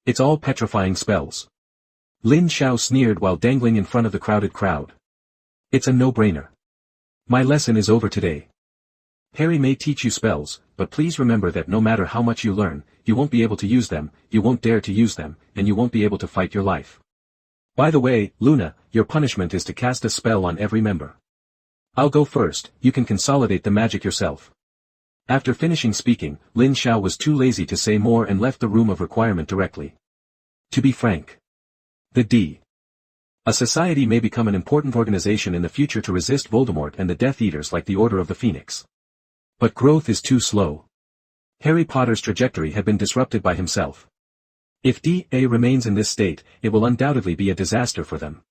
It's all petrifying spells. Lin Sha sneered while dangling in front of the crowded crowd. It's a no-brainer. My lesson is over today. Harry may teach you spells, but please remember that no matter how much you learn, you won't be able to use them, you won't dare to use them, and you won't be able to fight your life. By the way, Luna, your punishment is to cast a spell on every member. I'll go first, you can consolidate the magic yourself. After finishing speaking, Lin Sha was too lazy to say more and left the room of requirement directly. To be frank. The D. A society may become an important organization in the future to resist Voldemort and the Death Eaters like the Order of the Phoenix. But growth is too slow. Harry Potter's trajectory had been disrupted by himself. If DA remains in this state, it will undoubtedly be a disaster for them.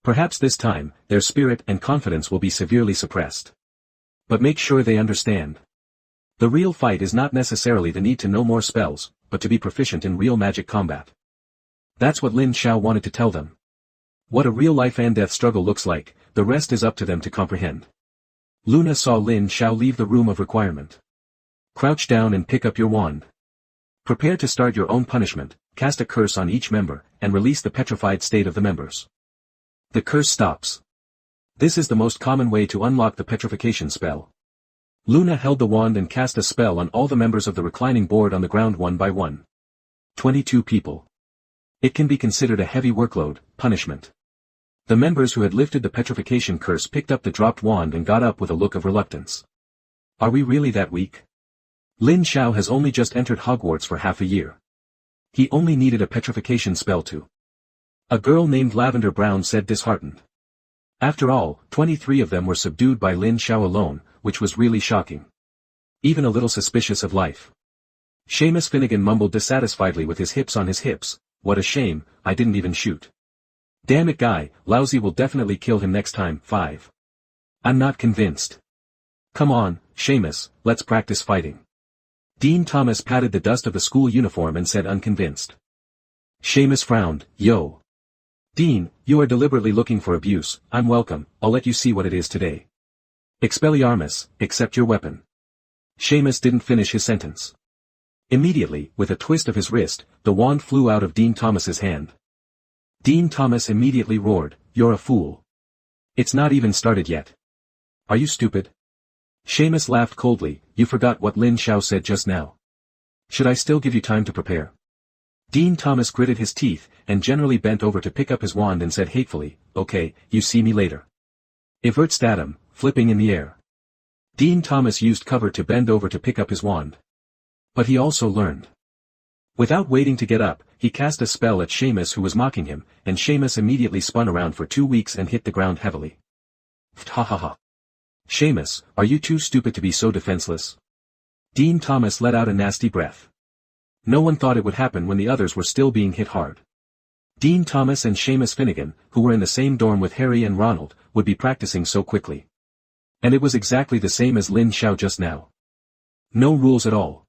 Perhaps this time, their spirit and confidence will be severely suppressed. But make sure they understand. The real fight is not necessarily the need to know more spells, but to be proficient in real magic combat. That's what Lin Sha wanted to tell them. What a real-life and death struggle looks like, the rest is up to them to comprehend. Luna saw Lin Sha leave the room of requirement. Crouch down and pick up your wand. Prepare to start your own punishment, cast a curse on each member, and release the petrified state of the members. The curse stops. This is the most common way to unlock the petrification spell. Luna held the wand and cast a spell on all the members of the reclining board on the ground one by one. 22 people. It can be considered a heavy workload, punishment. The members who had lifted the petrification curse picked up the dropped wand and got up with a look of reluctance. Are we really that weak? Lin Sha has only just entered Hogwarts for half a year. He only needed a petrification spell to. A girl named Lavender Brown said disheartened. After all, 23 of them were subdued by Lin Sha alone, which was really shocking. Even a little suspicious of life. Seamus Finnegan mumbled dissatisfiedly with his hips on his hips, what a shame, I didn't even shoot. Damn it guy, Lousy will definitely kill him next time. 5. I'm not convinced. Come on, Seamus, let's practice fighting. Dean Thomas patted the dust of the school uniform and said unconvinced. Seamus frowned, yo. Dean, you are deliberately looking for abuse, I'm welcome, I'll let you see what it is today. Expelliarmus, accept your weapon. Seamus didn't finish his sentence. Immediately, with a twist of his wrist, the wand flew out of Dean Thomas's hand. Dean Thomas immediately roared, you're a fool. It's not even started yet. Are you stupid? Seamus laughed coldly, you forgot what Lin Sha said just now. Should I still give you time to prepare? Dean Thomas gritted his teeth, and generally bent over to pick up his wand and said hatefully, okay, you see me later. Evert statum, flipping in the air. Dean Thomas used cover to bend over to pick up his wand. But he also learned. Without waiting to get up, he cast a spell at Seamus who was mocking him, and Seamus immediately spun around for 2 weeks and hit the ground heavily. Ha ha ha. Seamus, are you too stupid to be so defenseless? Dean Thomas let out a nasty breath. No one thought it would happen when the others were still being hit hard. Dean Thomas and Seamus Finnegan, who were in the same dorm with Harry and Ronald, would be practicing so quickly. And it was exactly the same as Lin Sha just now. No rules at all.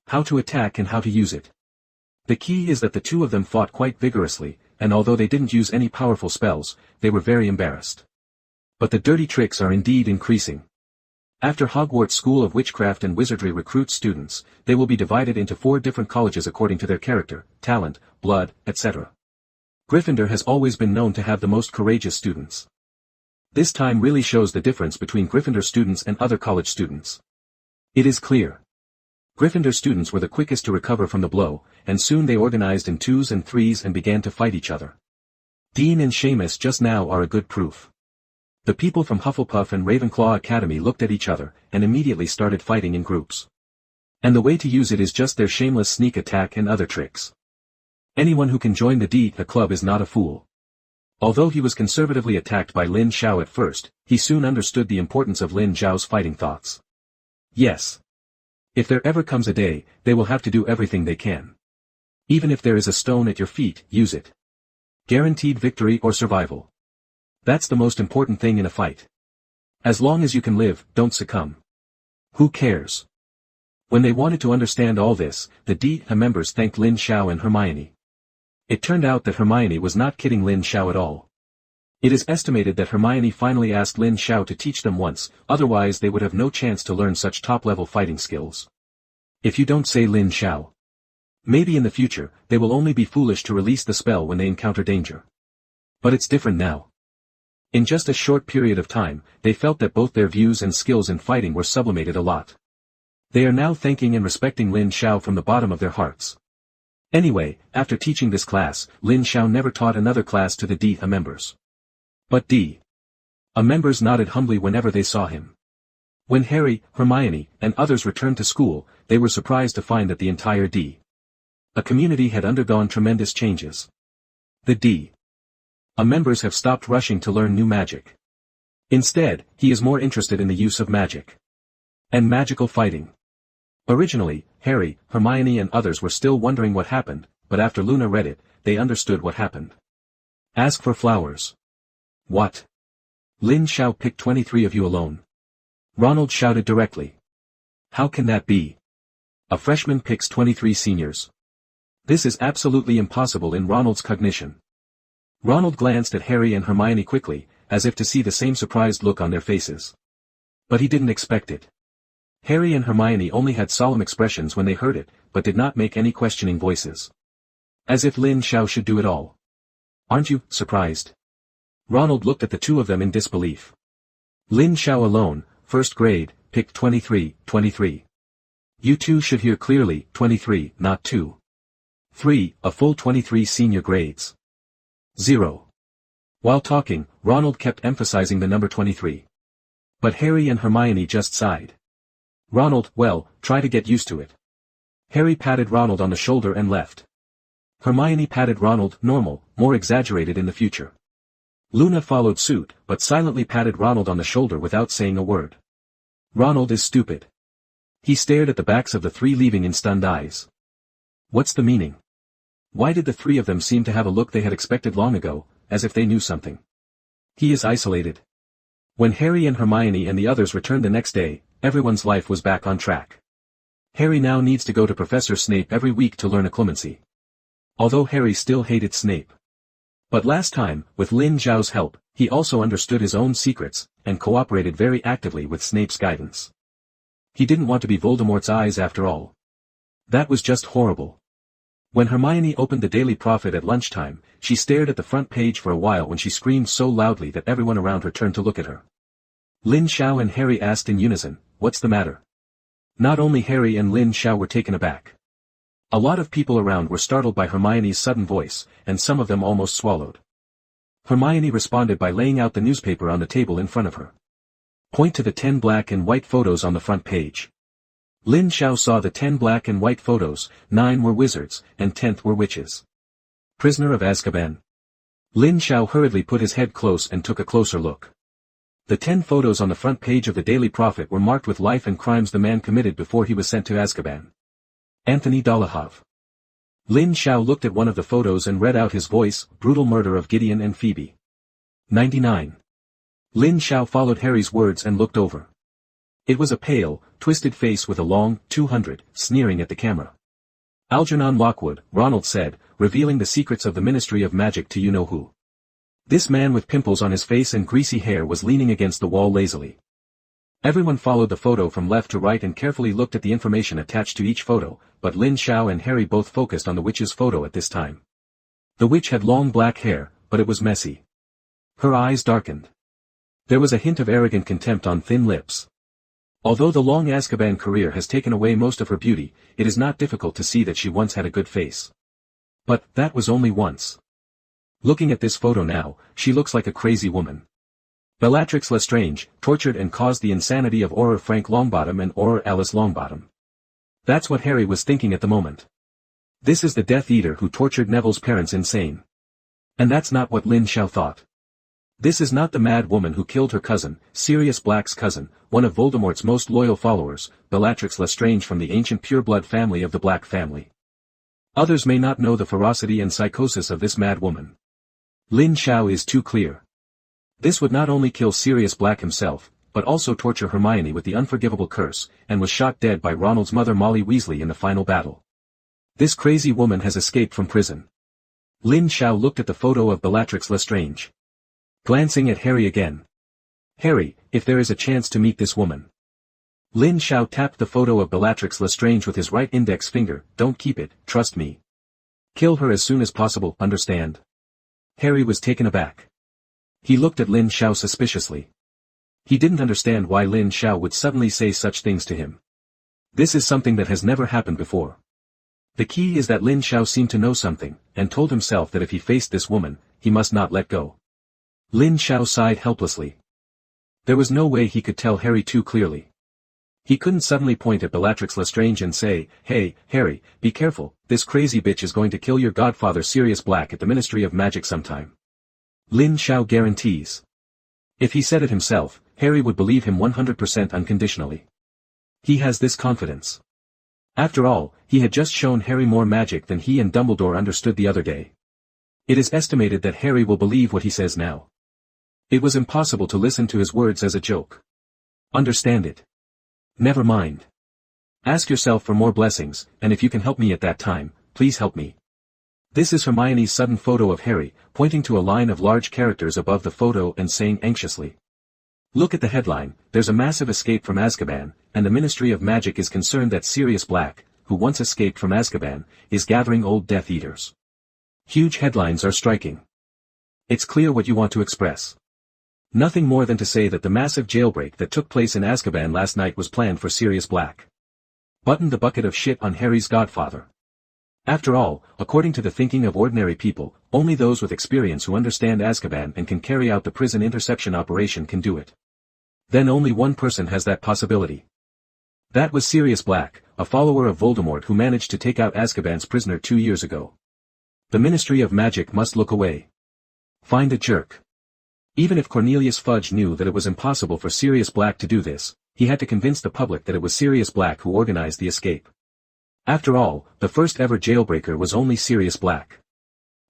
How to attack and how to use it. The key is that the two of them fought quite vigorously, and although they didn't use any powerful spells, they were very embarrassed. But the dirty tricks are indeed increasing. After Hogwarts School of Witchcraft and Wizardry recruits students, they will be divided into 4 different colleges according to their character, talent, blood, etc. Gryffindor has always been known to have the most courageous students. This time really shows the difference between Gryffindor students and other college students. It is clear. Gryffindor students were the quickest to recover from the blow, and soon they organized in 2s and 3s and began to fight each other. Dean and Seamus just now are a good proof. The people from Hufflepuff and Ravenclaw Academy looked at each other, and immediately started fighting in groups. And the way to use it is just their shameless sneak attack and other tricks. Anyone who can join the D.A. club is not a fool. Although he was conservatively attacked by Lin Sha at first, he soon understood the importance of Lin Zhao's fighting thoughts. Yes. If there ever comes a day, they will have to do everything they can. Even if there is a stone at your feet, use it. Guaranteed victory or survival. That's the most important thing in a fight. As long as you can live, don't succumb. Who cares? When they wanted to understand all this, the D.A. members thanked Lin Sha and Hermione. It turned out that Hermione was not kidding Lin Sha at all. It is estimated that Hermione finally asked Lin Sha to teach them once, otherwise they would have no chance to learn such top-level fighting skills. If you don't say Lin Sha. Maybe in the future, they will only be foolish to release the spell when they encounter danger. But it's different now. In just a short period of time, they felt that both their views and skills in fighting were sublimated a lot. They are now thanking and respecting Lin Sha from the bottom of their hearts. Anyway, after teaching this class, Lin Sha never taught another class to the D.A members. But D.A members nodded humbly whenever they saw him. When Harry, Hermione, and others returned to school, they were surprised to find that the entire D.A community had undergone tremendous changes. The D.A members have stopped rushing to learn new magic. Instead, he is more interested in the use of magic and magical fighting. Originally, Harry, Hermione and others were still wondering what happened, but after Luna read it, they understood what happened. Ask for flowers. What? Lin Sha picked 23 of you alone. Ronald shouted directly. How can that be? A freshman picks 23 seniors. This is absolutely impossible in Ronald's cognition. Ronald glanced at Harry and Hermione quickly, as if to see the same surprised look on their faces. But he didn't expect it. Harry and Hermione only had solemn expressions when they heard it, but did not make any questioning voices. As if Lin Sha should do it all. Aren't you surprised? Ronald looked at the two of them in disbelief. Lin Sha alone, first grade, picked 23. You two should hear clearly, 23, not 2. 3, a full 23 senior grades. 0. While talking, Ronald kept emphasizing the number 23. But Harry and Hermione just sighed. Ronald, well, try to get used to it. Harry patted Ronald on the shoulder and left. Hermione patted Ronald, normal, more exaggerated in the future. Luna followed suit, but silently patted Ronald on the shoulder without saying a word. Ronald is stupid. He stared at the backs of the three leaving in stunned eyes. What's the meaning? Why did the three of them seem to have a look they had expected long ago, as if they knew something? He is isolated. When Harry and Hermione and the others returned the next day, everyone's life was back on track. Harry now needs to go to Professor Snape every week to learn occlumency. Although Harry still hated Snape. But last time, with Lin Zhao's help, he also understood his own secrets, and cooperated very actively with Snape's guidance. He didn't want to be Voldemort's eyes after all. That was just horrible. When Hermione opened the Daily Prophet at lunchtime, she stared at the front page for a while when she screamed so loudly that everyone around her turned to look at her. Lin Sha and Harry asked in unison, "What's the matter?" Not only Harry and Lin Sha were taken aback. A lot of people around were startled by Hermione's sudden voice, and some of them almost swallowed. Hermione responded by laying out the newspaper on the table in front of her. Point to the 10 black and white photos on the front page. Lin Sha saw the 10 black and white photos, 9 were wizards, and 10th were witches. Prisoner of Azkaban. Lin Sha hurriedly put his head close and took a closer look. The 10 photos on the front page of the Daily Prophet were marked with life and crimes the man committed before he was sent to Azkaban. Anthony Dolohov. Lin Sha looked at one of the photos and read out his voice, brutal murder of Gideon and Phoebe. 99. Lin Sha followed Harry's words and looked over. It was a pale, twisted face with a long, 200, sneering at the camera. Algernon Lockwood, Ronald said, revealing the secrets of the Ministry of Magic to you-know-who. This man with pimples on his face and greasy hair was leaning against the wall lazily. Everyone followed the photo from left to right and carefully looked at the information attached to each photo, but Lin Sha and Harry both focused on the witch's photo at this time. The witch had long black hair, but it was messy. Her eyes darkened. There was a hint of arrogant contempt on thin lips. Although the long Azkaban career has taken away most of her beauty, it is not difficult to see that she once had a good face. But that was only once. Looking at this photo now, she looks like a crazy woman. Bellatrix Lestrange, tortured and caused the insanity of Auror Frank Longbottom and Auror Alice Longbottom. That's what Harry was thinking at the moment. This is the Death Eater who tortured Neville's parents insane. And that's not what Lin Sha thought. This is not the mad woman who killed her cousin, Sirius Black's cousin, one of Voldemort's most loyal followers, Bellatrix Lestrange from the ancient Pureblood family of the Black family. Others may not know the ferocity and psychosis of this mad woman. Lin Sha is too clear. This would not only kill Sirius Black himself, but also torture Hermione with the unforgivable curse, and was shot dead by Ronald's mother Molly Weasley in the final battle. This crazy woman has escaped from prison. Lin Sha looked at the photo of Bellatrix Lestrange. Glancing at Harry again. Harry, if there is a chance to meet this woman. Lin Sha tapped the photo of Bellatrix Lestrange with his right index finger. Don't keep it, trust me. Kill her as soon as possible, understand? Harry was taken aback. He looked at Lin Sha suspiciously. He didn't understand why Lin Sha would suddenly say such things to him. This is something that has never happened before. The key is that Lin Sha seemed to know something, and told himself that if he faced this woman, he must not let go. Lin Sha sighed helplessly. There was no way he could tell Harry too clearly. He couldn't suddenly point at Bellatrix Lestrange and say, "Hey, Harry, be careful, this crazy bitch is going to kill your godfather Sirius Black at the Ministry of Magic sometime." Lin Sha guarantees. If he said it himself, Harry would believe him 100% unconditionally. He has this confidence. After all, he had just shown Harry more magic than he and Dumbledore understood the other day. It is estimated that Harry will believe what he says now. It was impossible to listen to his words as a joke. Understand it. Never mind. Ask yourself for more blessings, and if you can help me at that time, please help me. This is Hermione's sudden photo of Harry, pointing to a line of large characters above the photo and saying anxiously. Look at the headline, there's a massive escape from Azkaban, and the Ministry of Magic is concerned that Sirius Black, who once escaped from Azkaban, is gathering old Death Eaters. Huge headlines are striking. It's clear what you want to express. Nothing more than to say that the massive jailbreak that took place in Azkaban last night was planned for Sirius Black. Button the bucket of shit on Harry's godfather. After all, according to the thinking of ordinary people, only those with experience who understand Azkaban and can carry out the prison interception operation can do it. Then only one person has that possibility. That was Sirius Black, a follower of Voldemort who managed to take out Azkaban's prisoner 2 years ago. The Ministry of Magic must look away. Find a jerk. Even if Cornelius Fudge knew that it was impossible for Sirius Black to do this, he had to convince the public that it was Sirius Black who organized the escape. After all, the first ever jailbreaker was only Sirius Black.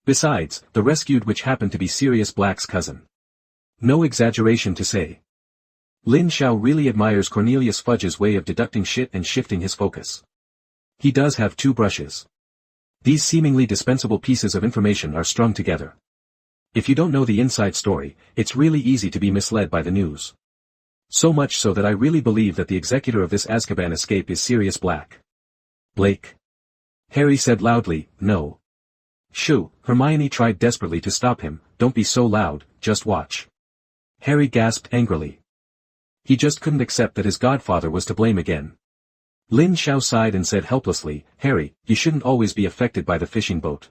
Besides, the rescued witch happened to be Sirius Black's cousin. No exaggeration to say. Lin Sha really admires Cornelius Fudge's way of deducting shit and shifting his focus. He does have 2 brushes. These seemingly dispensable pieces of information are strung together. If you don't know the inside story, it's really easy to be misled by the news. So much so that I really believe that the executor of this Azkaban escape is Sirius Black. Blake. Harry said loudly, "No." "Shoo," Hermione tried desperately to stop him, "don't be so loud, just watch." Harry gasped angrily. He just couldn't accept that his godfather was to blame again. Lin Sha sighed and said helplessly, "Harry, you shouldn't always be affected by the fishing boat.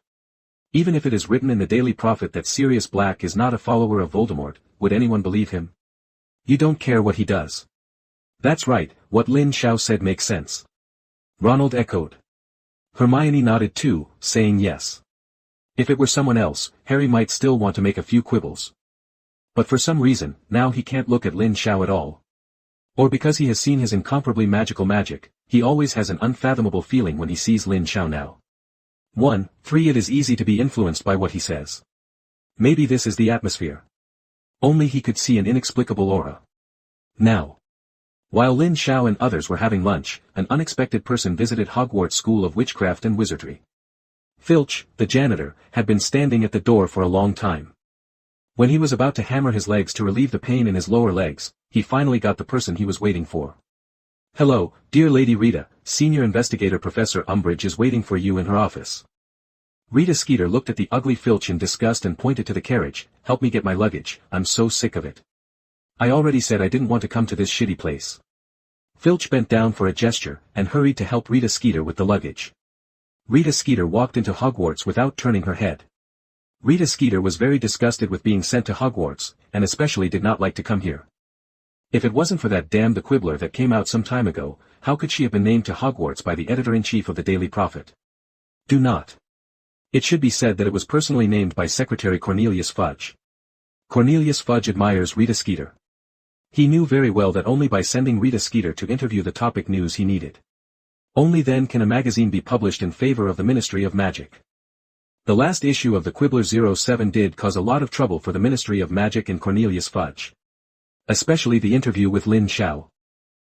Even if it is written in the Daily Prophet that Sirius Black is not a follower of Voldemort, would anyone believe him? You don't care what he does." "That's right, what Lin Sha said makes sense." Ronald echoed. Hermione nodded too, saying yes. If it were someone else, Harry might still want to make a few quibbles. But for some reason, now he can't look at Lin Sha at all. Or because he has seen his incomparably magical magic, he always has an unfathomable feeling when he sees Lin Sha now. 3. It is easy to be influenced by what he says. Maybe this is the atmosphere. Only he could see an inexplicable aura. Now. While Lin Sha and others were having lunch, an unexpected person visited Hogwarts School of Witchcraft and Wizardry. Filch, the janitor, had been standing at the door for a long time. When he was about to hammer his legs to relieve the pain in his lower legs, he finally got the person he was waiting for. "Hello, dear Lady Rita, Senior Investigator Professor Umbridge is waiting for you in her office." Rita Skeeter looked at the ugly Filch in disgust and pointed to the carriage. "Help me get my luggage, I'm so sick of it. I already said I didn't want to come to this shitty place." Filch bent down for a gesture, and hurried to help Rita Skeeter with the luggage. Rita Skeeter walked into Hogwarts without turning her head. Rita Skeeter was very disgusted with being sent to Hogwarts, and especially did not like to come here. If it wasn't for that damn the Quibbler that came out some time ago, how could she have been named to Hogwarts by the editor-in-chief of the Daily Prophet? Do not. It should be said that it was personally named by Secretary Cornelius Fudge. Cornelius Fudge admires Rita Skeeter. He knew very well that only by sending Rita Skeeter to interview the topic news he needed. Only then can a magazine be published in favor of the Ministry of Magic. The last issue of the Quibbler 07 did cause a lot of trouble for the Ministry of Magic and Cornelius Fudge. Especially the interview with Lin Sha.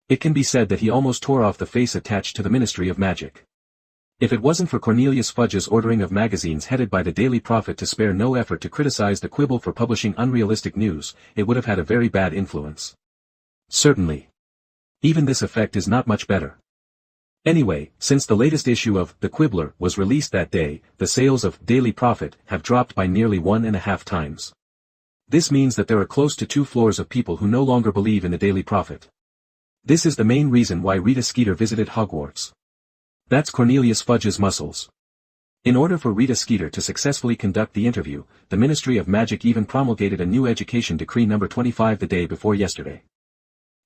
It can be said that he almost tore off the face attached to the Ministry of Magic. If it wasn't for Cornelius Fudge's ordering of magazines headed by the Daily Prophet to spare no effort to criticize the Quibble for publishing unrealistic news, it would have had a very bad influence. Certainly. Even this effect is not much better. Anyway, since the latest issue of The Quibbler was released that day, the sales of Daily Prophet have dropped by nearly 1.5 times. This means that there are close to 2 floors of people who no longer believe in the Daily Prophet. This is the main reason why Rita Skeeter visited Hogwarts. That's Cornelius Fudge's muscles. In order for Rita Skeeter to successfully conduct the interview, the Ministry of Magic even promulgated a new education decree number 25 the day before yesterday.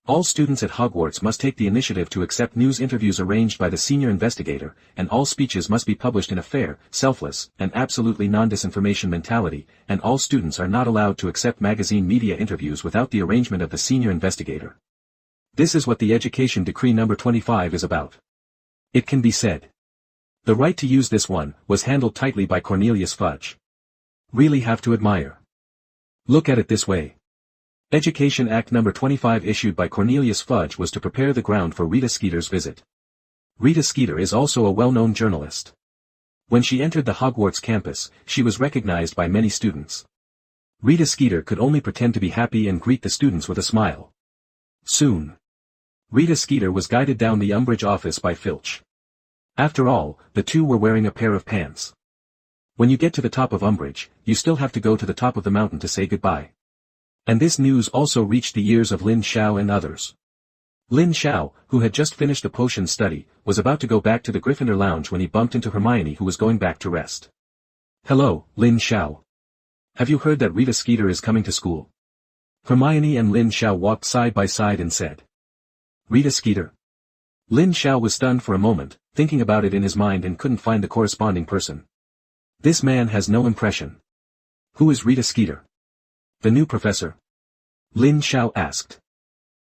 All students at Hogwarts must take the initiative to accept news interviews arranged by the senior investigator, and all speeches must be published in a fair, selfless, and absolutely non-disinformation mentality, and all students are not allowed to accept magazine media interviews without the arrangement of the senior investigator. This is what the Education Decree number 25 is about. It can be said. The right to use this one was handled tightly by Cornelius Fudge. Really have to admire. Look at it this way. Education Act No. 25 issued by Cornelius Fudge was to prepare the ground for Rita Skeeter's visit. Rita Skeeter is also a well-known journalist. When she entered the Hogwarts campus, she was recognized by many students. Rita Skeeter could only pretend to be happy and greet the students with a smile. Soon, Rita Skeeter was guided down the Umbridge office by Filch. After all, the two were wearing a pair of pants. When you get to the top of Umbridge, you still have to go to the top of the mountain to say goodbye. And this news also reached the ears of Lin Sha and others. Lin Sha, who had just finished a potion study, was about to go back to the Gryffindor lounge when he bumped into Hermione, who was going back to rest. "Hello, Lin Sha. Have you heard that Rita Skeeter is coming to school?" Hermione and Lin Sha walked side by side and said. "Rita Skeeter?" Lin Sha was stunned for a moment, thinking about it in his mind and couldn't find the corresponding person. This man has no impression. Who is Rita Skeeter? The new professor? Lin Sha asked.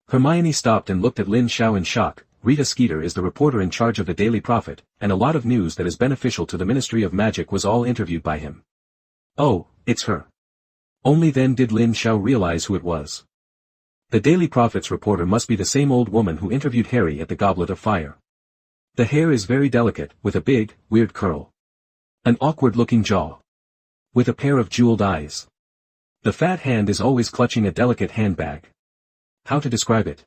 Hermione stopped and looked at Lin Sha in shock. Rita Skeeter is the reporter in charge of the Daily Prophet, and a lot of news that is beneficial to the Ministry of Magic was all interviewed by him. Oh, it's her. Only then did Lin Sha realize who it was. The Daily Prophet's reporter must be the same old woman who interviewed Harry at the Goblet of Fire. The hair is very delicate, with a big, weird curl. An awkward-looking jaw. With a pair of jeweled eyes. The fat hand is always clutching a delicate handbag. How to describe it?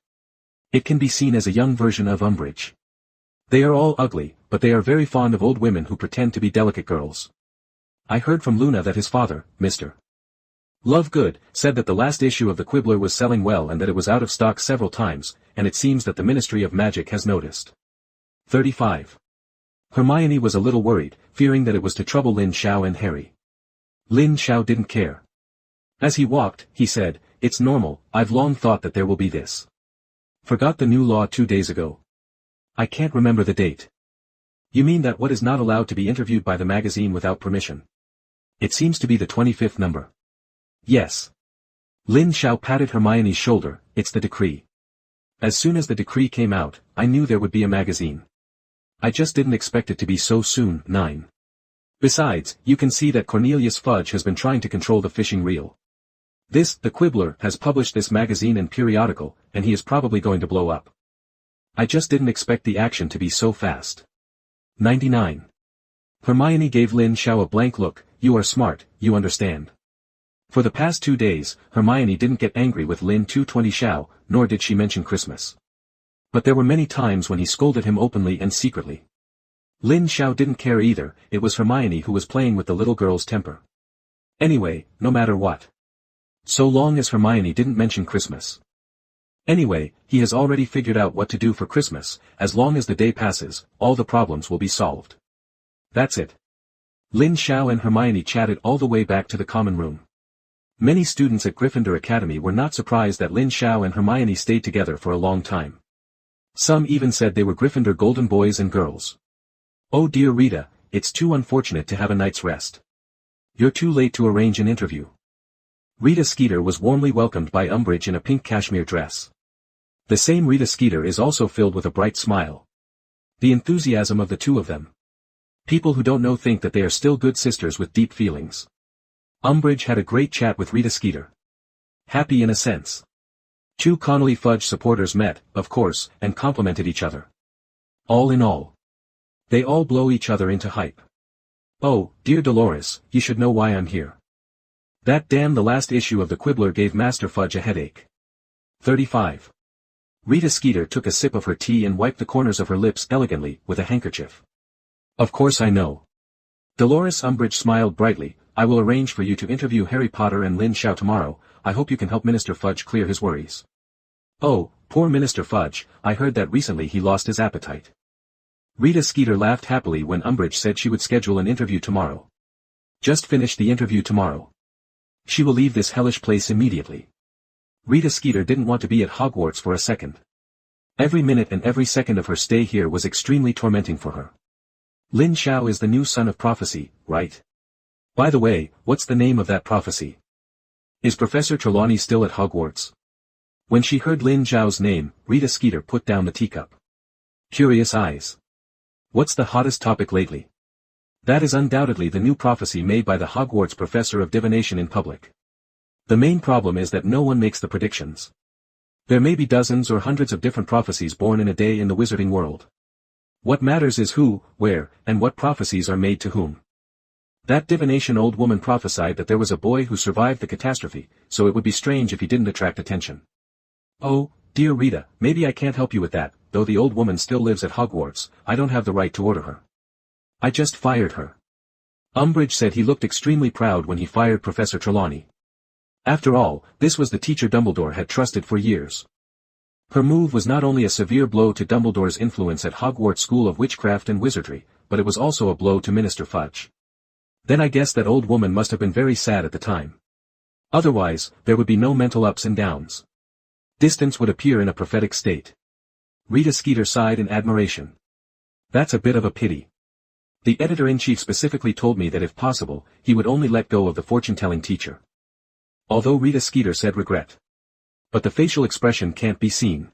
It can be seen as a young version of Umbridge. They are all ugly, but they are very fond of old women who pretend to be delicate girls. I heard from Luna that his father, Mr. Lovegood, said that the last issue of the Quibbler was selling well and that it was out of stock several times, and it seems that the Ministry of Magic has noticed. 35. Hermione was a little worried, fearing that it was to trouble Lin Sha and Harry. Lin Sha didn't care. As he walked, he said, "It's normal, I've long thought that there will be this. Forgot the new law 2 days ago. I can't remember the date. You mean that what is not allowed to be interviewed by the magazine without permission? It seems to be the 25th number. Yes. Lin Sha patted Hermione's shoulder, it's the decree. As soon as the decree came out, I knew there would be a magazine. I just didn't expect it to be so soon. 9. Besides, you can see that Cornelius Fudge has been trying to control the fishing reel. The Quibbler, has published this magazine and periodical, and he is probably going to blow up. I just didn't expect the action to be so fast. 99. Hermione gave Lin Sha a blank look. You are smart, you understand. For the past 2 days, Hermione didn't get angry with Lin 220 Sha, nor did she mention Christmas. But there were many times when he scolded him openly and secretly. Lin Sha didn't care either, it was Hermione who was playing with the little girl's temper. Anyway, no matter what. So long as Hermione didn't mention Christmas. Anyway, he has already figured out what to do for Christmas. As long as the day passes, all the problems will be solved. That's it. Lin Sha and Hermione chatted all the way back to the common room. Many students at Gryffindor Academy were not surprised that Lin Sha and Hermione stayed together for a long time. Some even said they were Gryffindor golden boys and girls. Oh dear Rita, it's too unfortunate to have a night's rest. You're too late to arrange an interview. Rita Skeeter was warmly welcomed by Umbridge in a pink cashmere dress. The same Rita Skeeter is also filled with a bright smile. The enthusiasm of the two of them. People who don't know think that they are still good sisters with deep feelings. Umbridge had a great chat with Rita Skeeter. Happy in a sense. 2 Connolly Fudge supporters met, of course, and complimented each other. All in all, they all blow each other into hype. Oh, dear Dolores, you should know why I'm here. That damn the last issue of the Quibbler gave Master Fudge a headache. 35. Rita Skeeter took a sip of her tea and wiped the corners of her lips elegantly with a handkerchief. Of course I know. Dolores Umbridge smiled brightly, I will arrange for you to interview Harry Potter and Lin Sha tomorrow. I hope you can help Minister Fudge clear his worries. Oh, poor Minister Fudge, I heard that recently he lost his appetite. Rita Skeeter laughed happily when Umbridge said she would schedule an interview tomorrow. Just finish the interview tomorrow. She will leave this hellish place immediately. Rita Skeeter didn't want to be at Hogwarts for a second. Every minute and every second of her stay here was extremely tormenting for her. Lin Sha is the new son of prophecy, right? By the way, what's the name of that prophecy? Is Professor Trelawney still at Hogwarts? When she heard Lin Shao's name, Rita Skeeter put down the teacup. Curious eyes. What's the hottest topic lately? That is undoubtedly the new prophecy made by the Hogwarts professor of divination in public. The main problem is that no one makes the predictions. There may be dozens or hundreds of different prophecies born in a day in the wizarding world. What matters is who, where, and what prophecies are made to whom. That divination old woman prophesied that there was a boy who survived the catastrophe, so it would be strange if he didn't attract attention. Oh, dear Rita, maybe I can't help you with that, though the old woman still lives at Hogwarts, I don't have the right to order her. I just fired her. Umbridge said he looked extremely proud when he fired Professor Trelawney. After all, this was the teacher Dumbledore had trusted for years. Her move was not only a severe blow to Dumbledore's influence at Hogwarts School of Witchcraft and Wizardry, but it was also a blow to Minister Fudge. Then I guess that old woman must have been very sad at the time. Otherwise, there would be no mental ups and downs. Distance would appear in a prophetic state. Rita Skeeter sighed in admiration. That's a bit of a pity. The editor-in-chief specifically told me that if possible, he would only let go of the fortune-telling teacher. Although Rita Skeeter said regret. But the facial expression can't be seen.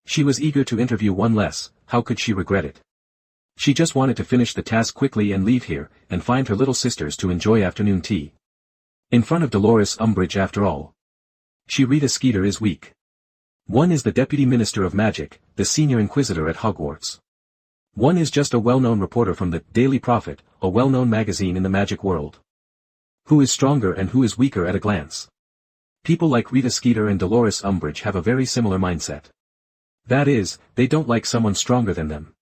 She was eager to interview one less, how could she regret it? She just wanted to finish the task quickly and leave here, and find her little sisters to enjoy afternoon tea. In front of Dolores Umbridge after all. Rita Skeeter is weak. One is the Deputy Minister of Magic, the Senior Inquisitor at Hogwarts. One is just a well-known reporter from the Daily Prophet, a well-known magazine in the magic world. Who is stronger and who is weaker at a glance? People like Rita Skeeter and Dolores Umbridge have a very similar mindset. That is, they don't like someone stronger than them.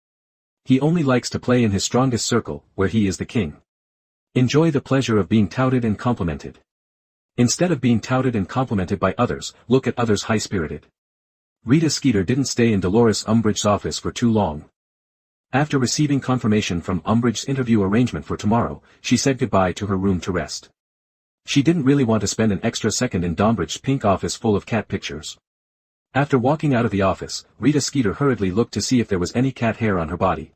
He only likes to play in his strongest circle, where he is the king. Enjoy the pleasure of being touted and complimented. Instead of being touted and complimented by others, look at others high-spirited. Rita Skeeter didn't stay in Dolores Umbridge's office for too long. After receiving confirmation from Umbridge's interview arrangement for tomorrow, she said goodbye to her room to rest. She didn't really want to spend an extra second in Umbridge's pink office full of cat pictures. After walking out of the office, Rita Skeeter hurriedly looked to see if there was any cat hair on her body.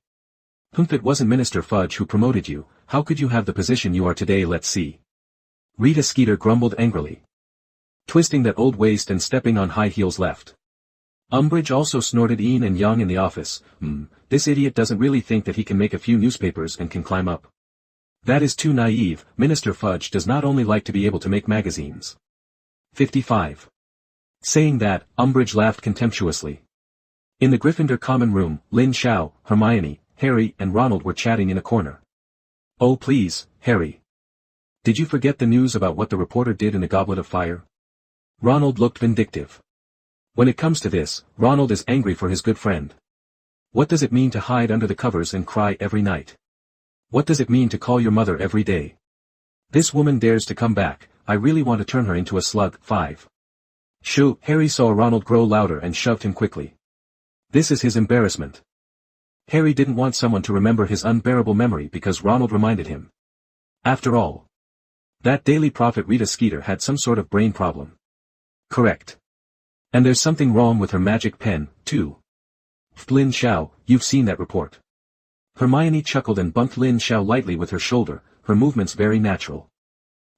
Humph, it wasn't Minister Fudge who promoted you, how could you have the position you are today? Let's see. Rita Skeeter grumbled angrily. Twisting that old waist and stepping on high heels left. Umbridge also snorted een and yang in the office. This idiot doesn't really think that he can make a few newspapers and can climb up. That is too naive, Minister Fudge does not only like to be able to make magazines. 55. Saying that, Umbridge laughed contemptuously. In the Gryffindor common room, Lin Sha, Hermione, Harry and Ronald were chatting in a corner. Oh please, Harry. Did you forget the news about what the reporter did in the Goblet of Fire? Ronald looked vindictive. When it comes to this, Ronald is angry for his good friend. What does it mean to hide under the covers and cry every night? What does it mean to call your mother every day? This woman dares to come back, I really want to turn her into a slug. 5. Shoo! Harry saw Ronald grow louder and shoved him quickly. This is his embarrassment. Harry didn't want someone to remember his unbearable memory because Ronald reminded him. After all, that Daily Prophet Rita Skeeter had some sort of brain problem. Correct. And there's something wrong with her magic pen, too. Lin Sha, you've seen that report. Hermione chuckled and bumped Lin Sha lightly with her shoulder, her movements very natural.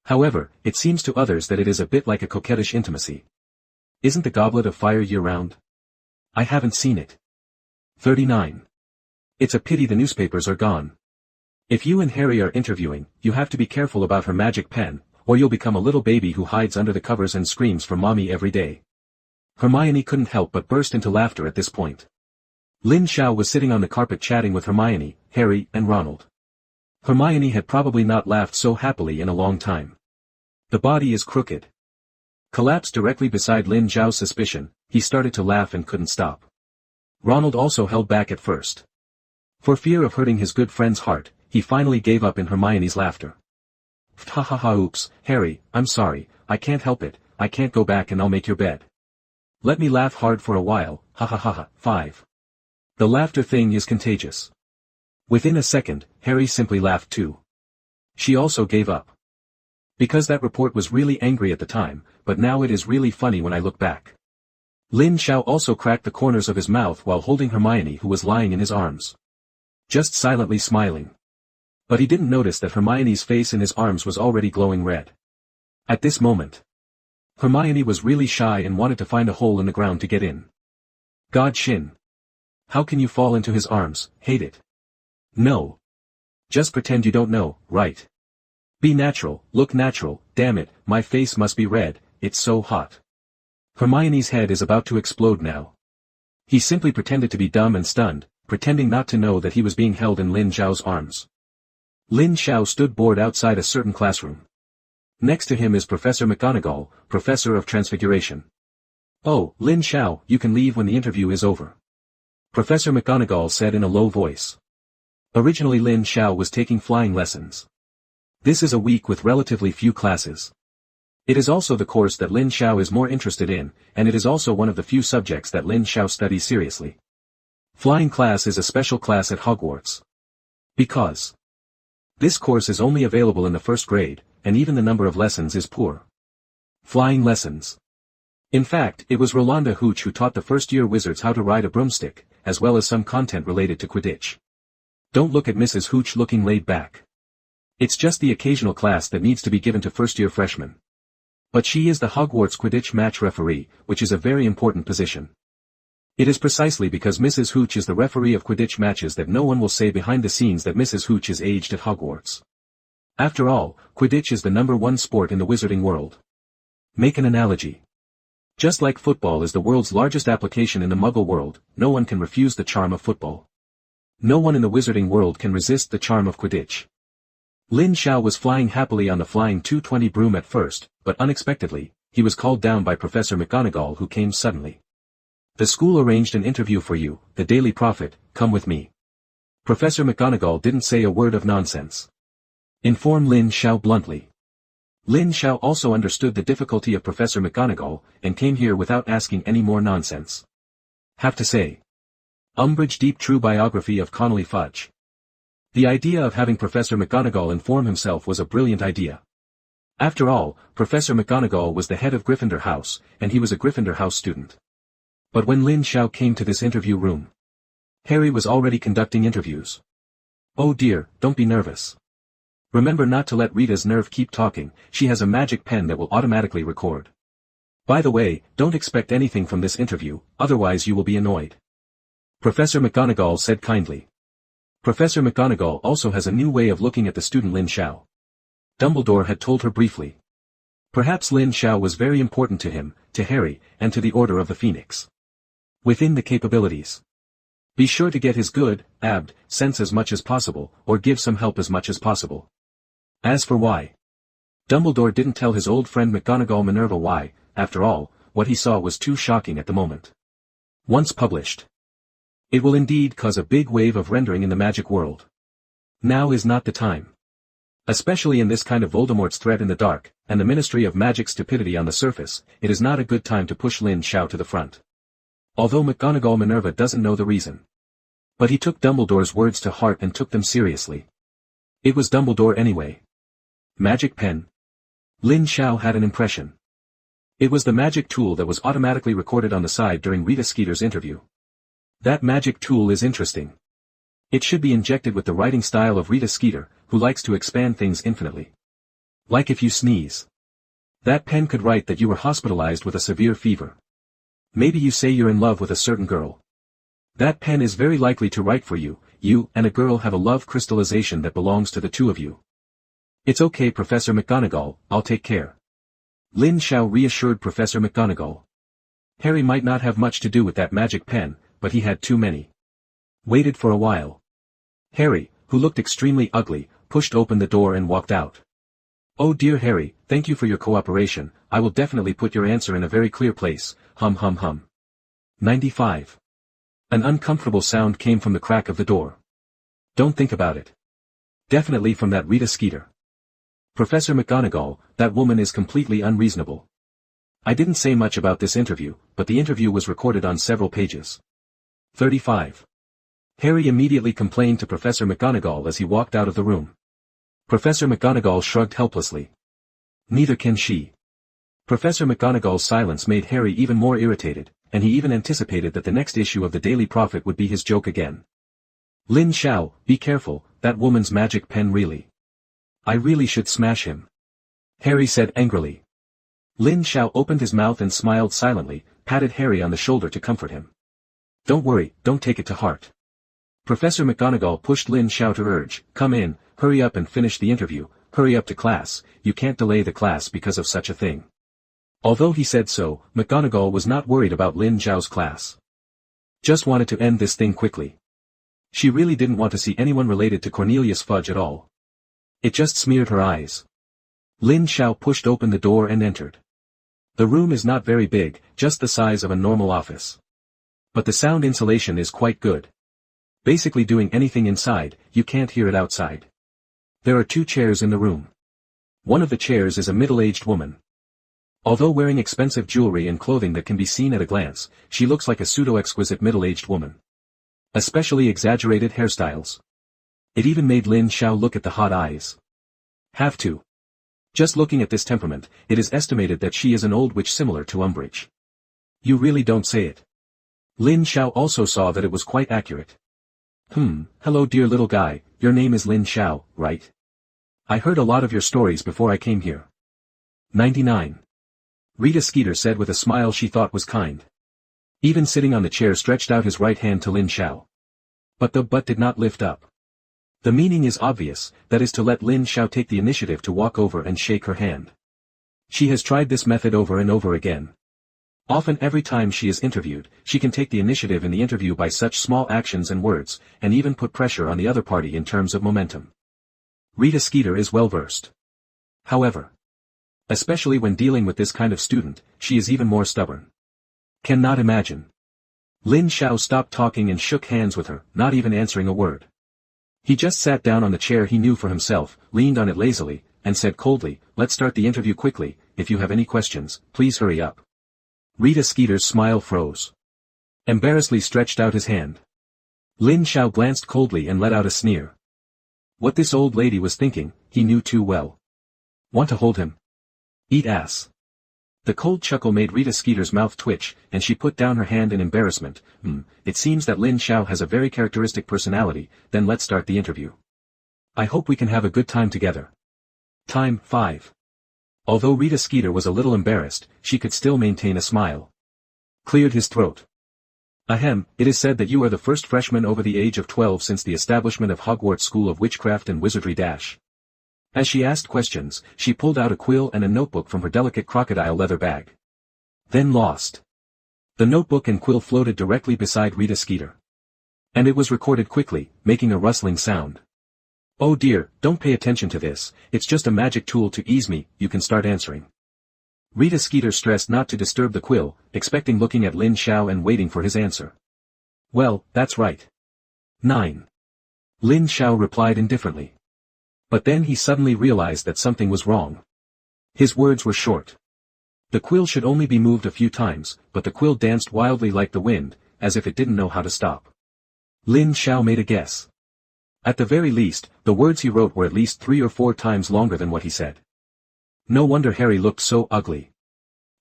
However, it seems to others that it is a bit like a coquettish intimacy. Isn't the Goblet of Fire year-round? I haven't seen it. 39. It's a pity the newspapers are gone. If you and Harry are interviewing, you have to be careful about her magic pen, or you'll become a little baby who hides under the covers and screams for mommy every day. Hermione couldn't help but burst into laughter at this point. Lin Sha was sitting on the carpet chatting with Hermione, Harry, and Ronald. Hermione had probably not laughed so happily in a long time. The body is crooked. Collapsed directly beside Lin Zhao's suspicion, he started to laugh and couldn't stop. Ronald also held back at first. For fear of hurting his good friend's heart, he finally gave up in Hermione's laughter. Ha ha ha oops, Harry, I'm sorry, I can't help it, I can't go back and I'll make your bed. Let me laugh hard for a while, ha ha ha ha. 5. The laughter thing is contagious. Within a second, Harry simply laughed too. She also gave up. Because that report was really angry at the time, but now it is really funny when I look back. Lin Sha also cracked the corners of his mouth while holding Hermione who was lying in his arms. Just silently smiling. But he didn't notice that Hermione's face in his arms was already glowing red. At this moment, Hermione was really shy and wanted to find a hole in the ground to get in. God Shin. How can you fall into his arms, hate it? No. Just pretend you don't know, right? Be natural, look natural, damn it, my face must be red, it's so hot. Hermione's head is about to explode now. He simply pretended to be dumb and stunned, pretending not to know that he was being held in Lin Xiao's arms. Lin Xiao stood bored outside a certain classroom. Next to him is Professor McGonagall, Professor of Transfiguration. Oh, Lin Xiao, you can leave when the interview is over. Professor McGonagall said in a low voice. Originally Lin Xiao was taking flying lessons. This is a week with relatively few classes. It is also the course that Lin Xiao is more interested in, and it is also one of the few subjects that Lin Xiao studies seriously. Flying class is a special class at Hogwarts. Because this course is only available in the first grade, and even the number of lessons is poor. Flying lessons. In fact, it was Rolanda Hooch who taught the first-year wizards how to ride a broomstick, as well as some content related to Quidditch. Don't look at Mrs. Hooch looking laid back. It's just the occasional class that needs to be given to first-year freshmen. But she is the Hogwarts Quidditch match referee, which is a very important position. It is precisely because Mrs. Hooch is the referee of Quidditch matches that no one will say behind the scenes that Mrs. Hooch is aged at Hogwarts. After all, Quidditch is the #1 sport in the wizarding world. Make an analogy. Just like football is the world's largest application in the Muggle world, no one can refuse the charm of football. No one in the wizarding world can resist the charm of Quidditch. Lin Sha was flying happily on the flying 220 broom at first, but unexpectedly, he was called down by Professor McGonagall who came suddenly. The school arranged an interview for you, the Daily Prophet, come with me. Professor McGonagall didn't say a word of nonsense. Inform Lin Sha bluntly. Lin Sha also understood the difficulty of Professor McGonagall, and came here without asking any more nonsense. Have to say. Umbridge Deep True Biography of Connolly Fudge. The idea of having Professor McGonagall inform himself was a brilliant idea. After all, Professor McGonagall was the head of Gryffindor House, and he was a Gryffindor House student. But when Lin Sha came to this interview room, Harry was already conducting interviews. Oh dear, don't be nervous. Remember not to let Rita's nerve keep talking, she has a magic pen that will automatically record. By the way, don't expect anything from this interview, otherwise you will be annoyed. Professor McGonagall said kindly. Professor McGonagall also has a new way of looking at the student Lin Sha. Dumbledore had told her briefly. Perhaps Lin Sha was very important to him, to Harry, and to the Order of the Phoenix. Within the capabilities. Be sure to get his good, sense as much as possible, or give some help as much as possible. As for why, Dumbledore didn't tell his old friend McGonagall Minerva why, after all, what he saw was too shocking at the moment. Once published, it will indeed cause a big wave of rendering in the magic world. Now is not the time. Especially in this kind of Voldemort's threat in the dark, and the Ministry of Magic's stupidity on the surface, it is not a good time to push Lin Sha to the front. Although McGonagall Minerva doesn't know the reason. But he took Dumbledore's words to heart and took them seriously. It was Dumbledore anyway. Magic pen. Lin Sha had an impression. It was the magic tool that was automatically recorded on the side during Rita Skeeter's interview. That magic tool is interesting. It should be injected with the writing style of Rita Skeeter, who likes to expand things infinitely. Like if you sneeze. That pen could write that you were hospitalized with a severe fever. Maybe you say you're in love with a certain girl. That pen is very likely to write for you, you and a girl have a love crystallization that belongs to the two of you. It's okay Professor McGonagall, I'll take care. Lin Sha reassured Professor McGonagall. Harry might not have much to do with that magic pen, but he had too many. Waited for a while. Harry, who looked extremely ugly, pushed open the door and walked out. Oh dear Harry, thank you for your cooperation, I will definitely put your answer in a very clear place, hum hum hum. 95. An uncomfortable sound came from the crack of the door. Don't think about it. Definitely from that Rita Skeeter. Professor McGonagall, that woman is completely unreasonable. I didn't say much about this interview, but the interview was recorded on several pages. 35. Harry immediately complained to Professor McGonagall as he walked out of the room. Professor McGonagall shrugged helplessly. Neither can she. Professor McGonagall's silence made Harry even more irritated, and he even anticipated that the next issue of the Daily Prophet would be his joke again. Lin Sha, be careful, that woman's magic pen really. I really should smash him. Harry said angrily. Lin Sha opened his mouth and smiled silently, patted Harry on the shoulder to comfort him. Don't worry, don't take it to heart. Professor McGonagall pushed Lin Sha to urge, come in, hurry up and finish the interview, hurry up to class, you can't delay the class because of such a thing. Although he said so, McGonagall was not worried about Lin Shao's class. Just wanted to end this thing quickly. She really didn't want to see anyone related to Cornelius Fudge at all. It just smeared her eyes. Lin Sha pushed open the door and entered. The room is not very big, just the size of a normal office. But the sound insulation is quite good. Basically doing anything inside, you can't hear it outside. There are 2 chairs in the room. One of the chairs is a middle-aged woman. Although wearing expensive jewelry and clothing that can be seen at a glance, she looks like a pseudo-exquisite middle-aged woman. Especially exaggerated hairstyles. It even made Lin Sha look at the hot eyes. Have to. Just looking at this temperament, it is estimated that she is an old witch similar to Umbridge. You really don't say it. Lin Sha also saw that it was quite accurate. Hello dear little guy, your name is Lin Sha, right? I heard a lot of your stories before I came here. 99. Rita Skeeter said with a smile she thought was kind. Even sitting on the chair stretched out his right hand to Lin Sha. But the butt did not lift up. The meaning is obvious, that is to let Lin Sha take the initiative to walk over and shake her hand. She has tried this method over and over again. Often every time she is interviewed, she can take the initiative in the interview by such small actions and words, and even put pressure on the other party in terms of momentum. Rita Skeeter is well versed. However, especially when dealing with this kind of student, she is even more stubborn. Cannot imagine. Lin Sha stopped talking and shook hands with her, not even answering a word. He just sat down on the chair he knew for himself, leaned on it lazily, and said coldly, let's start the interview quickly, if you have any questions, please hurry up. Rita Skeeter's smile froze. Embarrassedly stretched out his hand. Lin Sha glanced coldly and let out a sneer. What this old lady was thinking, he knew too well. Want to hold him? Eat ass. The cold chuckle made Rita Skeeter's mouth twitch, and she put down her hand in embarrassment. It seems that Lin Sha has a very characteristic personality, then let's start the interview. I hope we can have a good time together. Time, 5. Although Rita Skeeter was a little embarrassed, she could still maintain a smile. Cleared his throat. Ahem, it is said that you are the first freshman over the age of 12 since the establishment of Hogwarts School of Witchcraft and Wizardry dash. As she asked questions, she pulled out a quill and a notebook from her delicate crocodile leather bag. Then lost. The notebook and quill floated directly beside Rita Skeeter. And it was recorded quickly, making a rustling sound. Oh dear, don't pay attention to this, it's just a magic tool to ease me, you can start answering. Rita Skeeter stressed not to disturb the quill, expecting looking at Lin Sha and waiting for his answer. Well, that's right. 9. Lin Sha replied indifferently. But then he suddenly realized that something was wrong. His words were short. The quill should only be moved a few times, but the quill danced wildly like the wind, as if it didn't know how to stop. Lin Sha made a guess. At the very least, the words he wrote were at least 3 or 4 times longer than what he said. No wonder Harry looked so ugly.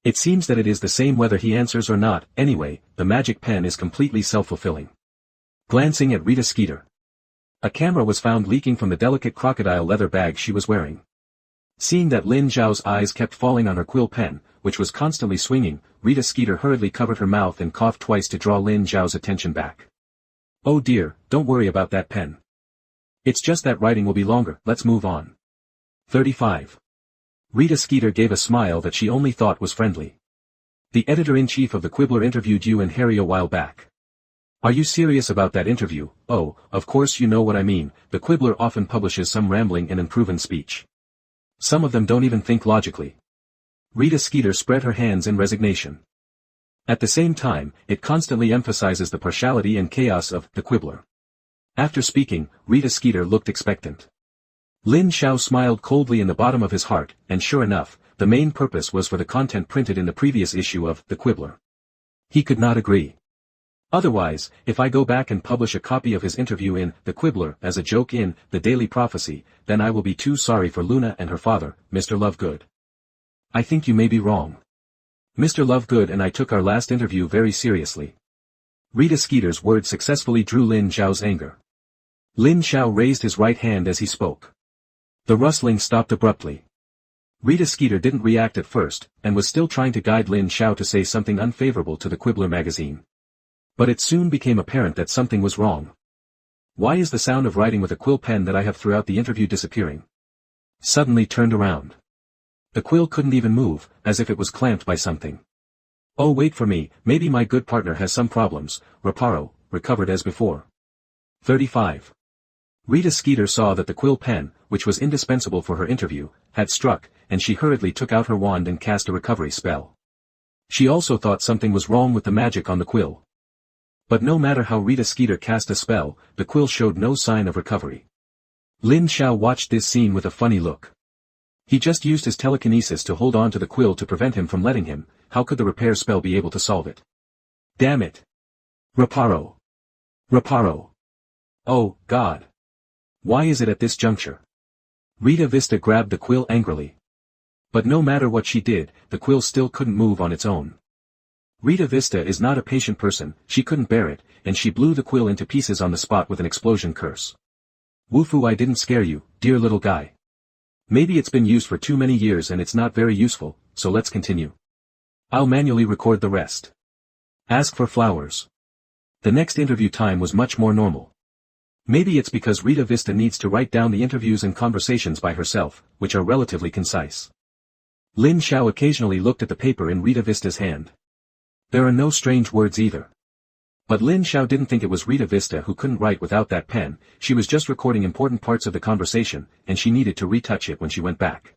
It seems that it is the same whether he answers or not, anyway, the magic pen is completely self-fulfilling. Glancing at Rita Skeeter. A camera was found leaking from the delicate crocodile leather bag she was wearing. Seeing that Lin Sha's eyes kept falling on her quill pen, which was constantly swinging, Rita Skeeter hurriedly covered her mouth and coughed twice to draw Lin Sha's attention back. Oh dear, don't worry about that pen. It's just that writing will be longer, let's move on. 35. Rita Skeeter gave a smile that she only thought was friendly. The editor-in-chief of the Quibbler interviewed you and Harry a while back. Are you serious about that interview? Oh, of course you know what I mean, the Quibbler often publishes some rambling and unproven speech. Some of them don't even think logically. Rita Skeeter spread her hands in resignation. At the same time, it constantly emphasizes the partiality and chaos of the Quibbler. After speaking, Rita Skeeter looked expectant. Lin Sha smiled coldly in the bottom of his heart, and sure enough, the main purpose was for the content printed in the previous issue of The Quibbler. He could not agree. Otherwise, if I go back and publish a copy of his interview in The Quibbler as a joke in The Daily Prophecy, then I will be too sorry for Luna and her father, Mr. Lovegood. I think you may be wrong. Mr. Lovegood and I took our last interview very seriously. Rita Skeeter's words successfully drew Lin Shao's anger. Lin Sha raised his right hand as he spoke. The rustling stopped abruptly. Rita Skeeter didn't react at first, and was still trying to guide Lin Sha to say something unfavorable to the Quibbler magazine. But it soon became apparent that something was wrong. Why is the sound of writing with a quill pen that I have throughout the interview disappearing? Suddenly turned around. The quill couldn't even move, as if it was clamped by something. Oh, wait for me, maybe my good partner has some problems. Reparo, recovered as before. 35. Rita Skeeter saw that the quill pen, which was indispensable for her interview, had struck, and she hurriedly took out her wand and cast a recovery spell. She also thought something was wrong with the magic on the quill. But no matter how Rita Skeeter cast a spell, the quill showed no sign of recovery. Lin Sha watched this scene with a funny look. He just used his telekinesis to hold on to the quill to prevent him from letting him. How could the repair spell be able to solve it? Damn it! Reparo! Reparo! Oh, God! Why is it at this juncture? Rita Vista grabbed the quill angrily. But no matter what she did, the quill still couldn't move on its own. Rita Vista is not a patient person, she couldn't bear it, and she blew the quill into pieces on the spot with an explosion curse. Woofu, I didn't scare you, dear little guy. Maybe it's been used for too many years and it's not very useful, so let's continue. I'll manually record the rest. Ask for flowers. The next interview time was much more normal. Maybe it's because Rita Vista needs to write down the interviews and conversations by herself, which are relatively concise. Lin Sha occasionally looked at the paper in Rita Vista's hand. There are no strange words either. But Lin Sha didn't think it was Rita Vista who couldn't write without that pen, she was just recording important parts of the conversation, and she needed to retouch it when she went back.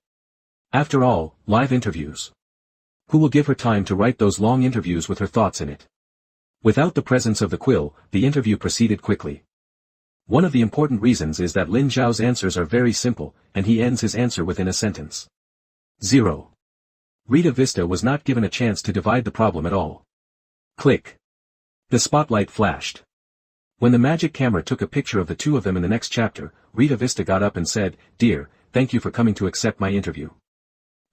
After all, live interviews. Who will give her time to write those long interviews with her thoughts in it? Without the presence of the quill, the interview proceeded quickly. One of the important reasons is that Lin Zhao's answers are very simple, and he ends his answer within a sentence. 0. Rita Vista was not given a chance to divide the problem at all. Click. The spotlight flashed. When the magic camera took a picture of the two of them in the next chapter, Rita Vista got up and said, "Dear, thank you for coming to accept my interview.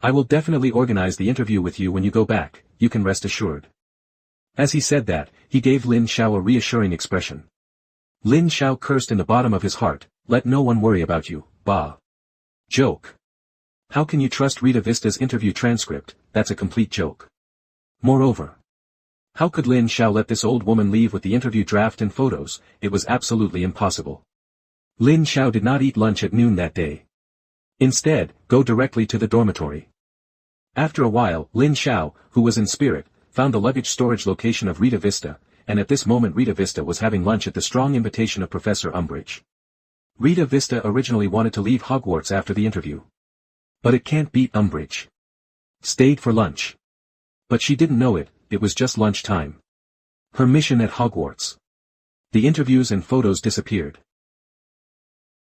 I will definitely organize the interview with you when you go back, you can rest assured." As he said that, he gave Lin Sha a reassuring expression. Lin Sha cursed in the bottom of his heart, "Let no one worry about you, bah. Joke. How can you trust Rita Vista's interview transcript? That's a complete joke. Moreover, how could Lin Sha let this old woman leave with the interview draft and photos? It was absolutely impossible. Lin Sha did not eat lunch at noon that day. Instead, go directly to the dormitory. After a while, Lin Sha, who was in spirit, found the luggage storage location of Rita Vista, and at this moment Rita Vista was having lunch at the strong invitation of Professor Umbridge. Rita Vista originally wanted to leave Hogwarts after the interview. But it can't beat Umbridge. Stayed for lunch. But she didn't know it, it was just lunch time. Her mission at Hogwarts. The interviews and photos disappeared.